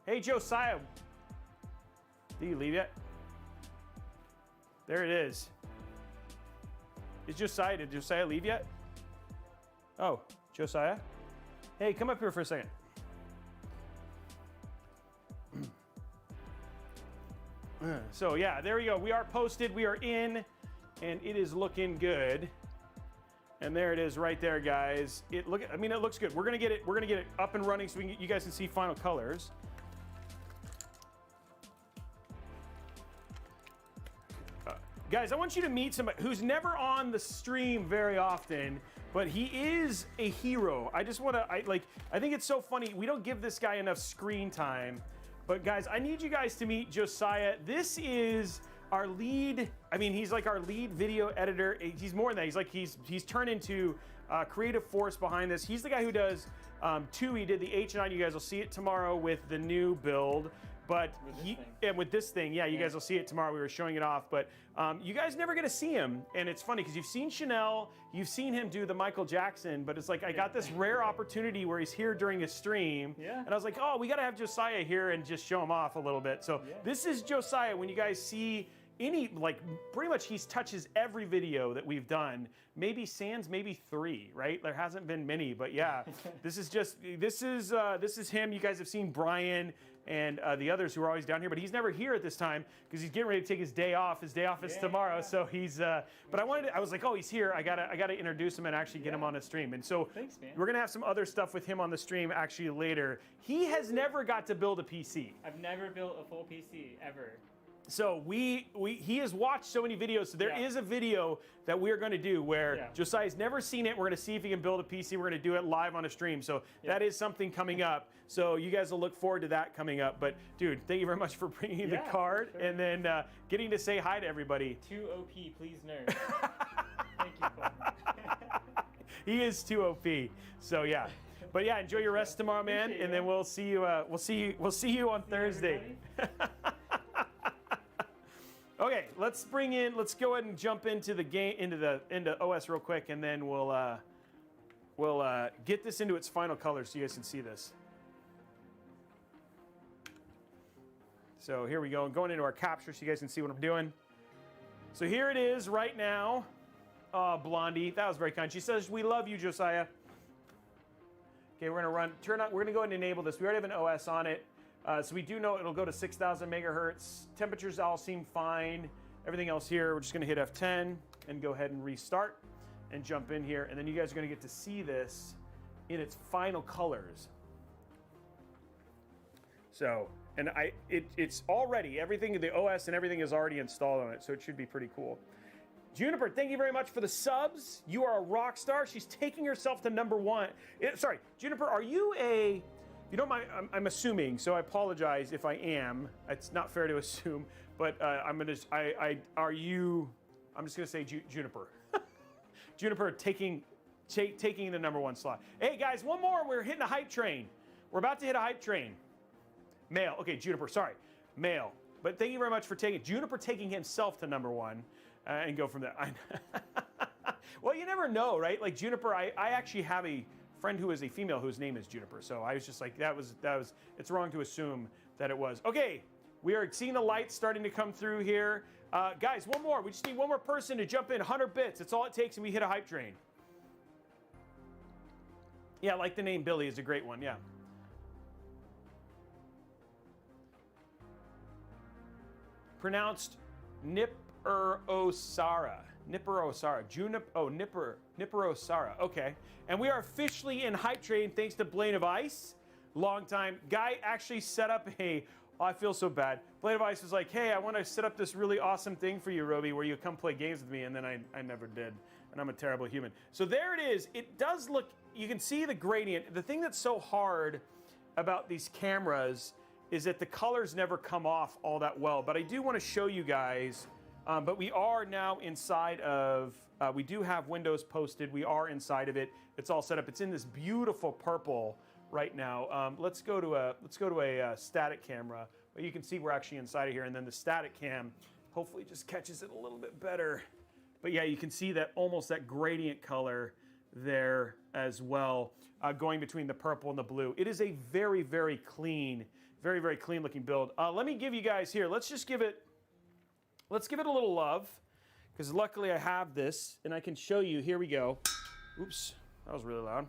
Hey, Josiah. Did you leave yet? There it is. Did Josiah leave yet? Oh, Josiah? Hey, come up here for a second. So yeah, there we go. We are posted, we are in, and it is looking good. And there it is right there, guys. It looks good. We're gonna get it up and running so you guys can see final colors. Guys, I want you to meet somebody who's never on the stream very often, but he is a hero. I think it's so funny. We don't give this guy enough screen time. But guys, I need you guys to meet Josiah. This is our lead, he's like our lead video editor. He's more than that. He's turned into creative force behind this. He's the guy who does he did the H9. You guys will see it tomorrow with the new build. But with this thing, you guys will see it tomorrow. We were showing it off, but you guys never get to see him, and it's funny because you've seen Chanel, you've seen him do the Michael Jackson, but it's like I got this rare opportunity where he's here during a stream, and I was like, oh, we got to have Josiah here and just show him off a little bit. So this is Josiah. When you guys see pretty much he touches every video that we've done. Maybe sans, maybe 3, right? There hasn't been many, but yeah, this is him. You guys have seen Brian and the others who are always down here, but he's never here at this time because he's getting ready to take his day off. His day off is tomorrow, so he's. But I was like, oh, he's here. I gotta introduce him and actually get him on a stream. And so thanks, man. We're gonna have some other stuff with him on the stream actually later. He has never got to build a PC. I've never built a full PC ever. So he has watched so many videos. So there is a video that we're going to do where Josiah's never seen it. We're going to see if he can build a PC. We're going to do it live on a stream. So that is something coming up. So you guys will look forward to that coming up. But dude, thank you very much for bringing the card and then getting to say hi to everybody. Too OP, please nerd. Thank you, Paul. He is too OP. So yeah. But yeah, enjoy your rest tomorrow, man, Appreciate and it. then we'll see you. We'll see you on Thursday. Okay, let's go ahead and jump into the game, into OS real quick, and then we'll get this into its final color so you guys can see this. So here we go. I'm going into our capture so you guys can see what I'm doing. So here it is right now. Blondie, that was very kind. She says, "We love you, Josiah." Okay, we're gonna we're gonna go ahead and enable this. We already have an OS on it. So we do know it'll go to 6,000 megahertz. Temperatures all seem fine. Everything else here, we're just gonna hit F10 and go ahead and restart and jump in here. And then you guys are gonna get to see this in its final colors. So, and it's already, everything, the OS and everything is already installed on it. So it should be pretty cool. Juniper, thank you very much for the subs. You are a rock star. She's taking herself to #1. Sorry, Juniper, are you a... You don't mind, I'm assuming, so I apologize if I am. It's not fair to assume, but I'm just gonna say Juniper. Juniper taking the #1 slot. Hey guys, one more. We're hitting a hype train. We're about to hit a hype train. Male. Okay, Juniper. Sorry, male. But thank you very much for Juniper taking himself to #1 and go from there. Well, you never know, right? Like Juniper, I actually have a friend who is a female whose name is Juniper. So I was just like, it's wrong to assume that it was. Okay, we are seeing the lights starting to come through here. Guys, one more. We just need one more person to jump in. 100 bits. That's all it takes, and we hit a hype train. Yeah, like the name Billy is a great one. Yeah. Pronounced Nipper-Osara. Nipper-Osara. Nipper-Osara. Okay. And we are officially in hype train thanks to Blade of Ice. Long time. Guy actually set up I feel so bad. Blade of Ice was like, hey, I want to set up this really awesome thing for you, Robey, where you come play games with me, and then I never did. And I'm a terrible human. So there it is. It does look, you can see the gradient. The thing that's so hard about these cameras is that the colors never come off all that well. But I do want to show you guys. But we are now inside of, we do have Windows posted. We are inside of it. It's all set up. It's in this beautiful purple right now. Let's go to a static camera. But you can see we're actually inside of here. And then the static cam hopefully just catches it a little bit better. But yeah, you can see that almost that gradient color there as well, going between the purple and the blue. It is a very, very clean, very, very clean looking build. Let me give you guys here, let's give it a little love, because luckily I have this and I can show you. Here we go. Oops, that was really loud.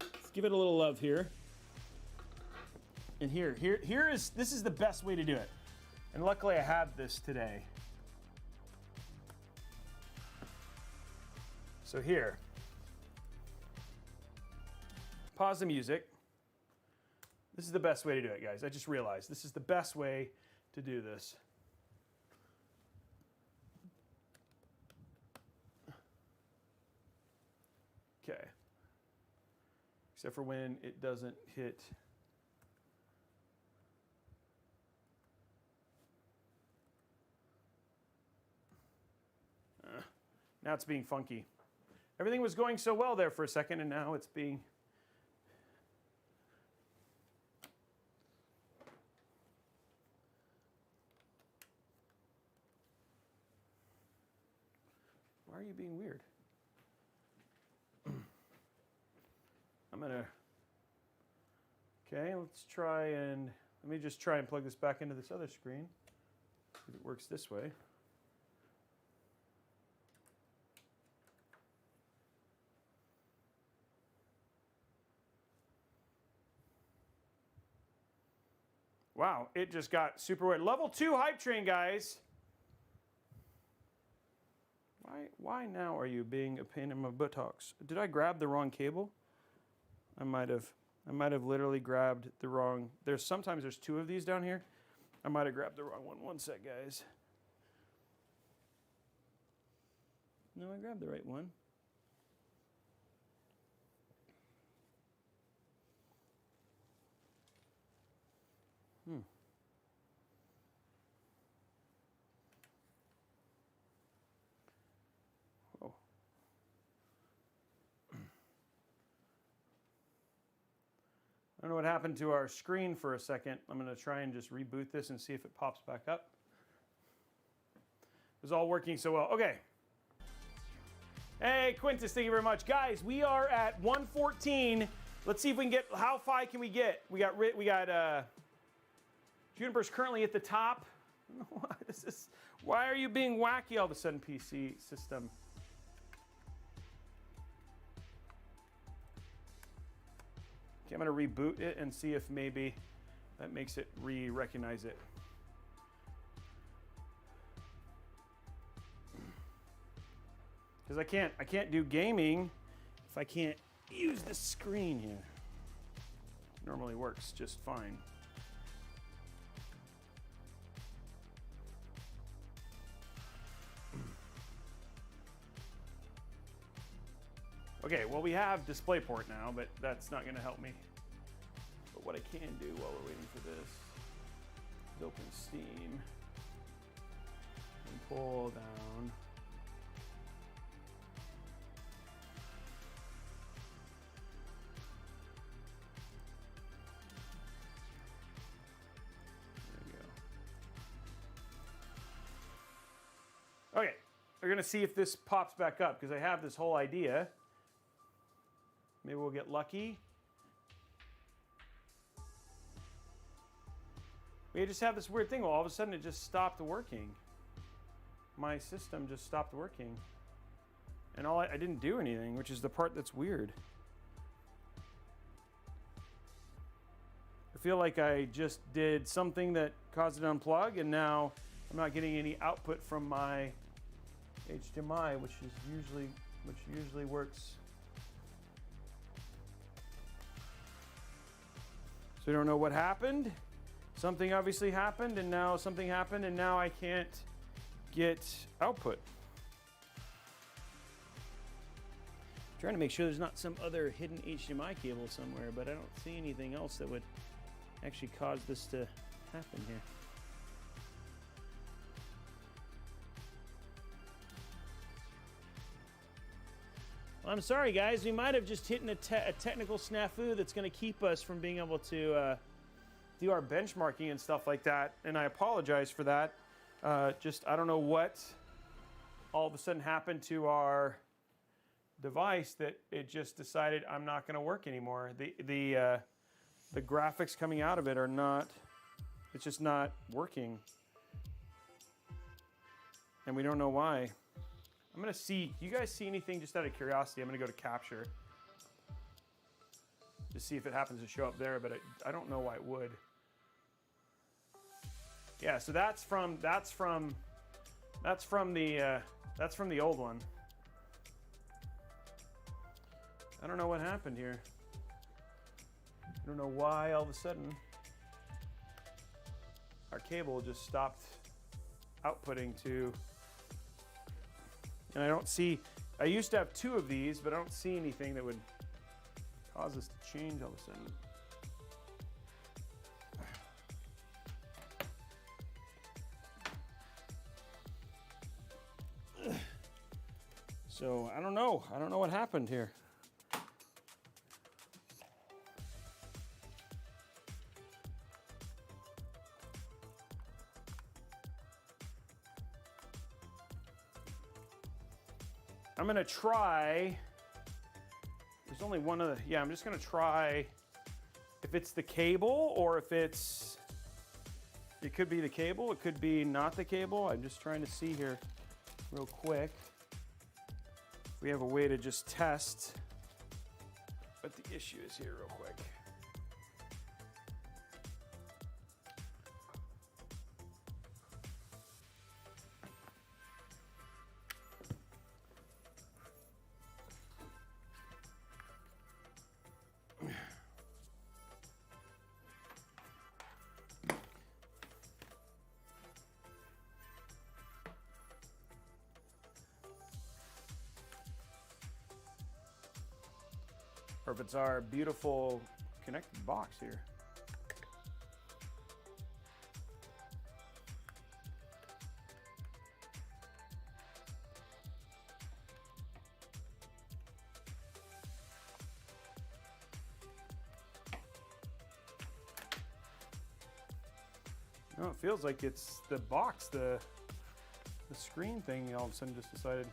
Let's give it a little love here. And this is the best way to do it. And luckily I have this today. So here, pause the music. This is the best way to do it, guys. I just realized this is the best way to do this. Okay. Except for when it doesn't hit. Now it's being funky. Everything was going so well there for a second, and now it's being... Why are you being weird? Okay, let me just try and plug this back into this other screen. See if it works this way. Wow, it just got super weird. Level 2 hype train, guys. Why now are you being a pain in my buttocks? Did I grab the wrong cable? I might have literally grabbed the wrong. Sometimes there's 2 of these down here. I might have grabbed the wrong one. One sec, guys. No, I grabbed the right one. don't know what happened to our screen for a second. I'm going to try and just reboot this and see if it pops back up. It was all working so well. Okay. Hey, Quintus, thank you very much. Guys, we are at 114. Let's see if we can get, how high can we get? We got Juniper's currently at the top. Why are you being wacky all of a sudden, PC system? Okay, I'm going to reboot it and see if maybe that makes it recognize it. Because I can't do gaming if I can't use the screen here. Normally works just fine. Okay, well we have DisplayPort now, but that's not going to help me. But what I can do while we're waiting for this is open Steam and pull down. Okay, we're gonna see if this pops back up because I have this whole idea. Maybe we'll get lucky. We just have this weird thing. Well, all of a sudden it just stopped working. My system just stopped working. And I didn't do anything, which is the part that's weird. I feel like I just did something that caused it to unplug, and now I'm not getting any output from my HDMI, which usually works. So we don't know what happened. Something obviously happened, and now something happened, and now I can't get output. I'm trying to make sure there's not some other hidden HDMI cable somewhere, but I don't see anything else that would actually cause this to happen here. Well, I'm sorry, guys. We might have just hit a technical snafu that's going to keep us from being able to do our benchmarking and stuff like that, and I apologize for that. I don't know what all of a sudden happened to our device that it just decided I'm not going to work anymore. The graphics coming out of it are not, it's just not working. And we don't know why. I'm gonna see, you guys see anything just out of curiosity? I'm gonna go to capture. Just see if it happens to show up there, but I don't know why it would. Yeah, so that's from the old one. I don't know what happened here. I don't know why all of a sudden our cable just stopped outputting to, and I don't see, I used to have 2 of these, but I don't see anything that would cause us to change all of a sudden. So I don't know what happened here. I'm gonna try, there's only one other, yeah, I'm just gonna try if it's the cable or if it could be the cable, it could be not the cable. I'm just trying to see here real quick. We have a way to just test what the issue is here real quick. Or if it's our beautiful connected box here. Oh, it feels like it's the box, the screen thing all of a sudden just decided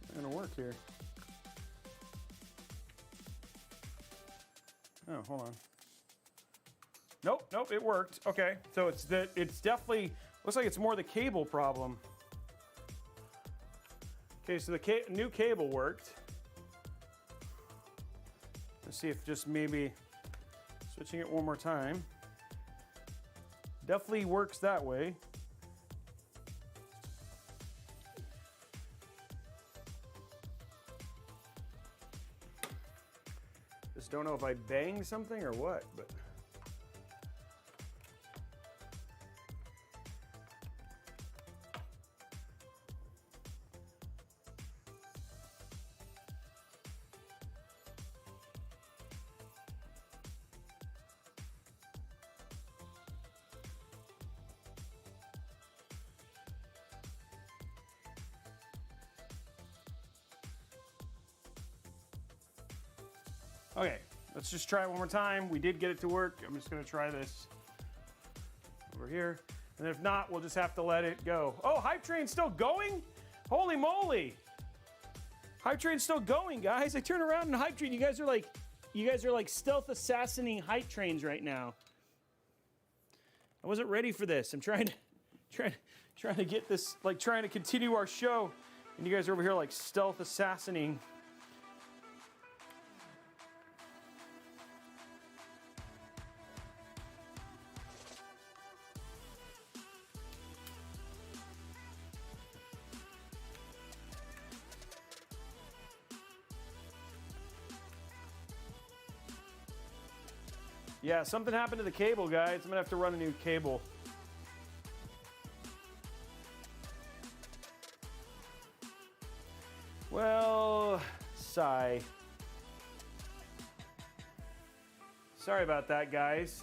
it's not gonna work here. Oh, hold on. Nope, nope, it worked. Okay, so it's definitely, looks like it's more the cable problem. Okay, so the new cable worked. Let's see if just maybe switching it one more time. Definitely works that way. Just don't know if I banged something or what, but. Okay, let's just try it one more time. We did get it to work. I'm just gonna try this over here. And if not, we'll just have to let it go. Oh, Hype Train's still going? Holy moly. Hype Train's still going, guys. I turn around and Hype Train, you guys are like stealth assassinating Hype Trains right now. I wasn't ready for this. I'm trying to get this, like trying to continue our show. And you guys are over here like stealth assassinating. Yeah, something happened to the cable, guys. I'm gonna have to run a new cable. Well, sigh. Sorry about that, guys.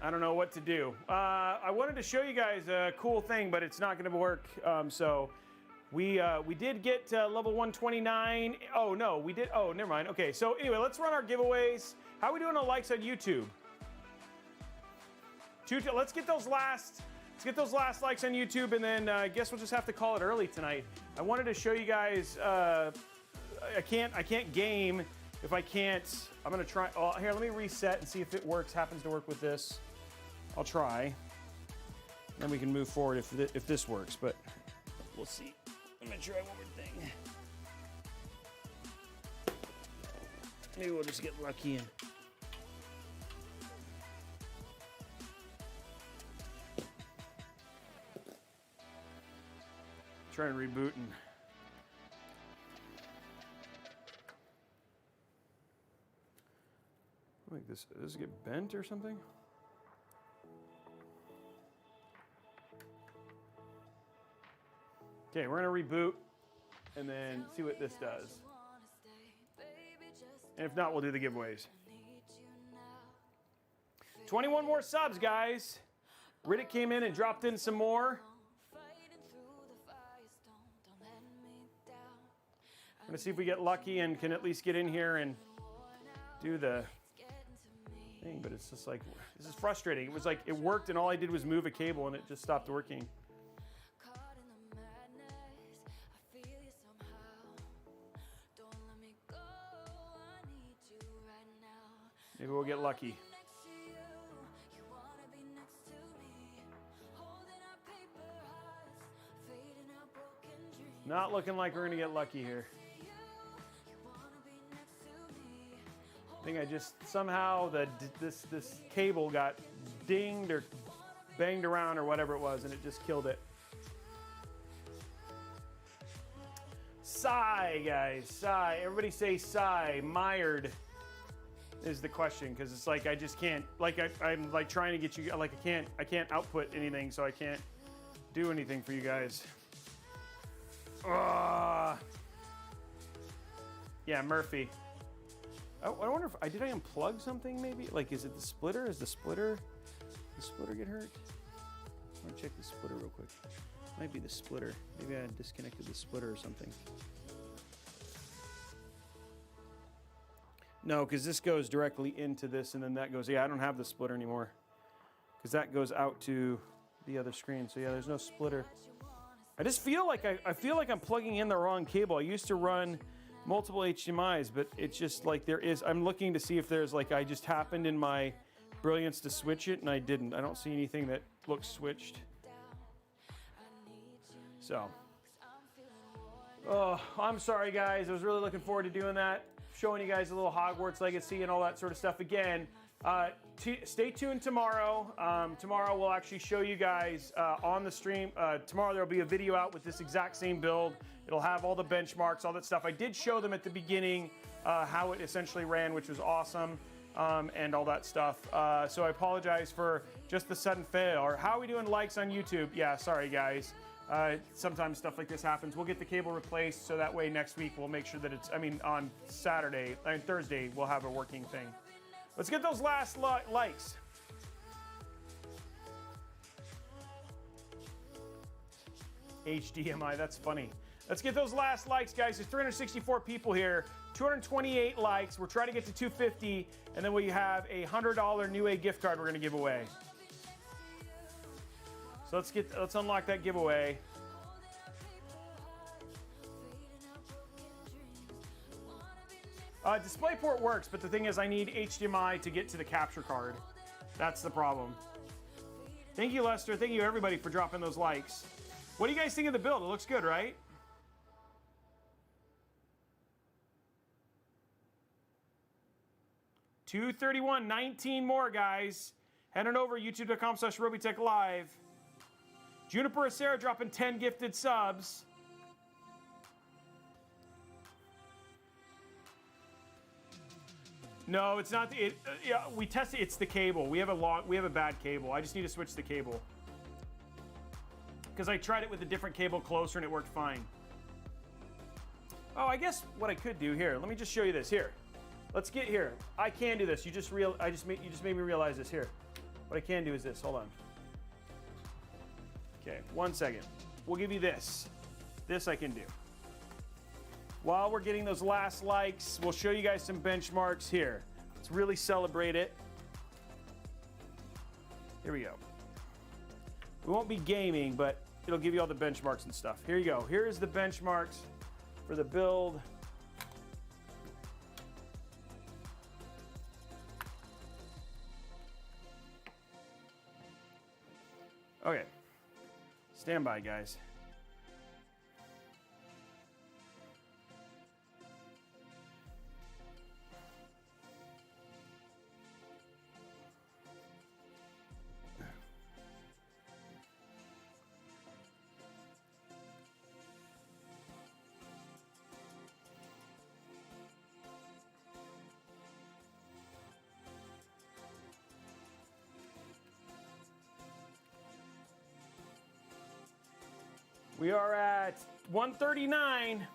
I don't know what to do. I wanted to show you guys a cool thing, but it's not gonna work. So we did get level 129. Oh no, we did. Oh, never mind. Okay, so anyway, let's run our giveaways. How are we doing on likes on YouTube? Let's get those last likes on YouTube, and then I guess we'll just have to call it early tonight. I wanted to show you guys. I can't game if I can't. I'm gonna try. Oh, here, let me reset and see if it works. Happens to work with this. I'll try. Then we can move forward if this works. But we'll see. I'm gonna try one more thing. Maybe we'll just get lucky and. Try and reboot and. Like this, does it get bent or something? Okay, we're gonna reboot and then see what this does. And if not, we'll do the giveaways. 21 more subs, guys. Riddick came in and dropped in some more. I'm gonna see if we get lucky and can at least get in here and do the thing, but it's just like, this is frustrating. It was like, it worked and all I did was move a cable and it just stopped working. Maybe we'll get lucky. Not looking like we're gonna get lucky here. I think I just somehow this cable got dinged or banged around or whatever it was, and it just killed it. Sigh, guys, sigh. Everybody say sigh. Mired is the question, because it's like I just can't. Like I'm like trying to get you. Like I can't output anything, so I can't do anything for you guys. Yeah, Murphy. Oh, I wonder if did I unplug something maybe? Like, is it the splitter? Is the splitter get hurt? I want to check the splitter real quick. Might be the splitter. Maybe I disconnected the splitter or something. No, because this goes directly into this, and then that goes. Yeah, I don't have the splitter anymore because that goes out to the other screen. So yeah, there's no splitter. I just feel like I feel like I'm plugging in the wrong cable. I used to run multiple HDMIs, but it's just like there is. I'm looking to see if there's like I just happened in my brilliance to switch it, and I didn't. I don't see anything that looks switched. So, oh, I'm sorry guys. I was really looking forward to doing that, showing you guys a little Hogwarts Legacy and all that sort of stuff again. Stay tuned tomorrow. Tomorrow we'll actually show you guys on the stream. Tomorrow there'll be a video out with this exact same build. It'll have all the benchmarks, all that stuff. I did show them at the beginning how it essentially ran, which was awesome, and all that stuff. So I apologize for just the sudden fail. Or how are we doing likes on YouTube? Yeah, sorry guys. Sometimes stuff like this happens. We'll get the cable replaced so that way next week we'll make sure that it's, on Saturday and Thursday we'll have a working thing. Let's get those last likes. HDMI, that's funny. Let's get those last likes, guys. There's 364 people here, 228 likes. We're trying to get to 250, and then we have a $100 Newegg gift card we're gonna give away. So let's unlock that giveaway. DisplayPort works, but the thing is I need HDMI to get to the capture card. That's the problem. Thank you, Lester. Thank you, everybody, for dropping those likes. What do you guys think of the build? It looks good, right? $231, 19 more, guys. Head on over, youtube.com/Robeytech Live. Juniper Acera dropping 10 gifted subs. No, it's not. Yeah, we tested. It's the cable. We have a bad cable. I just need to switch the cable because I tried it with a different cable closer and it worked fine. Oh, I guess what I could do here. Let me just show you this here. Let's get here. I can do this. You just made me realize this here. What I can do is this. Hold on. Okay, 1 second. We'll give you this. This I can do. While we're getting those last likes, we'll show you guys some benchmarks here. Let's really celebrate it. Here we go. We won't be gaming, but it'll give you all the benchmarks and stuff. Here you go. Here's the benchmarks for the build. Okay. Stand by, guys. We are at 139.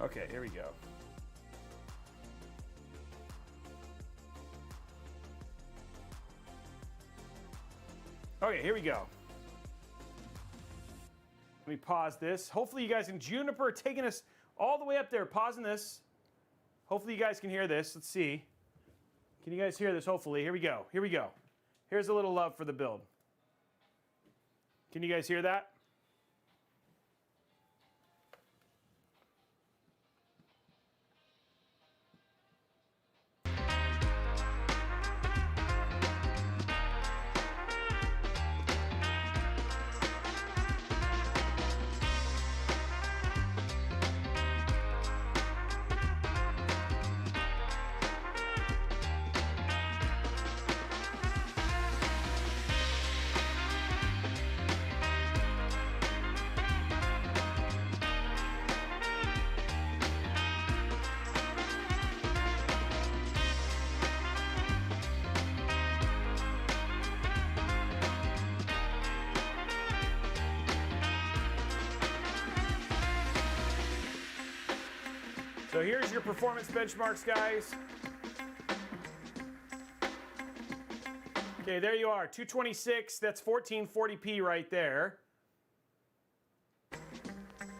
Okay, here we go. Okay, here we go. Let me pause this. Hopefully you guys in Juniper are taking us all the way up there. Pausing this. Hopefully you guys can hear this. Let's see. Can you guys hear this? Hopefully. Here we go. Here we go. Here's a little love for the build. Can you guys hear that? So here's your performance benchmarks, guys. Okay, there you are, 226, that's 1440p right there.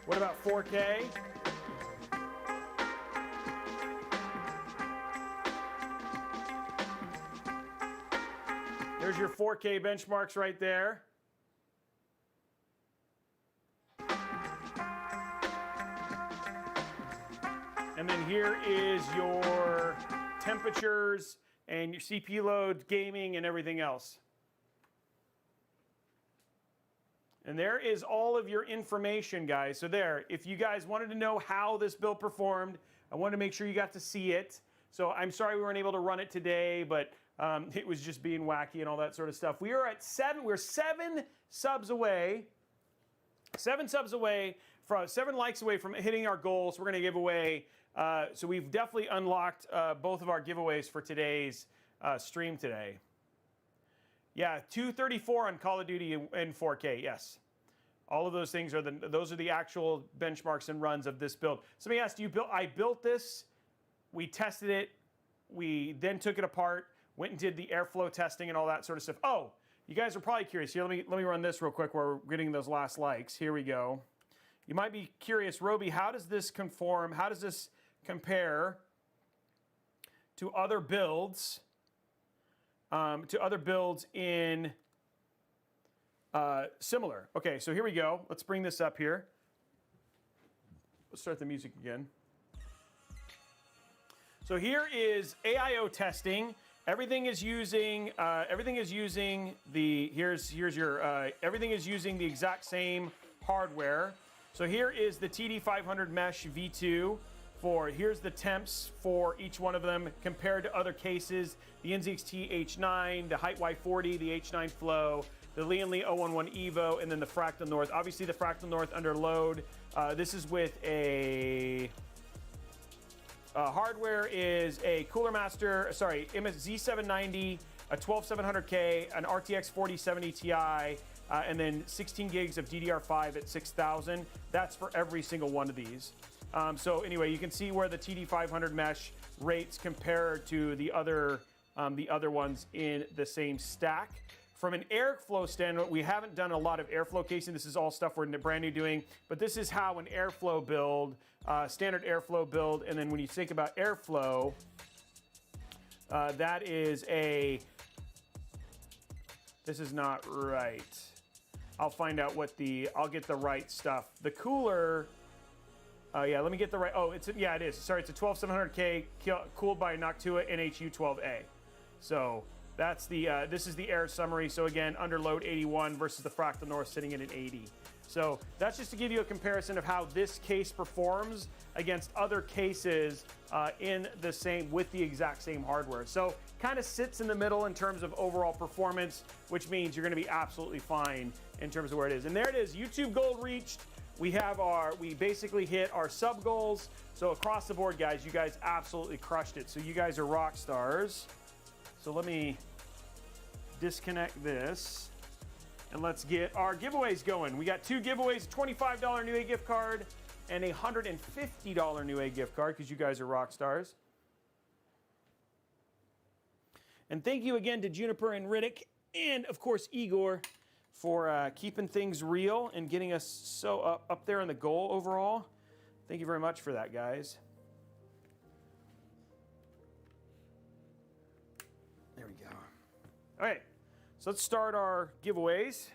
What about 4K? There's your 4K benchmarks right there. And then here is your temperatures and your CPU load, gaming, and everything else. And there is all of your information, guys. So there, if you guys wanted to know how this build performed, I wanted to make sure you got to see it. So I'm sorry we weren't able to run it today, but it was just being wacky and all that sort of stuff. We are at we're 7 subs away. 7 subs away, from 7 likes away from hitting our goals. We're gonna give away, so we've definitely unlocked both of our giveaways for today's stream today. Yeah, 234 on Call of Duty in 4K, yes. All of those things are those are the actual benchmarks and runs of this build. Somebody asked, I built this, we tested it, we then took it apart, went and did the airflow testing and all that sort of stuff. Oh, you guys are probably curious. Here, let me run this real quick while we're getting those last likes. Here we go. You might be curious, Robey, how does this conform? How does this compare to other builds? In similar. Okay, so here we go. Let's bring this up here. Let's start the music again. So here is AIO testing. Everything is using the everything is using the exact same hardware. So here is the TD500 Mesh V2 here's the temps for each one of them compared to other cases. The NZXT H9, the Height Y40, the H9 Flow, the Lee & 011 Evo, and then the Fractal North. Obviously the Fractal North under load. This is with a hardware is a CoolerMaster, Z790, a 12700K, an RTX 4070 Ti, and then 16 gigs of DDR5 at 6000. That's for every single one of these. So anyway, you can see where the TD500 mesh rates compare to the other ones in the same stack. From an airflow standpoint, we haven't done a lot of airflow casing. This is all stuff we're brand new doing, but this is how an airflow build, standard airflow build, and then when you think about airflow, this is not right. I'll find out I'll get the right stuff. The cooler, yeah, let me get the right, it is. Sorry, it's a 12700K cooled by Noctua NHU12A. So that's this is the air summary. So again, under load 81 versus the Fractal North sitting at an 80. So that's just to give you a comparison of how this case performs against other cases with the exact same hardware. So kind of sits in the middle in terms of overall performance, which means you're going to be absolutely fine in terms of where it is. And there it is, YouTube gold reached. We basically hit our sub goals. So across the board, guys, you guys absolutely crushed it. So you guys are rock stars. So let me disconnect this and let's get our giveaways going. We got 2 giveaways, a $25 Newegg gift card and a $150 Newegg gift card because you guys are rock stars. And thank you again to Juniper and Riddick and of course Igor for keeping things real and getting us so up there in the goal overall. Thank you very much for that, guys. There we go. All right, so let's start our giveaways.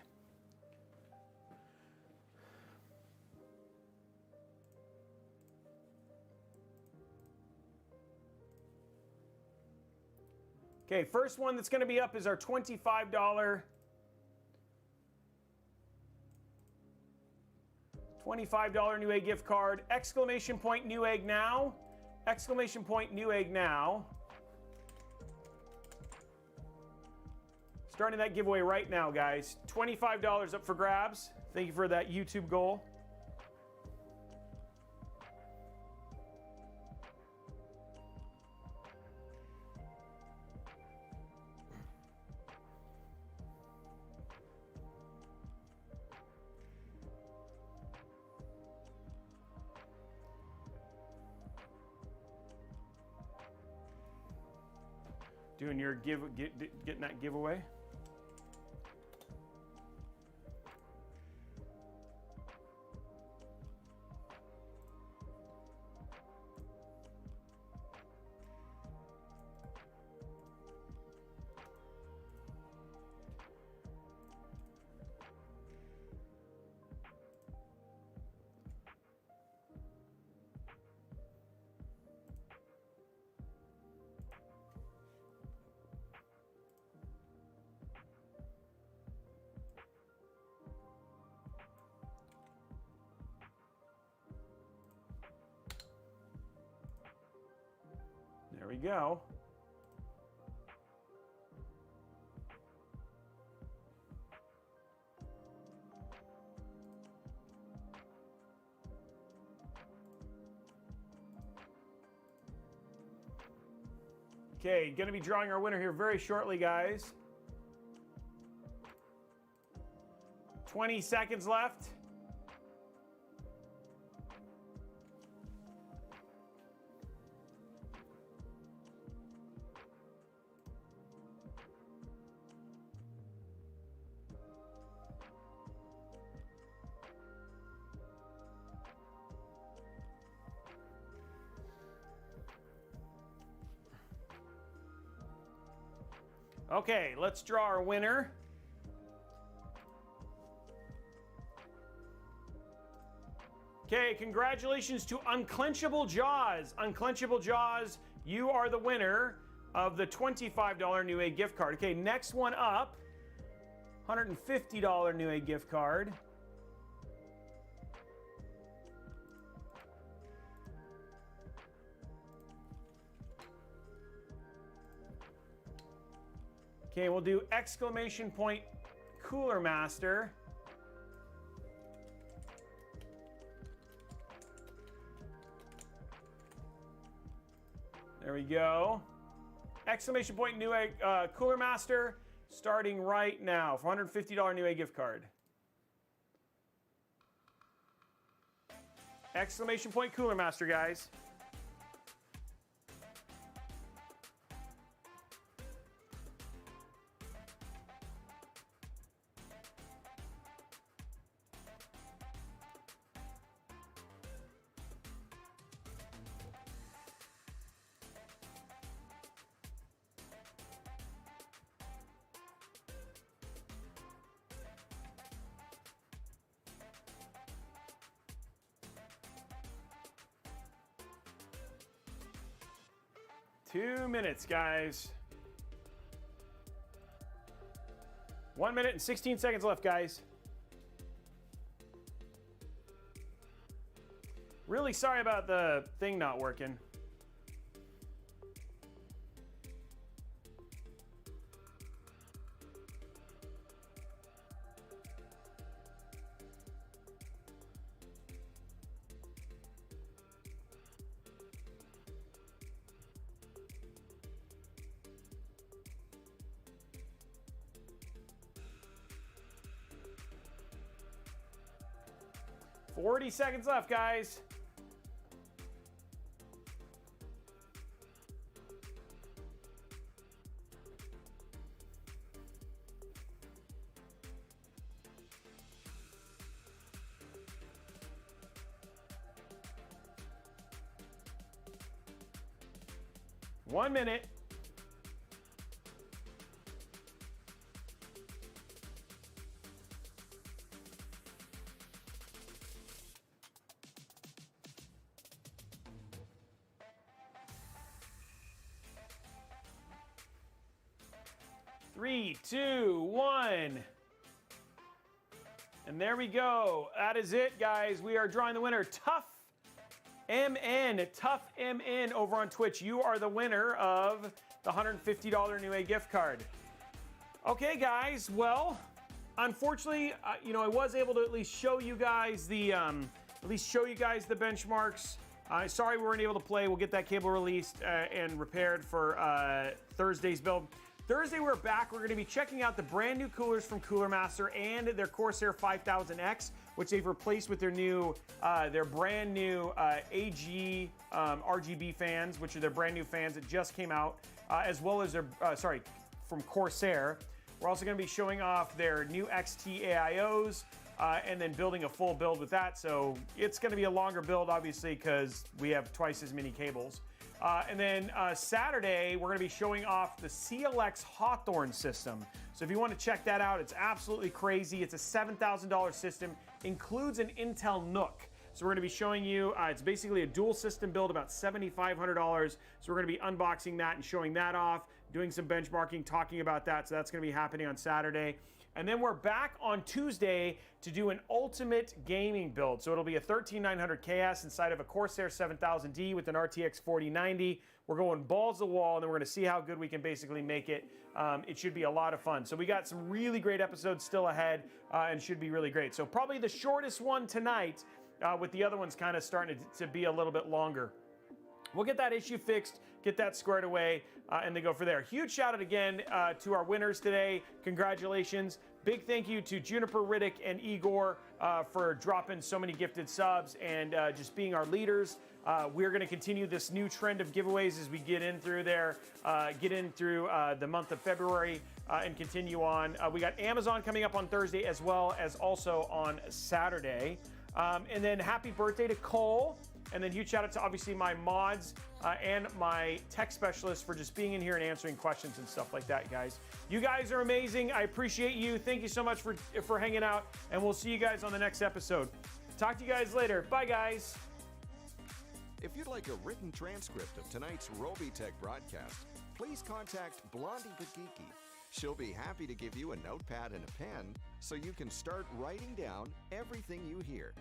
Okay, first one that's going to be up is our $25 Newegg gift card. Exclamation point Newegg now. Exclamation point Newegg now. Starting that giveaway right now, guys. $25 up for grabs. Thank you for that YouTube goal. Doing your getting that giveaway. There we go. Okay, going to be drawing our winner here very shortly, guys. 20 seconds left. Okay, let's draw our winner. Okay, congratulations to Unclenchable Jaws. Unclenchable Jaws, you are the winner of the $25 Newegg gift card. Okay, next one up, $150 Newegg gift card. Okay, we'll do exclamation point CoolerMaster. There we go. Exclamation point Newegg CoolerMaster starting right now for $150 Newegg gift card. Exclamation point CoolerMaster, guys. Two minutes, guys. 1 minute and 16 seconds left, guys. Really sorry about the thing not working. Forty seconds left, guys. One minute. Three, two, one. And there we go. That is it, guys. We are drawing the winner. Tough MN over on Twitch. You are the winner of the $150 Newegg gift card. Okay, guys. Well, unfortunately, I was able to at least show you guys the benchmarks. Sorry we weren't able to play. We'll get that cable released and repaired for Thursday's build. Thursday, we're back. We're going to be checking out the brand new coolers from CoolerMaster and their Corsair 5000X, which they've replaced with their brand new AG RGB fans, which are their brand new fans that just came out, as well as their, from Corsair. We're also going to be showing off their new XT AIOs, and then building a full build with that. So it's going to be a longer build, obviously, because we have twice as many cables. And then Saturday, we're going to be showing off the CLX Hawthorne system. So if you want to check that out, it's absolutely crazy. It's a $7,000 system, includes an Intel NUC. So we're going to be showing you, it's basically a dual system build, about $7,500. So we're going to be unboxing that and showing that off, doing some benchmarking, talking about that. So that's going to be happening on Saturday. And then we're back on Tuesday to do an ultimate gaming build. So it'll be a 13900 KS inside of a Corsair 7000D with an RTX 4090. We're going balls to the wall, and then we're going to see how good we can basically make it. It should be a lot of fun. So we got some really great episodes still ahead, and should be really great. So probably the shortest one tonight, with the other ones kind of starting to be a little bit longer. We'll get that issue fixed, get that squared away, and then go for there. Huge shout out again to our winners today. Congratulations. Big thank you to Juniper, Riddick, and Igor for dropping so many gifted subs and just being our leaders. We're going to continue this new trend of giveaways as we get in through there, the month of February, and continue on. We got Amazon coming up on Thursday as well as also on Saturday. And then happy birthday to Cole. And then huge shout out to obviously my mods and my tech specialists for just being in here and answering questions and stuff like that, guys. You guys are amazing. I appreciate you. Thank you so much for hanging out, and we'll see you guys on the next episode. Talk to you guys later. Bye, guys. If you'd like a written transcript of tonight's Robeytech broadcast, please contact Blondie Bagiki. She'll be happy to give you a notepad and a pen so you can start writing down everything you hear.